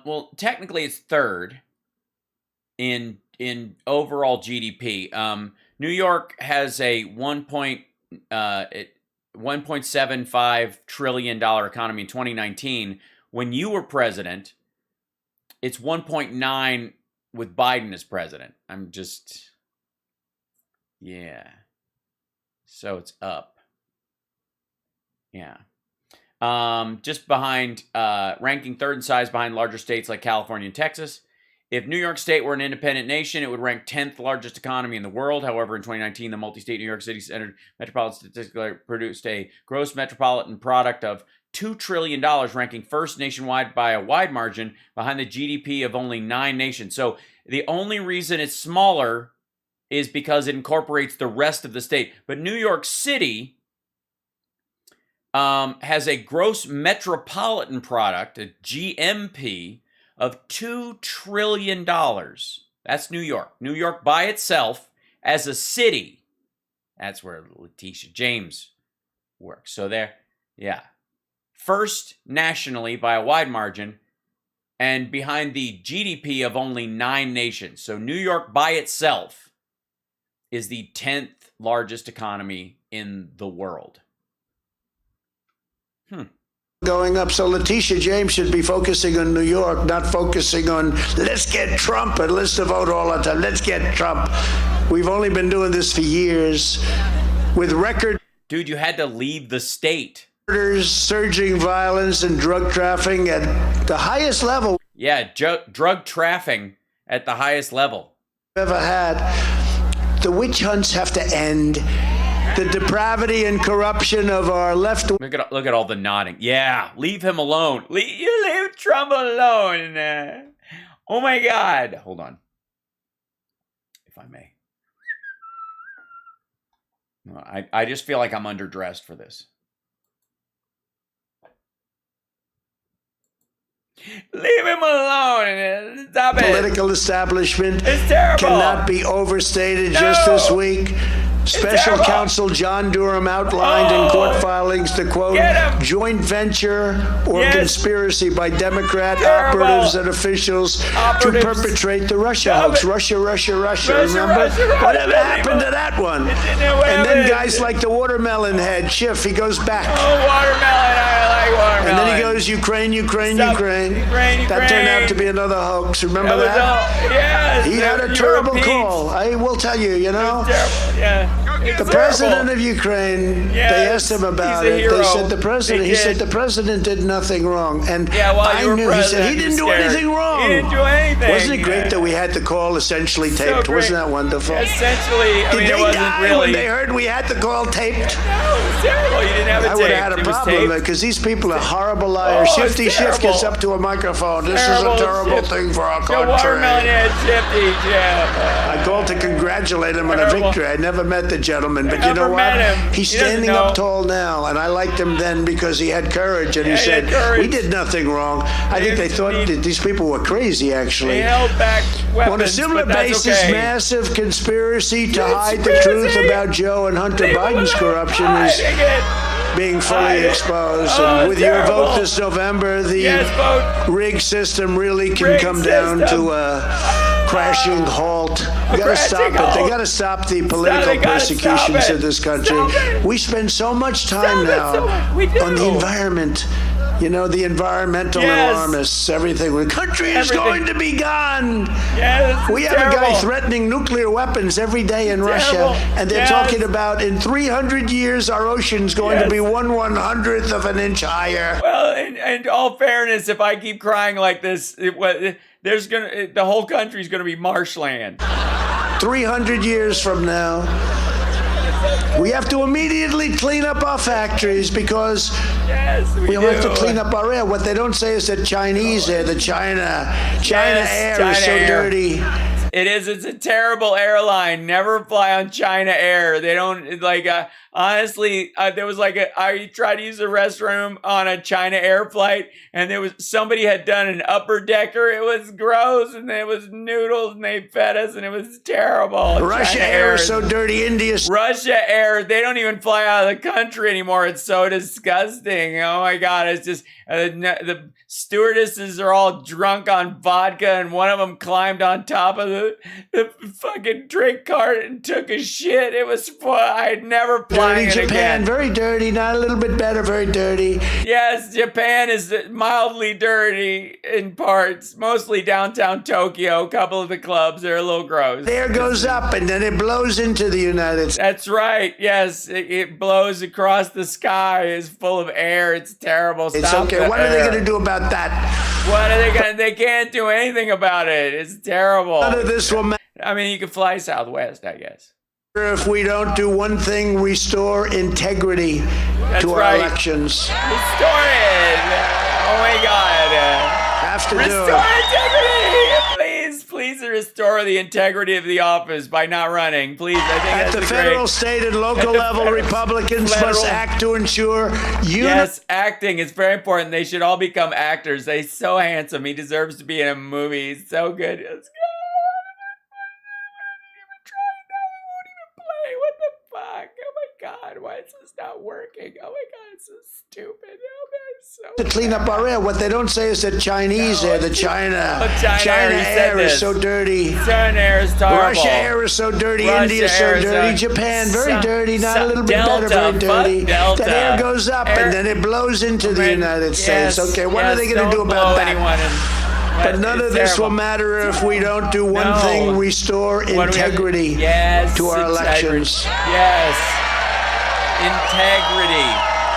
Well, technically, it's third in overall GDP. New York has a $1.75 trillion economy in 2019. When you were president, it's 1.9 with Biden as president. Yeah. So it's up. Yeah. Just behind, ranking third in size behind larger states like California and Texas. If New York State were an independent nation, it would rank 10th largest economy in the world. However, in 2019, the multi-state New York City Centered Metropolitan Statistics produced a gross metropolitan product of $2 trillion, ranking first nationwide by a wide margin behind the GDP of only 9 nations. So the only reason it's smaller is because it incorporates the rest of the state. But New York City has a gross metropolitan product, a GMP, of $2 trillion. That's New York. New York by itself as a city. That's where Letitia James works. So there, yeah. First nationally by a wide margin and behind the GDP of only 9 nations. So New York by itself is the 10th largest economy in the world. Going up. So Letitia James should be focusing on New York, not focusing on, let's get Trump and let's vote all the time. Let's get Trump. We've only been doing this for years with record. Dude, you had to leave the state. Murders, surging violence, and drug trafficking at the highest level. Yeah, drug trafficking at the highest level we've ever had. The witch hunts have to end. The depravity and corruption of our left. Look at all the nodding. Yeah, leave him alone. You leave Trump alone. Oh my God. Hold on. If I may. I just feel like I'm underdressed for this. Leave him alone. Stop it. Political establishment It's terrible. cannot be overstated. Just this week, Special Counsel John Durham outlined in court filings the, quote, joint venture or conspiracy by Democrat operatives and officials to perpetrate the Russia hoax. Russia, remember? Whatever happened to that one? And then guys like the watermelon head, Schiff, he goes back. Oh, watermelon. I like watermelon. And then he goes, Ukraine. That turned out to be another hoax. Remember that? Yes. He had a terrible call. I will tell you, you know. Yeah. The president of Ukraine, they asked him about it. They said he said the president did nothing wrong. And I knew, he said he didn't do anything wrong. He didn't do anything. Wasn't it great that we had the call essentially taped? Wasn't that wonderful? Essentially, Did they it wasn't die really. when they heard we had the call taped? No, it was terrible. You didn't have it taped. I would have had a problem because these people are horrible liars. Shifty Schiff gets up to a microphone. This is a terrible thing for our country. The watermelon head Shifty, I called to congratulate him on a victory. I never met the gentleman, but you know what? He's standing up tall now, and I liked him then because he had courage, and he said, we did nothing wrong. I think they thought that these people were crazy, actually. They held back weapons, On a similar but that's basis, okay. massive conspiracy to hide the truth about Joe and Hunter Biden's corruption is being fully exposed. And with your vote this November, the rig system really can come down to a crashing halt. We got to stop it. They got to stop the political persecutions in this country. We spend so much time now on the environment. You know, the environmental alarmists, everything. The country is going to be gone. We have a guy threatening nuclear weapons every day in Russia, and they're talking about in 300 years our ocean's going to be 1/100th of an inch higher. Well, in all fairness, if I keep crying like this, the whole country's gonna be marshland. 300 years from now, We have to immediately clean up our factories because we have to clean up our air. What they don't say is that Chinese air, the China air is so dirty. It is. It's a terrible airline. Never fly on China Air. They don't like. Honestly, there was like I tried to use the restroom on a China Air flight, and there was somebody had done an upper decker. It was gross, and it was noodles, and they fed us, and it was terrible. Russia China Air is so dirty. Russia Air. They don't even fly out of the country anymore. It's so disgusting. Oh my God! It's just the stewardesses are all drunk on vodka, and one of them climbed on top of the fucking drink cart and took a shit. It was fun. I'd never fly it Japan, again. very dirty. Not a little bit better, very dirty. Yes, Japan is mildly dirty in parts, mostly downtown Tokyo. A couple of the clubs are a little gross. The air goes up and then it blows into the United States. That's right. Yes, it blows across the sky. It's full of air. It's terrible. It's okay. What are they going to do about that? What are they going to? They can't do anything about it. It's terrible. None of this will matter. I mean, you can fly Southwest, I guess. If we don't do one thing, restore integrity to our elections. Restore it. Oh my God. Have to Restore do it. integrity. Please restore the integrity of the office by not running. Please, I think At that's the a federal, great... state, and local level, Republicans must act to ensure Yes, acting is very important. They should all become actors. They're so handsome. He deserves to be in a movie. He's so good. Let's go. What the fuck? Oh my God, why is this not working? Oh my God, it's so stupid. Oh man, it's so to clean up our air. What they don't say is that Chinese air, the China air is so dirty. China Air is terrible. Russia air is so dirty. India is so dirty. Japan, very dirty. Not a little bit better, very dirty. That air goes up and then it blows into the United States. Okay, what are they going to do about that? But none of this will matter if we don't do one thing, restore integrity to our elections. Yes. Integrity.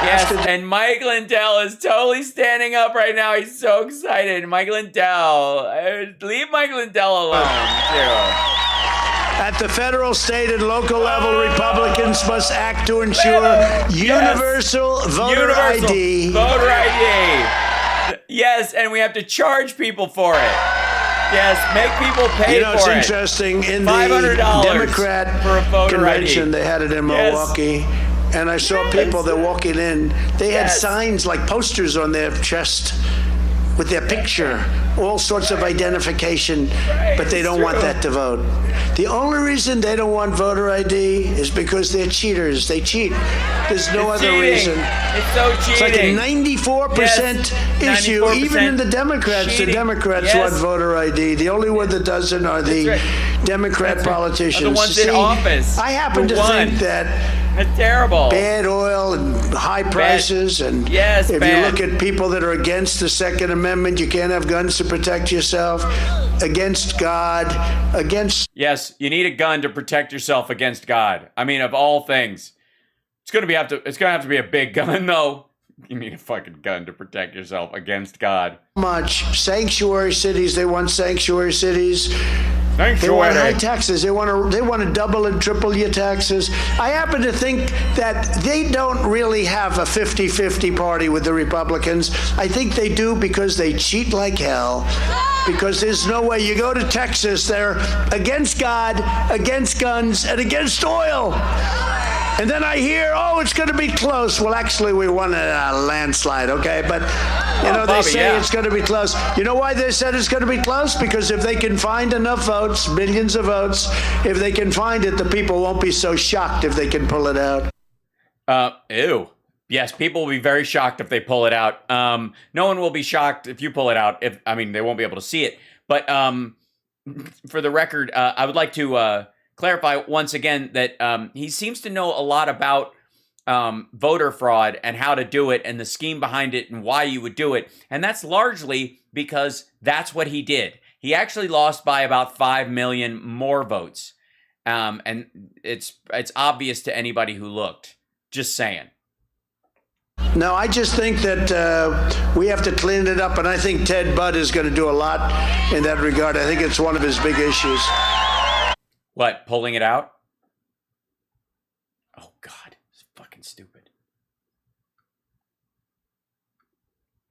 Yes. And Mike Lindell is totally standing up right now. He's so excited. Mike Lindell. Leave Mike Lindell alone, too. At the federal, state, and local level, Republicans must act to ensure universal voter ID. Voter ID. Yes, and we have to charge people for it. Yes, make people pay for it. It's interesting. In the $500 Democrat for a voter convention, ID. they had it in Milwaukee, and I saw people that walking in. They had signs like posters on their chest with their picture, all sorts of identification, but they don't want that to vote. The only reason they don't want voter ID is because they're cheaters. They cheat. There's no other reason. It's so cheating. It's like a 94% issue. 94% Even in the Democrats, cheating. the Democrats want voter ID. The only one that doesn't are the Democrat politicians. Are the ones in office. I happen to think that it's terrible. Bad oil and high prices, and if you look at people that are against the Second Amendment, you can't have guns to protect yourself, against God, against... Yes, you need a gun to protect yourself against God. I mean, of all things. It's gonna have to be a big gun, though. You need a fucking gun to protect yourself against God. Much. Sanctuary cities, they want sanctuary cities. They want high taxes. They want to double and triple your taxes. I happen to think that they don't really have a 50-50 party with the Republicans. I think they do because they cheat like hell. Because there's no way. You go to Texas, they're against God, against guns, and against oil. And then I hear, oh, it's going to be close. Well, actually, we won a landslide, okay? But, you know, they say it's going to be close. You know why they said it's going to be close? Because if they can find enough votes, millions of votes, if they can find it, the people won't be so shocked if they can pull it out. Ew. Yes, people will be very shocked if they pull it out. No one will be shocked if you pull it out. They won't be able to see it. But for the record, I would like to... clarify once again that he seems to know a lot about voter fraud and how to do it and the scheme behind it and why you would do it. And that's largely because that's what he did. He actually lost by about 5 million more votes. And it's obvious to anybody who looked. Just saying. No, I just think that we have to clean it up. And I think Ted Budd is going to do a lot in that regard. I think it's one of his big issues. What, pulling it out?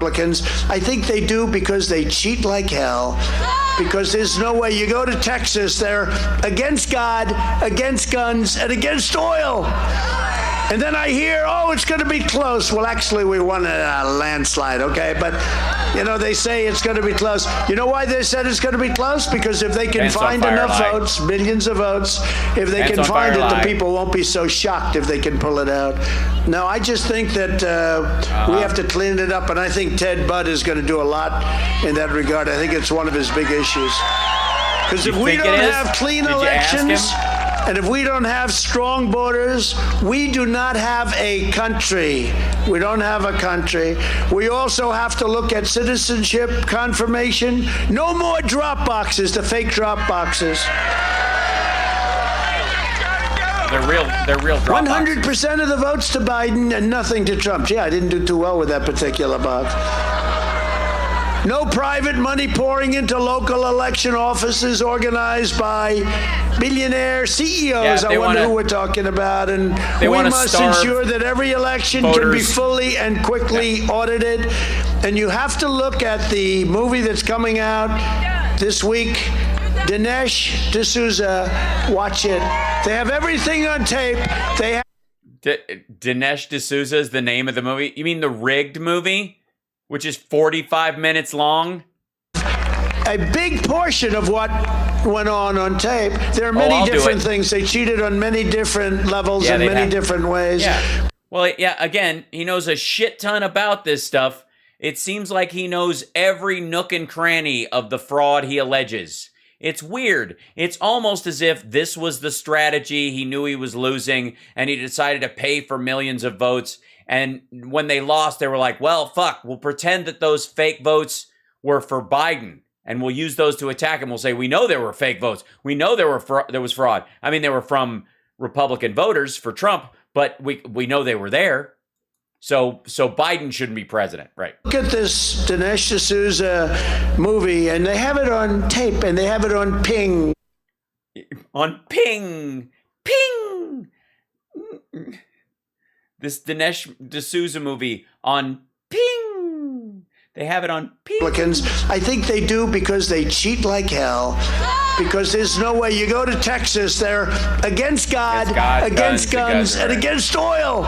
I think they do because they cheat like hell. Because there's no way. You go to Texas, they're against God, against guns, and against oil. And then I hear, oh, it's going to be close. Well, actually, we won a landslide, okay? But, you know, they say it's going to be close. You know why they said it's going to be close? Because if they can find enough votes, millions of votes, if they can find it, the people won't be so shocked if they can pull it out. No, I just think that we have to clean it up, and I think Ted Budd is going to do a lot in that regard. I think it's one of his big issues. Because if we don't have clean elections, and if we don't have strong borders, we do not have a country. We don't have a country. We also have to look at citizenship confirmation. No more drop boxes, the fake drop boxes. They're real drop 100% of the votes to Biden and nothing to Trump. Yeah, I didn't do too well with that particular box. No private money pouring into local election offices organized by billionaire CEOs. I wonder who we're talking about. And we must ensure that every election can be fully and quickly audited. And you have to look at the movie that's coming out this week, Dinesh D'Souza. Watch it. They have everything on tape. They have Dinesh D'Souza is the name of the movie. You mean the rigged movie? Which is 45 minutes long. A big portion of what went on tape. There are many different things. They cheated on many different levels in many different ways. Yeah. Well, yeah, again, he knows a shit ton about this stuff. It seems like he knows every nook and cranny of the fraud he alleges. It's weird. It's almost as if this was the strategy. He knew he was losing, and he decided to pay for millions of votes. And when they lost, they were like, well, fuck, we'll pretend that those fake votes were for Biden, and we'll use those to attack him. We'll say, we know there were fake votes. We know there was fraud. I mean, they were from Republican voters for Trump, but we know they were there. So Biden shouldn't be president, right? Look at this Dinesh D'Souza movie, and they have it on tape, and they have it on ping. On ping. Ping! This Dinesh D'Souza movie on ping. They have it on ping. I think they do because they cheat like hell. Because there's no way. You go to Texas, they're against God, against guns, and against oil.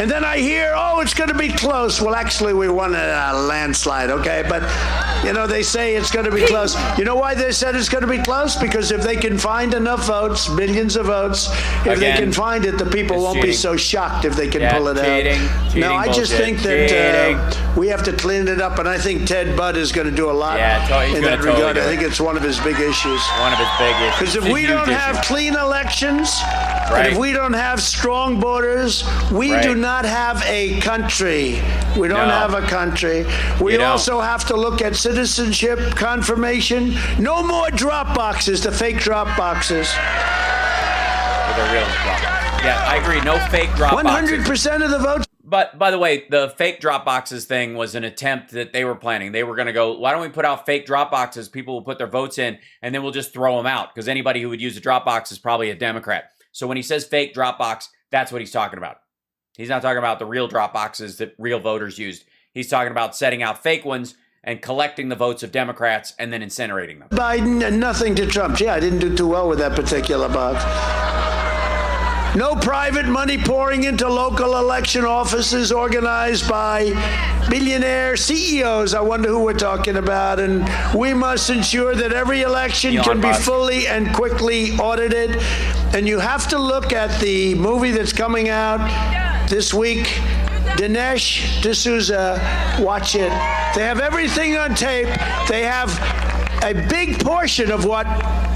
And then I hear, oh, it's going to be close. Well, actually, we won a landslide, okay? But, you know, they say it's going to be close. You know why they said it's going to be close? Because if they can find enough votes, millions of votes, if they can find it, the people won't be so shocked if they can pull it out. No, I just think that we have to clean it up, and I think Ted Budd is going to do a lot in that regard. I think it's one of his big issues. One of his big issues. Because if we don't have clean elections, and if we don't have strong borders, we do not have a country. We don't have a country. We also have to look at citizenship confirmation. No more drop boxes, the fake drop boxes. The real drop boxes. Yeah, I agree. No fake drop boxes. 100% of the votes. But by the way, the fake drop boxes thing was an attempt that they were planning. They were going to go, why don't we put out fake drop boxes? People will put their votes in, and then we'll just throw them out, because anybody who would use a drop box is probably a Democrat. So when he says fake drop box, that's what he's talking about. He's not talking about the real drop boxes that real voters used. He's talking about setting out fake ones and collecting the votes of Democrats and then incinerating them. Biden and nothing to Trump. Yeah, I didn't do too well with that particular box. No private money pouring into local election offices organized by billionaire CEOs. I wonder who we're talking about. And we must ensure that every election can be fully and quickly audited. And you have to look at the movie that's coming out this week, Dinesh D'Souza. Watch it. They have everything on tape. They have a big portion of what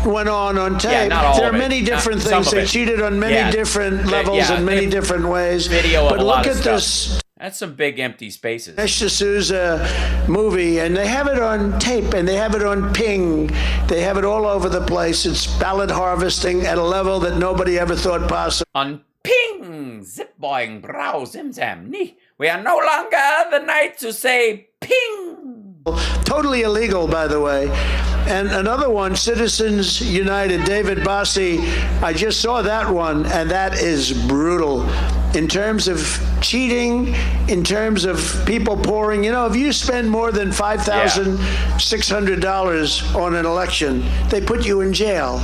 went on tape. Yeah, not all there are of it. many different things. They cheated on many different levels and many different ways. But look at this. That's some big empty spaces. Dinesh D'Souza movie, and they have it on tape, and they have it on ping. They have it all over the place. It's ballot harvesting at a level that nobody ever thought possible. On ping, zip boing, brow, zim zam, nee. We are no longer the knights who say ping. Totally illegal, by the way. And another one, Citizens United, David Bossie. I just saw that one, and that is brutal. in terms of cheating, in terms of people pouring. You know, if you spend more than $5,600 on an election, they put you in jail.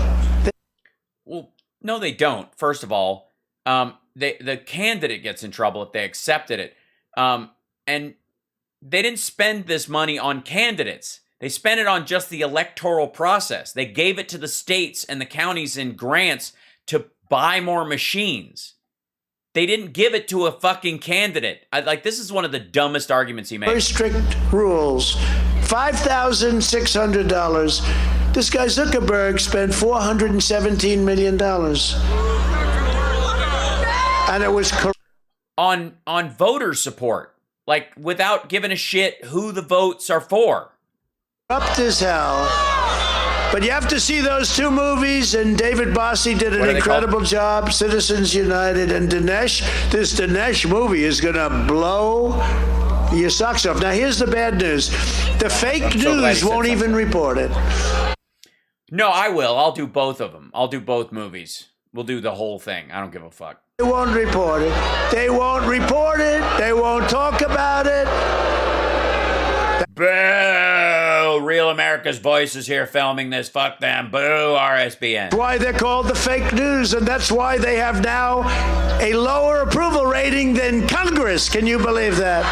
Well, no, they don't. First of all, the candidate gets in trouble if they accepted it. And they didn't spend this money on candidates. They spent it on just the electoral process. They gave it to the states and the counties in grants to buy more machines. They didn't give it to a fucking candidate. This is one of the dumbest arguments he made. Very strict rules. $5,600. This guy Zuckerberg spent $417 million. And it was on voter support, like without giving a shit who the votes are for. Corrupt as hell. But you have to see those two movies, and David Bossie did an incredible job, Citizens United, and Dinesh. This Dinesh movie is going to blow your socks off. Now, here's the bad news. The fake news won't even report it. No, I will. I'll do both of them. I'll do both movies. We'll do the whole thing. I don't give a fuck. They won't report it. They won't report it. They won't talk about it. Boo! Real America's Voice is here filming this. Fuck them. Boo, RSBN. That's why they're called the fake news, and that's why they have now a lower approval rating than Congress. Can you believe that?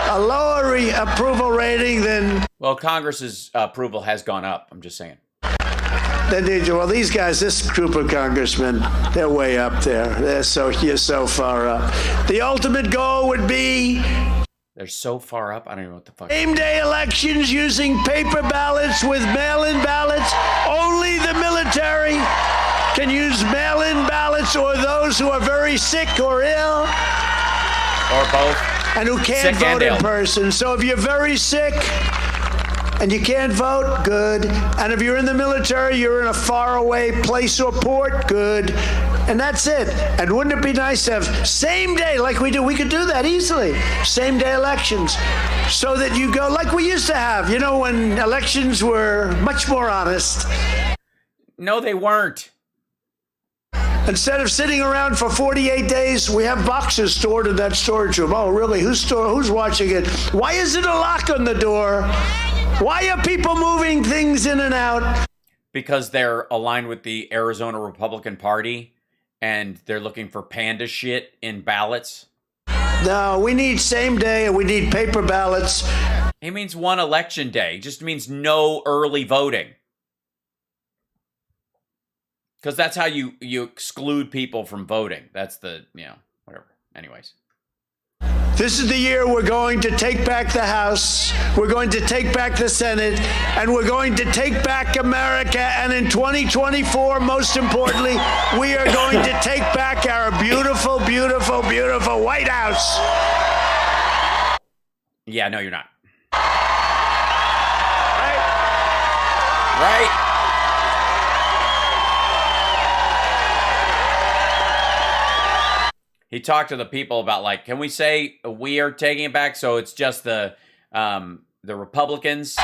A lower approval rating than... Well, Congress's approval has gone up. I'm just saying. Well, these guys, this group of congressmen, they're way up there. You're so far up. The ultimate goal would be... They're so far up, I don't even know what the fuck. Same-day elections using paper ballots with mail-in ballots. Only the military can use mail-in ballots, or those who are very sick or ill. Or both. And who can't vote in person. So if you're very sick and you can't vote, good. And if you're in the military, you're in a faraway place or port, good. And that's it. And wouldn't it be nice to have same day like we do? We could do that easily. Same day elections. So that you go like we used to have, you know, when elections were much more honest. No, they weren't. Instead of sitting around for 48 days, we have boxes stored in that storage room. Oh, really? Who's watching it? Why isn't a lock on the door? Why are people moving things in and out? Because they're aligned with the Arizona Republican Party and they're looking for panda shit in ballots. No, we need same day and we need paper ballots. It means one election day. It just means no early voting. Because that's how you exclude people from voting. That's the, whatever. Anyways. This is the year we're going to take back the House, we're going to take back the Senate, and we're going to take back America. And in 2024, most importantly, we are going to take back our beautiful, beautiful, beautiful White House. Yeah, no, you're not. Right? Right? He talked to the people about, like, can we say we are taking it back so it's just the Republicans?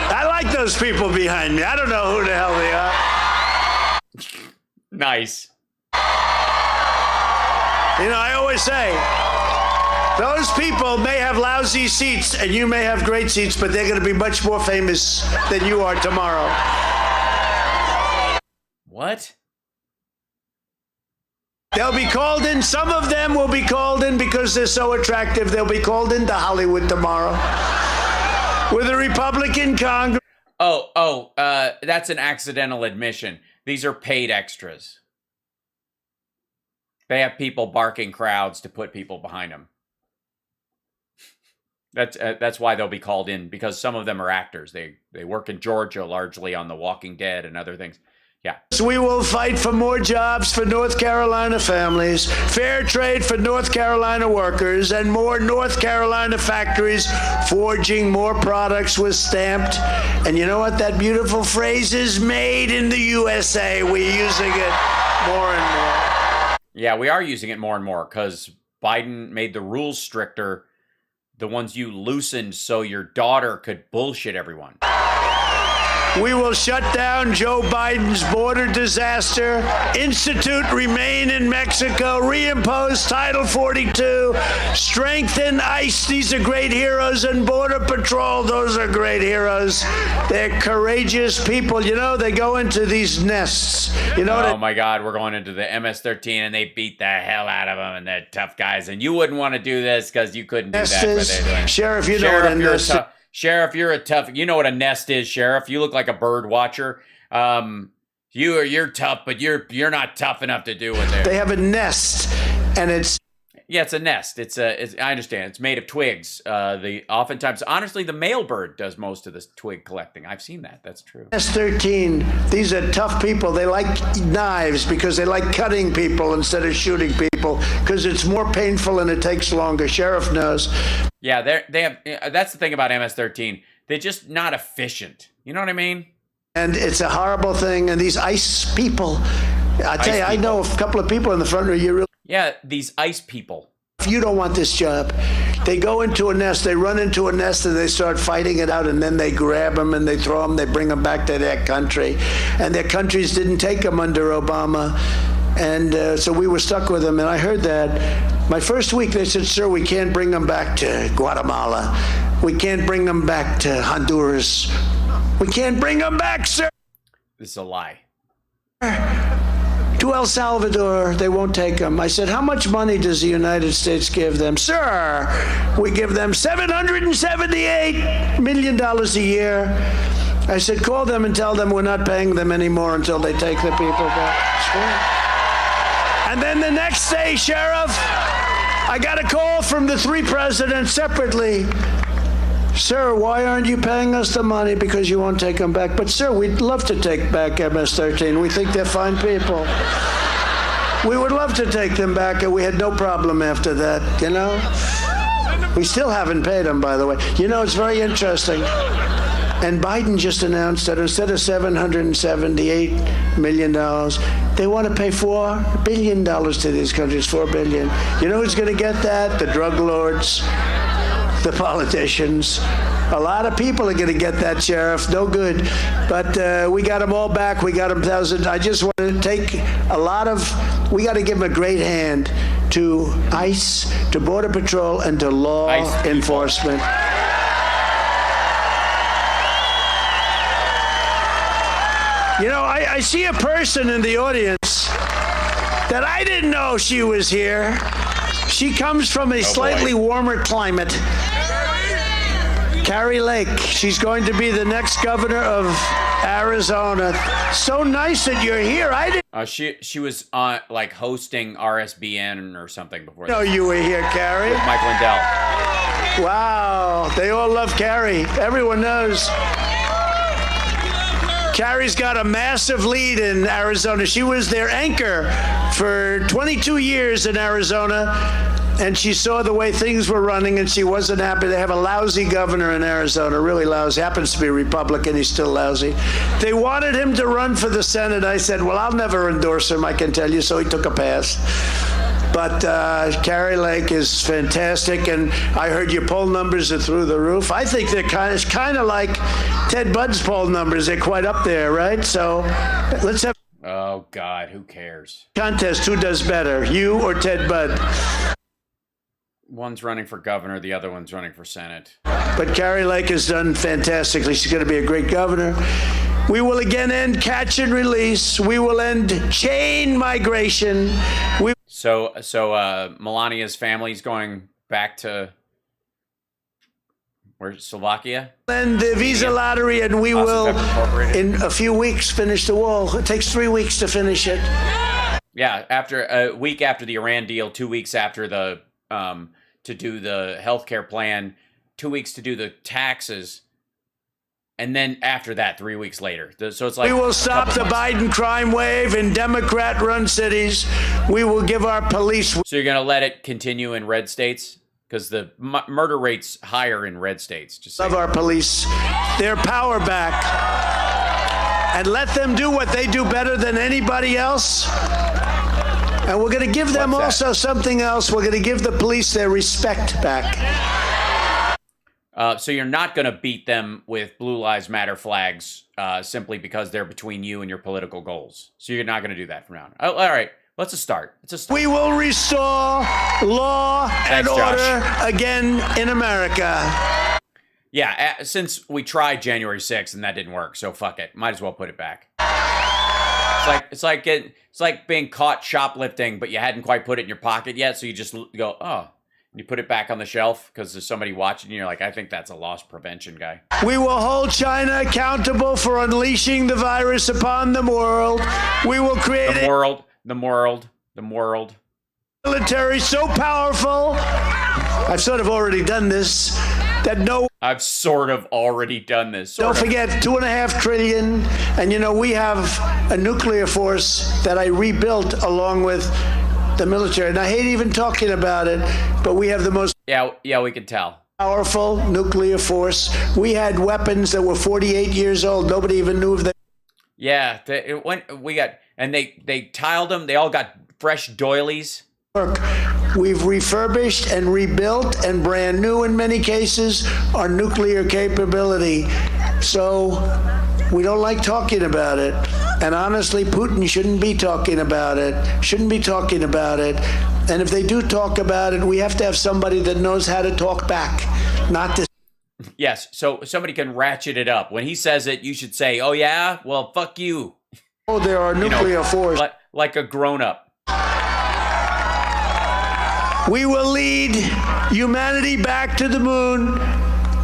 I like those people behind me. I don't know who the hell they are. Nice. You know, I always say, those people may have lousy seats and you may have great seats, but they're going to be much more famous than you are tomorrow. What? They'll be called in. Some of them will be called in because they're so attractive. They'll be called into Hollywood tomorrow with a Republican Congress. That's an accidental admission. These are paid extras. They have people barking crowds to put people behind them. That's why they'll be called in, because some of them are actors. They work in Georgia largely on The Walking Dead and other things. Yeah. We will fight for more jobs for North Carolina families, fair trade for North Carolina workers, and more North Carolina factories forging more products with stamped. And you know what that beautiful phrase is? Made in the USA. We're using it more and more. Yeah, we are using it more and more because Biden made the rules stricter. The ones you loosened so your daughter could bullshit everyone. We will shut down Joe Biden's border disaster, institute remain in Mexico, reimpose Title 42, strengthen ICE. These are great heroes, and Border Patrol. Those are great heroes. They're courageous people. You know, they go into these nests. You know. Oh my God, we're going into the MS-13, and they beat the hell out of them, and they're tough guys. And you wouldn't want to do this because you couldn't do that. But they're doing. Sheriff, you know what a nest is. Sheriff, you're a tough. You know what a nest is, Sheriff. You look like a bird watcher. You're tough, but you're not tough enough to do what they're. They have a nest, and it's. Yeah, it's a nest. I understand. It's made of twigs. Oftentimes, honestly, the male bird does most of this twig collecting. I've seen that. That's true. S-13. These are tough people. They like knives because they like cutting people instead of shooting people because it's more painful and it takes longer. Sheriff knows. Yeah, they have. That's the thing about MS-13. They're just not efficient. You know what I mean? And it's a horrible thing. And these ICE people, I tell you, I know a couple of people in the front row. You really. Yeah, these ICE people. If you don't want this job, they go into a nest, they run into a nest, and they start fighting it out, and then they grab them and they throw them, they bring them back to their country. And their countries didn't take them under Obama. And so we were stuck with them. And I heard that. My first week, they said, sir, we can't bring them back to Guatemala. We can't bring them back to Honduras. We can't bring them back, sir. This is a lie. To El Salvador, they won't take them. I said, how much money does the United States give them? Sir, we give them $778 million a year. I said, call them and tell them we're not paying them anymore until they take the people back. Sure. And then the next day, Sheriff, I got a call from the three presidents separately. Sir, why aren't you paying us the money? Because you won't take them back. But, sir, we'd love to take back MS-13. We think they're fine people. We would love to take them back, and we had no problem after that, you know? We still haven't paid them, by the way. You know, it's very interesting. And Biden just announced that instead of $778 million, they want to pay $4 billion to these countries, $4 billion. You know who's going to get that? The drug lords. The politicians. A lot of people are going to get that, Sheriff. No good. But we got them all back. We got them thousands. I just want to take we got to give them a great hand to ICE, to Border Patrol, and to law enforcement. You know, I see a person in the audience that I didn't know she was here. She comes from a slightly warmer climate. Carrie Lake. She's going to be the next governor of Arizona. So nice that you're here. I didn't. She was on like hosting RSBN or something before. No, you were here, Carrie. With Mike Lindell. Wow, they all love Carrie. Everyone knows. Carrie's got a massive lead in Arizona. She was their anchor for 22 years in Arizona. And she saw the way things were running, and she wasn't happy. They have a lousy governor in Arizona, really lousy. Happens to be Republican. He's still lousy. They wanted him to run for the Senate. I said, well, I'll never endorse him, I can tell you. So he took a pass. But Carrie Lake is fantastic, and I heard your poll numbers are through the roof. I think they're kind of like Ted Budd's poll numbers. They're quite up there, right? So let's have. Oh, God, who cares? Contest, who does better, you or Ted Budd? One's running for governor, the other one's running for Senate. But Carrie Lake has done fantastically. She's going to be a great governor. We will again end catch and release. We will end chain migration. So Melania's family's going back to where? Slovakia? And the visa lottery, and we will, in a few weeks, finish the wall. It takes 3 weeks to finish it. Yeah, after a week after the Iran deal, 2 weeks after the to do the healthcare plan, 2 weeks to do the taxes, and then after that, 3 weeks later. So it's like we will stop the Biden crime wave in Democrat-run cities. We will give our police. So you're going to let it continue in red states? Because the murder rate's higher in red states. Just love our police, their power back, and let them do what they do better than anybody else. And we're going to give them also something else. We're going to give the police their respect back. So you're not going to beat them with Blue Lives Matter flags simply because they're between you and your political goals. So you're not going to do that from now on. Oh, all right, let's just start. We will restore law and order again in America. Yeah, since we tried January 6th and that didn't work, so fuck it. Might as well put it back. It's like being caught shoplifting, but you hadn't quite put it in your pocket yet, so you just go, oh. You put it back on the shelf because there's somebody watching you. You're like, I think that's a loss prevention guy. We will hold China accountable for unleashing the virus upon the world. We will create the world. Military so powerful. I've sort of already done this. I've sort of already done this. Don't forget, $2.5 trillion. And you know, we have a nuclear force that I rebuilt along with the military. And I hate even talking about it, but we have the most yeah, we can tell. Powerful nuclear force. We had weapons that were 48 years old. Nobody even knew if they. Yeah, they tiled them. They all got fresh doilies. We've refurbished and rebuilt and brand new in many cases our nuclear capability. So we don't like talking about it. And honestly, Putin shouldn't be talking about it. And if they do talk about it, we have to have somebody that knows how to talk back, not this. Yes, so somebody can ratchet it up. When he says it, you should say, oh yeah? Well, fuck you. Oh, there are nuclear forces. Like a grown-up. We will lead humanity back to the moon,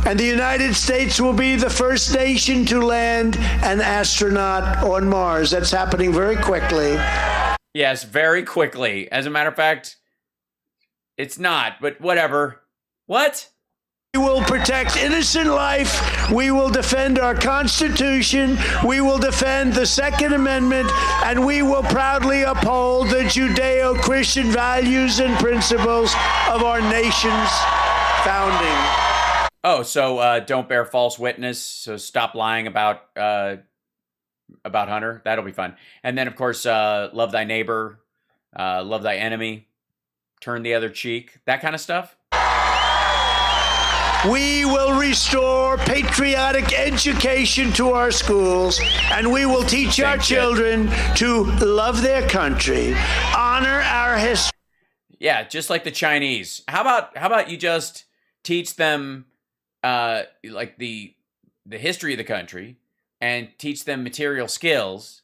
and the United States will be the first nation to land an astronaut on Mars. That's happening very quickly. Yes, very quickly. As a matter of fact, it's not, but whatever. What? We will protect innocent life. We will defend our Constitution. We will defend the Second Amendment. And we will proudly uphold the Judeo-Christian values and principles of our nation's founding. Oh, so don't bear false witness. So stop lying about Hunter. That'll be fun. And then, of course, love thy neighbor, love thy enemy, turn the other cheek, that kind of stuff. We will restore patriotic education to our schools, and we will teach our children to love their country, honor our history. Yeah, just like the Chinese. How about you just teach them like the history of the country and teach them material skills,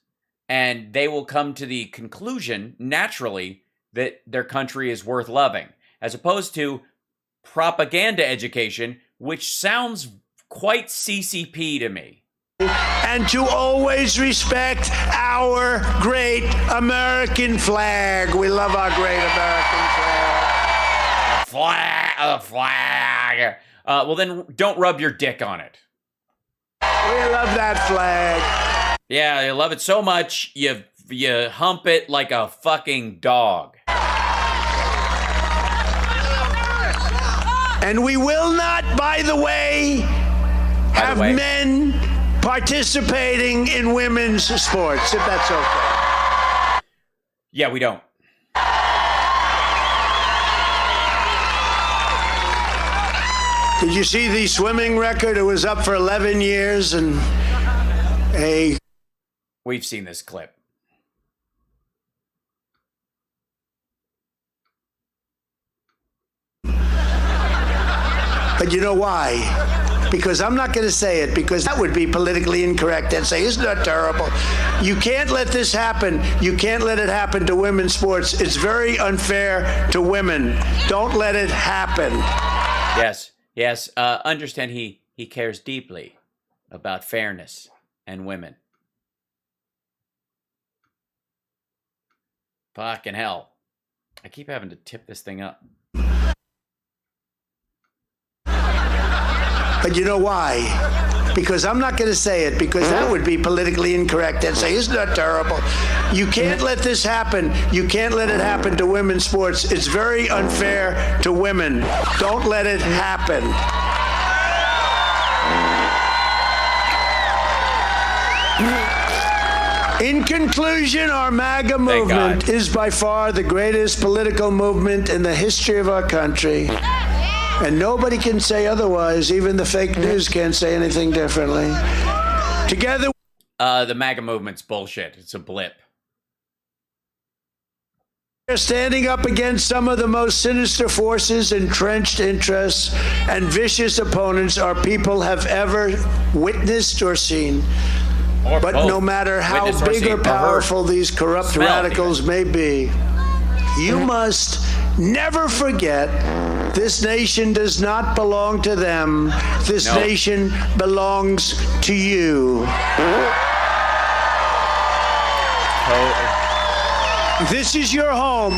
and they will come to the conclusion naturally that their country is worth loving, as opposed to propaganda education, which sounds quite CCP to me. And to always respect our great American flag. We love our great American flag. The flag. Well, then don't rub your dick on it. We love that flag. Yeah, you love it so much, you hump it like a fucking dog. And we will not, by the way, have men participating in women's sports, if that's okay. Yeah, we don't. Did you see the swimming record? It was up for 11 years, and We've seen this clip. But you know why? Because I'm not going to say it, because that would be politically incorrect. I'd say, isn't that terrible? You can't let this happen. You can't let it happen to women's sports. It's very unfair to women. Don't let it happen. Yes. Understand he cares deeply about fairness and women. Fucking hell. I keep having to tip this thing up. But you know why? Because I'm not going to say it, because that would be politically incorrect. I'd say, isn't that terrible? You can't let this happen. You can't let it happen to women's sports. It's very unfair to women. Don't let it happen. In conclusion, our MAGA movement is by far the greatest political movement in the history of our country. And nobody can say otherwise. Even the fake news can't say anything differently. Together, the MAGA movement's bullshit. It's a blip. we're standing up against some of the most sinister forces, entrenched interests, and vicious opponents our people have ever witnessed or seen. But no matter how Witnessed or big seen or or heard. powerful these corrupt Smelled radicals may be, you must never forget this nation does not belong to them. This No. nation belongs to you. This is your home.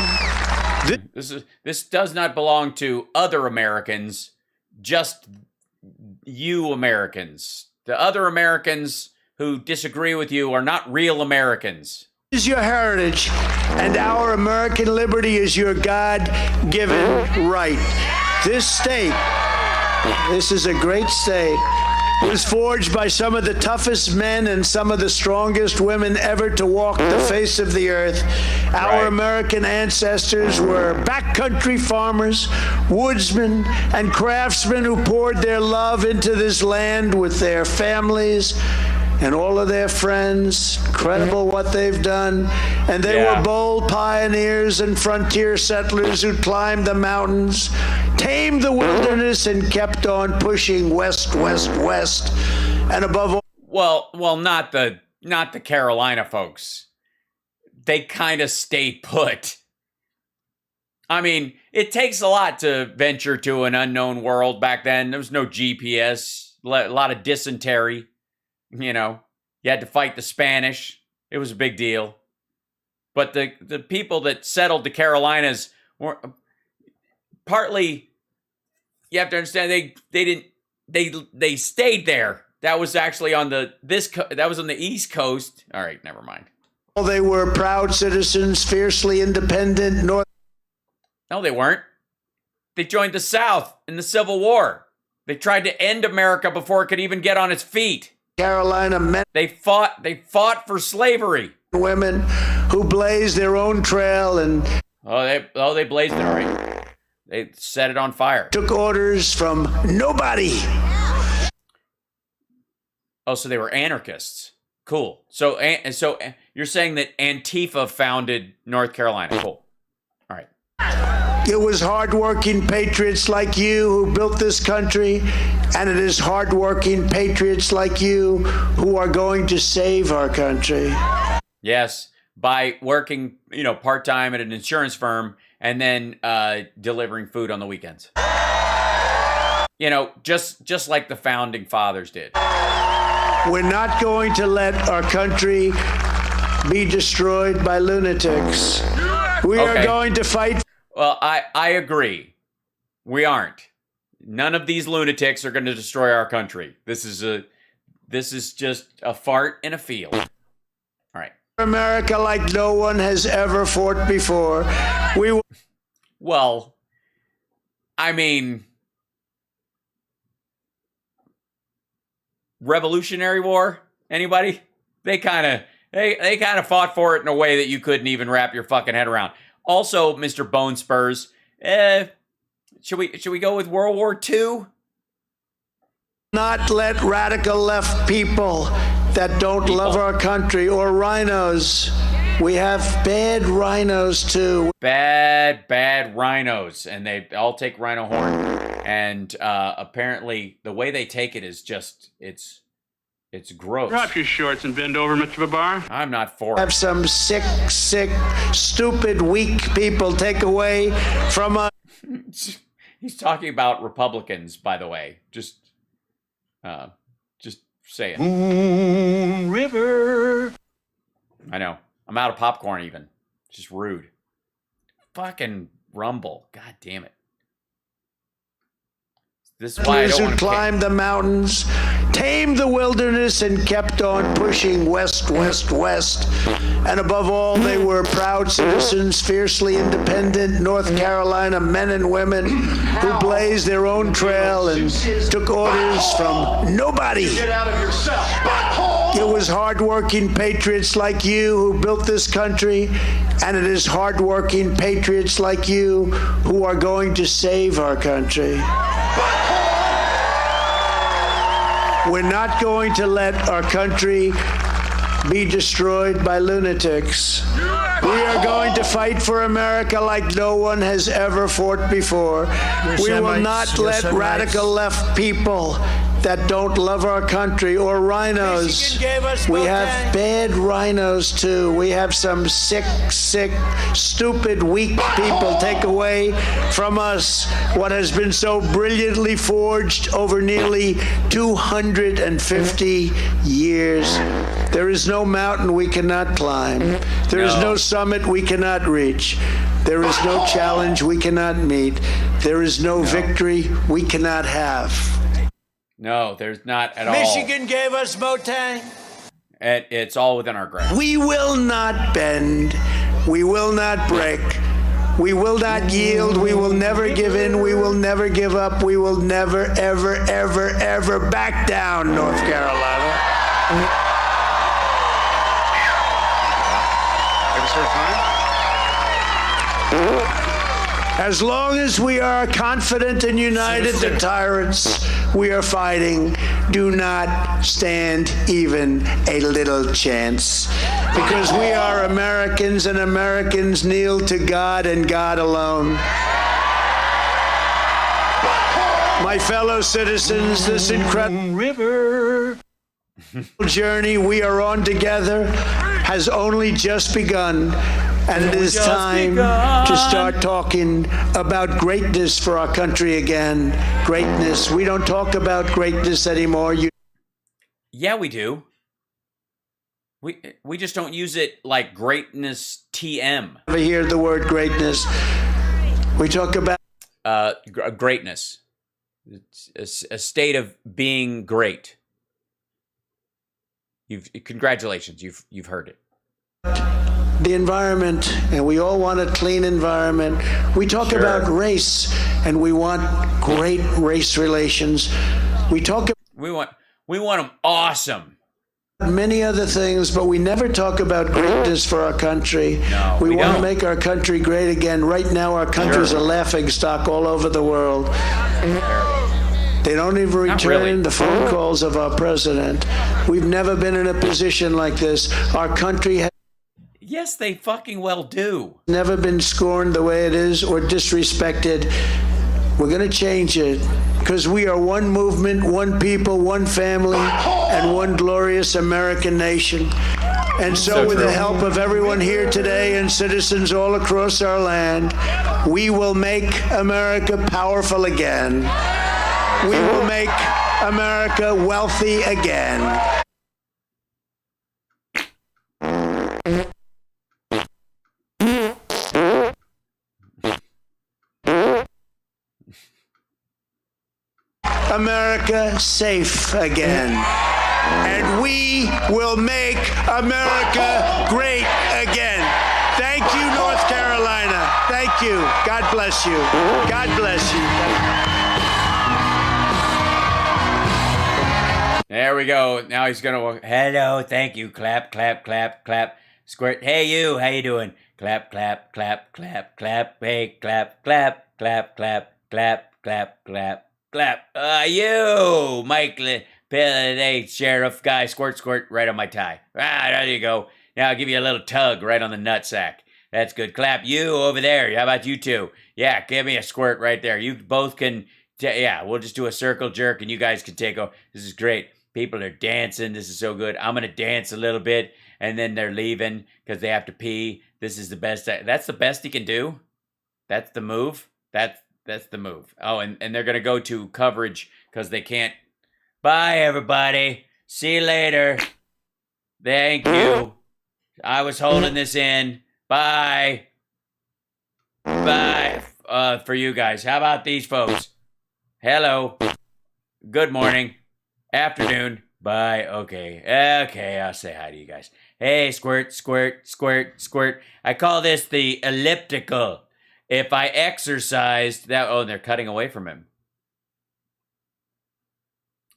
This does not belong to other Americans, just you Americans. The other Americans who disagree with you are not real Americans. This is your heritage, and our American liberty is your God-given right. This state, this is a great state, was forged by some of the toughest men and some of the strongest women ever to walk the face of the earth. Our Right. American ancestors were backcountry farmers, woodsmen, and craftsmen who poured their love into this land with their families and all of their friends. Incredible what they've done. And they Yeah. were bold pioneers and frontier settlers who climbed the mountains, tamed the wilderness, and kept on pushing west, west, west. And above all, Well, not the Carolina folks. They kind of stayed put. I mean, it takes a lot to venture to an unknown world back then. There was no GPS, a lot of dysentery. You know, you had to fight the Spanish. It was a big deal. But the people that settled the Carolinas were partly, you have to understand, they stayed there. That was actually on the East Coast. All right, never mind. they were proud citizens, fiercely independent, North No, they weren't. They joined the South in the Civil War. They tried to end America before it could even get on its feet. Carolina men They fought for slavery. and women who blazed their own trail and They blazed it, all right. They set it on fire. took orders from nobody. Oh, so they were anarchists. Cool. So you're saying that Antifa founded North Carolina. Cool. All right. It was hardworking patriots like you who built this country, and it is hardworking patriots like you who are going to save our country. Yes, by working, part-time at an insurance firm and then delivering food on the weekends. Just like the founding fathers did. We're not going to let our country be destroyed by lunatics. We are Okay. going to fight. Well, I agree. We aren't. None of these lunatics are going to destroy our country. This is just a fart in a field. All right. America like no one has ever fought before. Well, I mean, Revolutionary War? Anybody? They kind of fought for it in a way that you couldn't even wrap your fucking head around. Also, Mr. Bone Spurs, should we go with World War II? Not let radical left people that don't love our country, or rhinos. We have bad rhinos too. Bad rhinos, and they all take rhino horn, and apparently the way they take it is just it's gross. Drop your shorts and bend over, Mr. Babar. I'm not for Have it. some sick, stupid, weak people take away from us. He's talking about Republicans, by the way. Just say it. Moon River. I know. I'm out of popcorn even. It's just rude. Fucking Rumble. God damn it. This is why I don't Who want to climbed the mountains, tamed the wilderness, and kept on pushing west, west, west. And above all, they were proud citizens, fiercely independent North Carolina men and women who blazed their own trail and took orders from nobody. It was hardworking patriots like you who built this country, and it is hardworking patriots like you who are going to save our country. We're not going to let our country be destroyed by lunatics. We are going to fight for America like no one has ever fought before. We will not let radical left people that don't love our country, or rhinos. We have bad rhinos too. We have some sick, stupid, weak people take away from us what has been so brilliantly forged over nearly 250 years. There is no mountain we cannot climb. There is no summit we cannot reach. There is no challenge we cannot meet. There is no victory we cannot have. No, there's not at all. Michigan gave us Motang. It's all within our grasp. We will not bend. We will not break. We will not yield. We will never give in. We will never give up. We will never, ever, ever, ever back down, North Carolina. As long as we are confident and united, the tyrants we are fighting do not stand even a little chance. Because we are Americans, and Americans kneel to God and God alone. My fellow citizens, this incredible River. journey we are on together has only just begun. And it is time to start talking about greatness for our country again. Greatness. We don't talk about greatness anymore. Yeah, we do. We just don't use it like greatness TM. Never hear the word greatness. We talk about Greatness. It's a state of being great. Congratulations, you've heard it. the environment, and we all want a clean environment. We talk about race, and we want great race relations. We want them awesome. Many other things, but we never talk about greatness for our country. No, we want to don't. make our country great again. Right now, our country's a laughingstock all over the world. They don't even return the phone calls of our president. We've never been in a position like this. Our country has Yes, they fucking well do. never been scorned the way it is or disrespected. We're going to change it because we are one movement, one people, one family, and one glorious American nation. And so with the help of everyone here today and citizens all across our land, we will make America powerful again. We will make America wealthy again. America safe again. And we will make America great again. Thank you, North Carolina. Thank you. God bless you. God bless you. There we go. Now he's gonna walk. Hello, thank you. Clap, clap, clap, clap. Squirt. Hey, you. How you doing? Clap, clap, clap, clap, clap. Hey, clap, clap, clap, clap, clap, clap, clap, clap. You, Mike. Hey, sheriff guy. Squirt, squirt. Right on my tie. There you go. Now I'll give you a little tug right on the nutsack. That's good. Clap. You over there. How about you two? Yeah, give me a squirt right there. You both can. Yeah, we'll just do a circle jerk and you guys can take over. This is great. People are dancing. This is so good. I'm going to dance a little bit and then they're leaving because they have to pee. This is the best. That's the best he can do. That's the move. That's the move. Oh, and they're going to go to coverage because they can't. Bye, everybody. See you later. Thank you. I was holding this in. Bye. Bye for you guys. How about these folks? Hello. Good morning. Afternoon. Bye. Okay. Okay, I'll say hi to you guys. Hey, squirt, squirt, squirt, squirt. I call this the elliptical. If I exercised that... Oh, they're cutting away from him.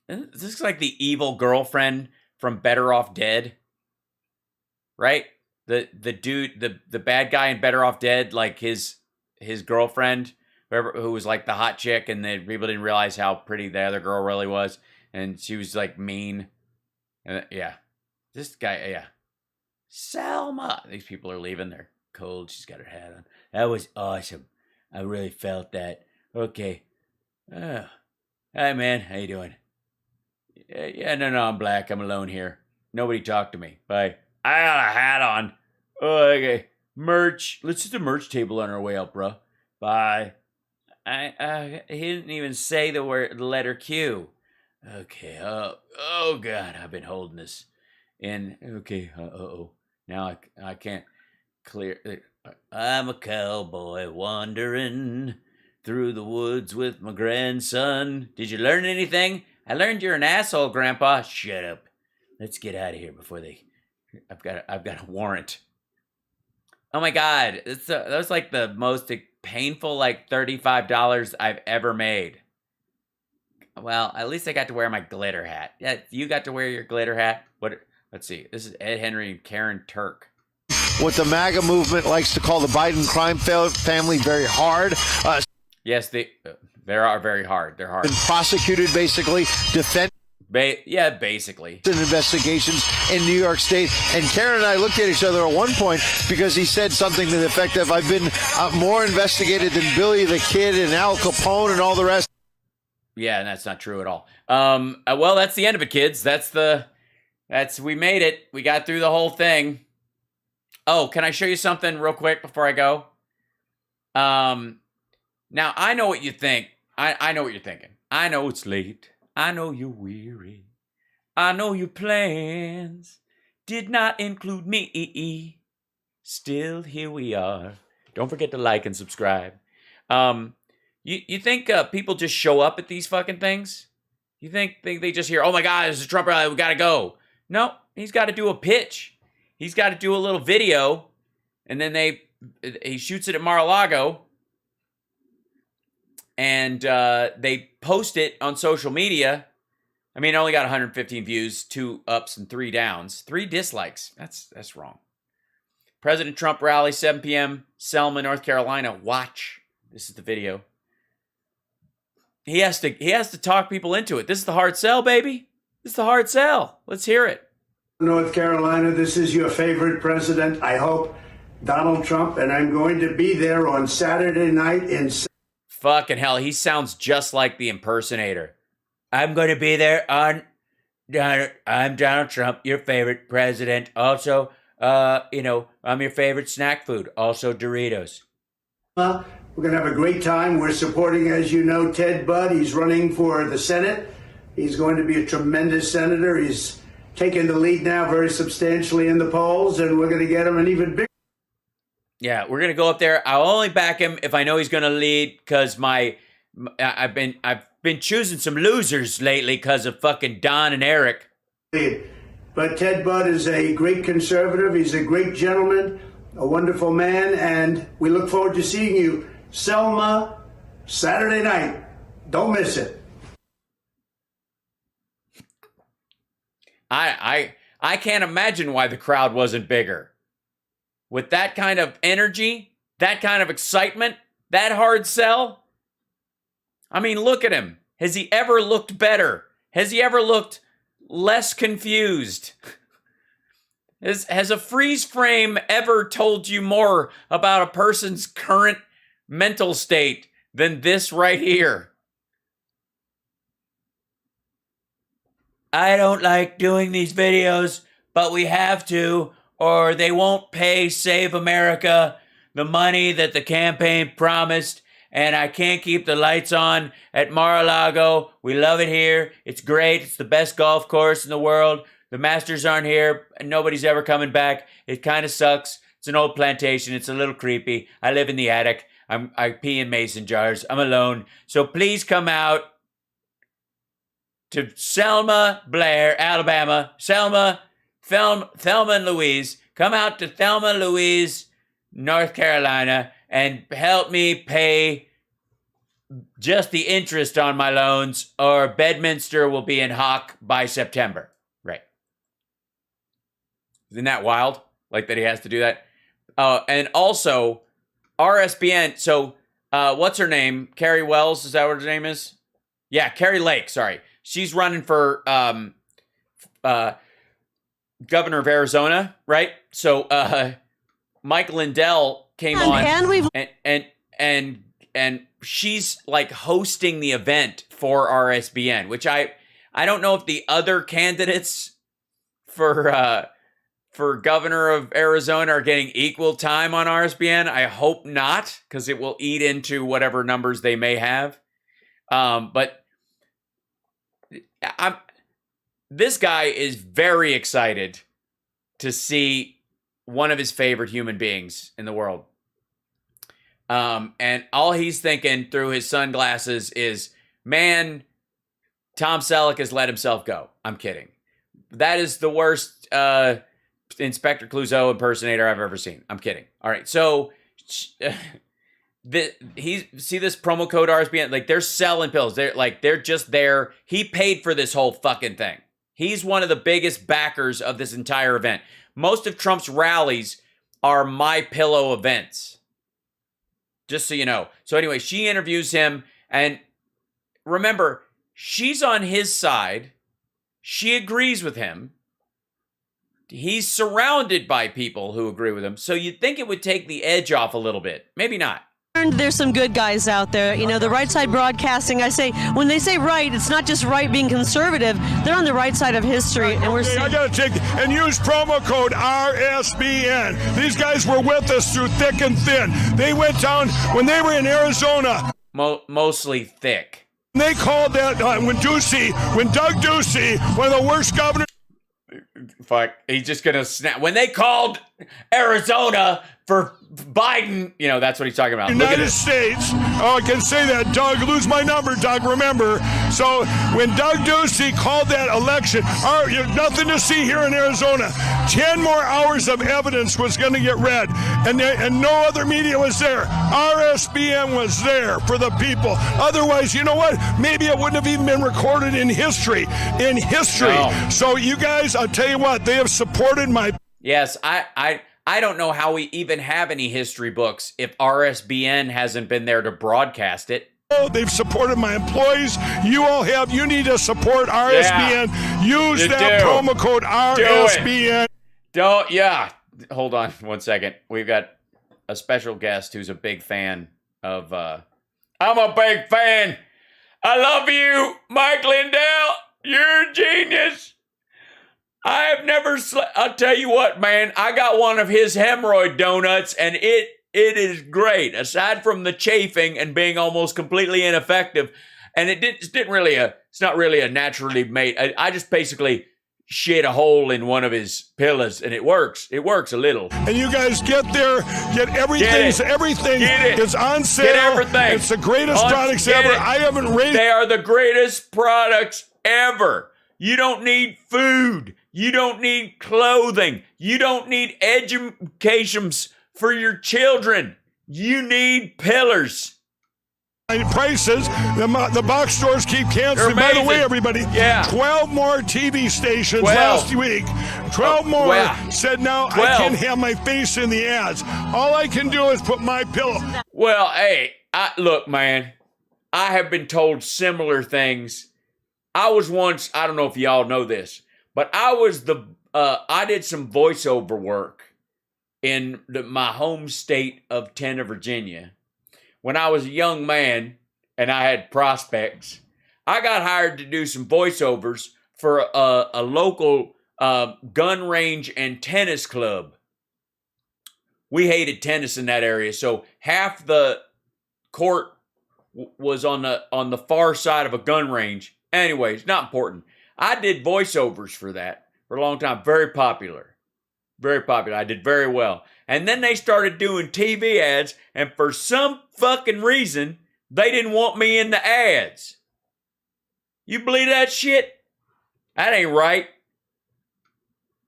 This is like the evil girlfriend from Better Off Dead. Right? The dude, the bad guy in Better Off Dead, like his girlfriend... who was like the hot chick, and then people didn't realize how pretty the other girl really was, and she was like mean. And yeah, this guy, yeah, Selma. These people are leaving. They're cold. She's got her hat on. That was awesome. I really felt that. Okay. Hi man, how you doing? Yeah, no, I'm black. I'm alone here. Nobody talk to me. Bye. I got a hat on. Oh, okay. Merch. Let's just a merch table on our way out, bro. Bye. He didn't even say the letter Q. Okay. Oh God, I've been holding this in. Okay. Now I can't clear. I'm a cowboy wandering through the woods with my grandson. Did you learn anything? I learned you're an asshole, Grandpa. Shut up. Let's get out of here before they. I've got a warrant. Oh my God, that was like the most painful like $35 I've ever made. Well, at least I got to wear my glitter hat. Yeah, you got to wear your glitter hat. What? Let's see. This is Ed Henry and Karen Turk. What the MAGA movement likes to call the Biden crime family very hard. Yes, they are very hard. They're hard. Been prosecuted, basically, yeah, basically. Investigations in New York State. And Karen and I looked at each other at one point because he said something to the effect of, I've been more investigated than Billy the Kid and Al Capone and all the rest. Yeah, and that's not true at all. Well, that's the end of it, kids. We made it. We got through the whole thing. Oh, can I show you something real quick before I go? Now, I know what you think. I know what you're thinking. I know it's late. I know you're weary. I know your plans did not include me. Still, here we are. Don't forget to like and subscribe. You think people just show up at these fucking things? You think they just hear, oh my God, there's a Trump rally, we gotta go. No, he's got to do a pitch. He's got to do a little video, and then he shoots it at Mar-a-Lago, and they post it on social media. I mean, it only got 115 views, 2 ups and 3 downs, 3 dislikes. That's wrong. President Trump rally, 7 p.m., Selma, North Carolina. Watch. This is the video. He has to talk people into it. This is the hard sell, baby. This is the hard sell. Let's hear it. North Carolina, this is your favorite president, I hope, Donald Trump, and I'm going to be there on Saturday night in... Fucking hell, he sounds just like the impersonator. I'm going to be there on... I'm Donald Trump, your favorite president. Also, I'm your favorite snack food. Also, Doritos. We're going to have a great time. We're supporting, as you know, Ted Budd. He's running for the Senate. He's going to be a tremendous senator. He's taking the lead now very substantially in the polls, and we're going to get him an even bigger... Yeah, we're going to go up there. I'll only back him if I know he's going to lead, because I've been choosing some losers lately because of fucking Don and Eric. But Ted Budd is a great conservative. He's a great gentleman, a wonderful man, and we look forward to seeing you, Selma, Saturday night. Don't miss it. I can't imagine why the crowd wasn't bigger. With that kind of energy, that kind of excitement, that hard sell. I mean, look at him. Has he ever looked better? Has he ever looked less confused? Has a freeze frame ever told you more about a person's current mental state than this right here? I don't like doing these videos, but we have to, or they won't pay Save America the money that the campaign promised, and I can't keep the lights on at Mar-a-Lago. We love it here. It's great. It's the best golf course in the world. The Masters aren't here, and nobody's ever coming back. It kind of sucks. It's an old plantation. It's a little creepy. I live in the attic. I pee in mason jars. I'm alone. So please come out to Selma, Blair, Alabama. Thelma and Louise. Come out to Thelma, Louise, North Carolina, and help me pay just the interest on my loans, or Bedminster will be in hock by September. Right. Isn't that wild? Like that he has to do that? And also, RSBN. So what's her name? Carrie Wells, is that what her name is? Yeah, Carrie Lake, sorry. She's running for governor of Arizona, right? So Mike Lindell came on and she's like hosting the event for RSBN, which I don't know if the other candidates for governor of Arizona are getting equal time on RSBN. I hope not, because it will eat into whatever numbers they may have. But this guy is very excited to see one of his favorite human beings in the world. And all he's thinking through his sunglasses is, man, Tom Selleck has let himself go. I'm kidding. That is the worst Inspector Clouseau impersonator I've ever seen. I'm kidding. All right, so see this promo code RSBN? Like, they're selling pills. They're just there. He paid for this whole fucking thing. He's one of the biggest backers of this entire event. Most of Trump's rallies are My Pillow events. Just so you know. So anyway, she interviews him, and remember, she's on his side. She agrees with him. He's surrounded by people who agree with him. So you'd think it would take the edge off a little bit. Maybe not. There's some good guys out there. You know, the right side broadcasting, I say, when they say right, it's not just right being conservative. They're on the right side of history. And we're I got to take and use promo code RSBN. These guys were with us through thick and thin. They went down when they were in Arizona. Mostly thick. They called that when Doug Ducey, one of the worst governors. Fuck, he's just gonna snap. When they called Arizona for Biden, you know, that's what he's talking about. United States. Oh, I can say that, Doug. Lose my number, Doug, remember. So when Doug Ducey called that election, you have nothing to see here in Arizona. 10 more hours of evidence was going to get read, and no other media was there. RSBN was there for the people. Otherwise, you know what? Maybe it wouldn't have even been recorded in history. No. So you guys, I'll tell you what, they have supported my... Yes, I don't know how we even have any history books if RSBN hasn't been there to broadcast it. They've supported my employees. You all have. You need to support RSBN. Yeah, use that promo code RSBN. Hold on 1 second. We've got a special guest who's a big fan of... I'm a big fan. I love you, Mike Lindell. You're a genius. I have never I'll tell you what, man. I got one of his hemorrhoid donuts, and it is great. Aside from the chafing and being almost completely ineffective, and it's not really a naturally made. I just basically shit a hole in one of his pillows, and it works. It works a little. And you guys get there, get everything. Everything is on sale. Get everything. It's the greatest products ever. I haven't raised. They are the greatest products ever. You don't need food. You don't need clothing. You don't need educations for your children. You need pillars. Prices, the box stores keep canceling. By the way, everybody, 12 more TV stations last week. 12 more said now I can't have my face in the ads. All I can do is put My Pillow. Well, hey, look, man, I have been told similar things. I was once, I don't know if y'all know this, but I did some voiceover work in my home state of Tennessee, Virginia. When I was a young man and I had prospects, I got hired to do some voiceovers for a local gun range and tennis club. We hated tennis in that area, so half the court was on the far side of a gun range. Anyways, not important. I did voiceovers for that for a long time. Very popular. Very popular. I did very well. And then they started doing TV ads, and for some fucking reason, they didn't want me in the ads. You believe that shit? That ain't right.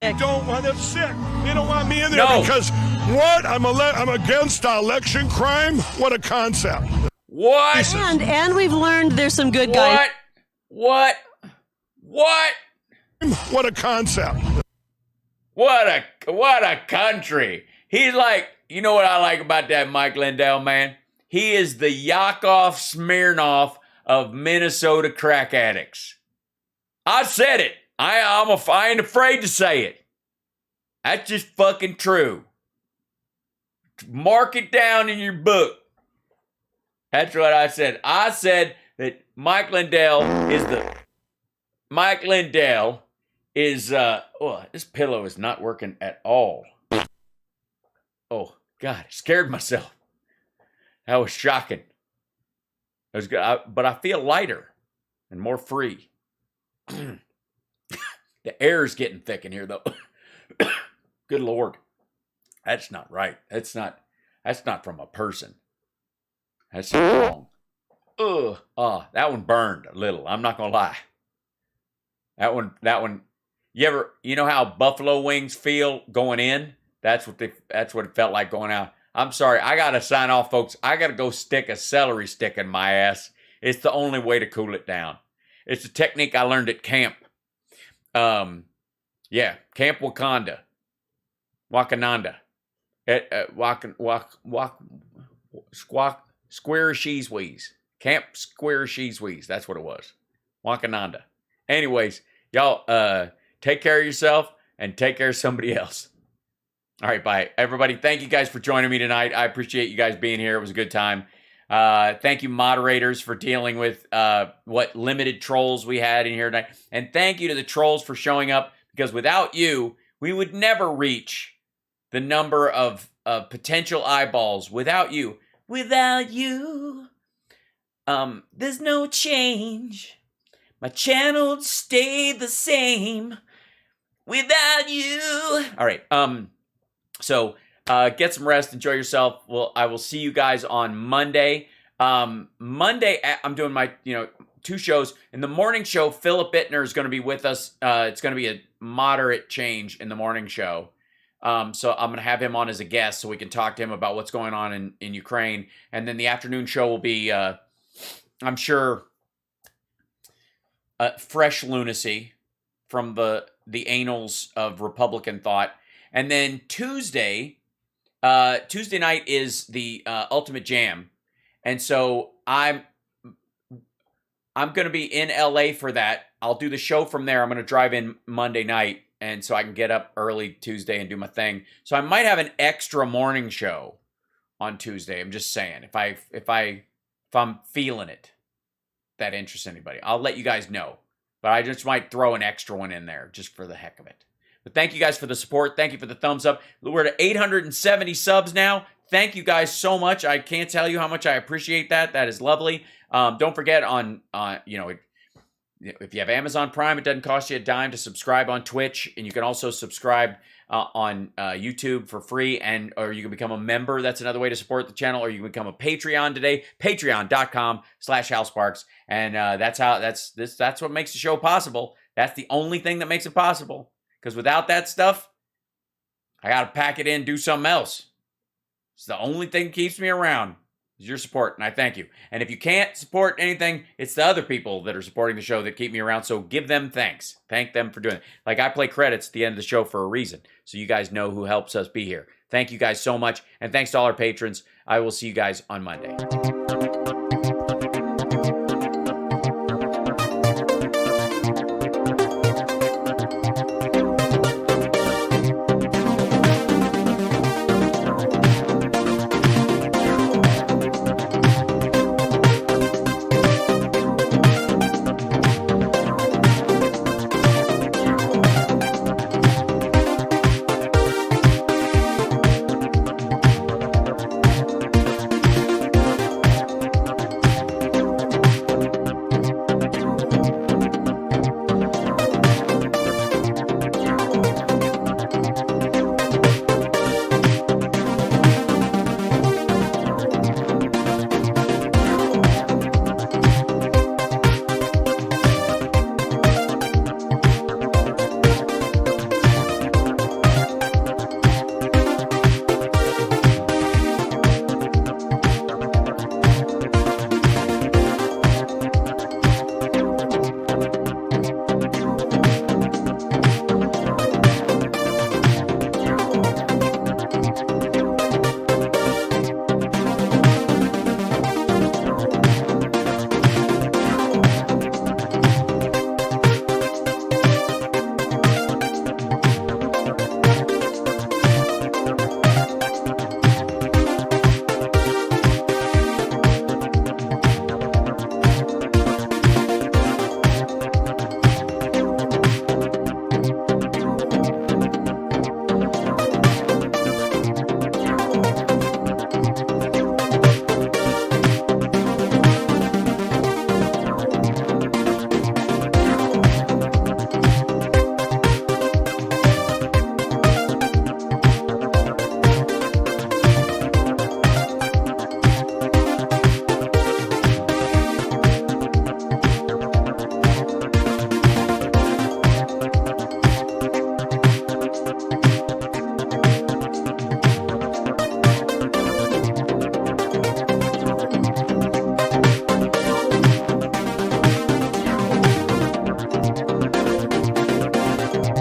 They don't want them sick. They don't want me in there because what? I'm against election crime? What a concept. What? And we've learned there's some good guys. What? What a concept. What a country. He's like, you know what I like about that Mike Lindell, man? He is the Yakov Smirnoff of Minnesota crack addicts. I said it. I ain't afraid to say it. That's just fucking true. Mark it down in your book. That's what I said. I said that Mike Lindell is this pillow is not working at all. Oh God, I scared myself. That was shocking. It was good, but I feel lighter and more free. The air is getting thick in here, though. Good Lord, that's not right. That's not from a person. That's wrong. Ugh. That one burned a little. I'm not gonna lie. That one. You know how buffalo wings feel going in? That's what it felt like going out. I'm sorry. I gotta sign off, folks. I gotta go stick a celery stick in my ass. It's the only way to cool it down. It's a technique I learned at camp. Camp Wakanda. Wakananda. Square Shees Wheeze. Camp Square Shees Wheeze. That's what it was. Wakananda. Anyways, y'all take care of yourself and take care of somebody else. All right, bye. Everybody, thank you guys for joining me tonight. I appreciate you guys being here. It was a good time. Thank you, moderators, for dealing with what limited trolls we had in here tonight. And thank you to the trolls for showing up, because without you, we would never reach the number of potential eyeballs. Without you. Without you, there's no change. My channel would stay the same without you. All right. So get some rest. Enjoy yourself. Well, I will see you guys on Monday. Monday, I'm doing my 2 shows. In the morning show, Philip Bittner is going to be with us. It's going to be a moderate change in the morning show. So I'm going to have him on as a guest so we can talk to him about what's going on in Ukraine. And then the afternoon show will be, I'm sure, fresh lunacy from the annals of Republican thought. And then Tuesday night is the Ultimate Jam. And so I'm going to be in LA for that. I'll do the show from there. I'm going to drive in Monday night, and so I can get up early Tuesday and do my thing. So I might have an extra morning show on Tuesday. I'm just saying, if I'm feeling it, that interests anybody, I'll let you guys know. But I just might throw an extra one in there just for the heck of it. But thank you guys for the support. Thank you for the thumbs up. We're at 870 subs now. Thank you guys so much. I can't tell you how much I appreciate that. That is lovely. Don't forget if you have Amazon Prime, it doesn't cost you a dime to subscribe on Twitch, and you can also subscribe on YouTube for free, or you can become a member. That's another way to support the channel, or you can become a Patreon today. Patreon.com/HalSparks, and that's what makes the show possible. That's the only thing that makes it possible. Because without that stuff, I got to pack it in, do something else. It's the only thing that keeps me around is your support, and I thank you. And if you can't support anything, it's the other people that are supporting the show that keep me around, so give them thanks. Thank them for doing it. Like, I play credits at the end of the show for a reason, so you guys know who helps us be here. Thank you guys so much, and thanks to all our patrons. I will see you guys on Monday. Bye.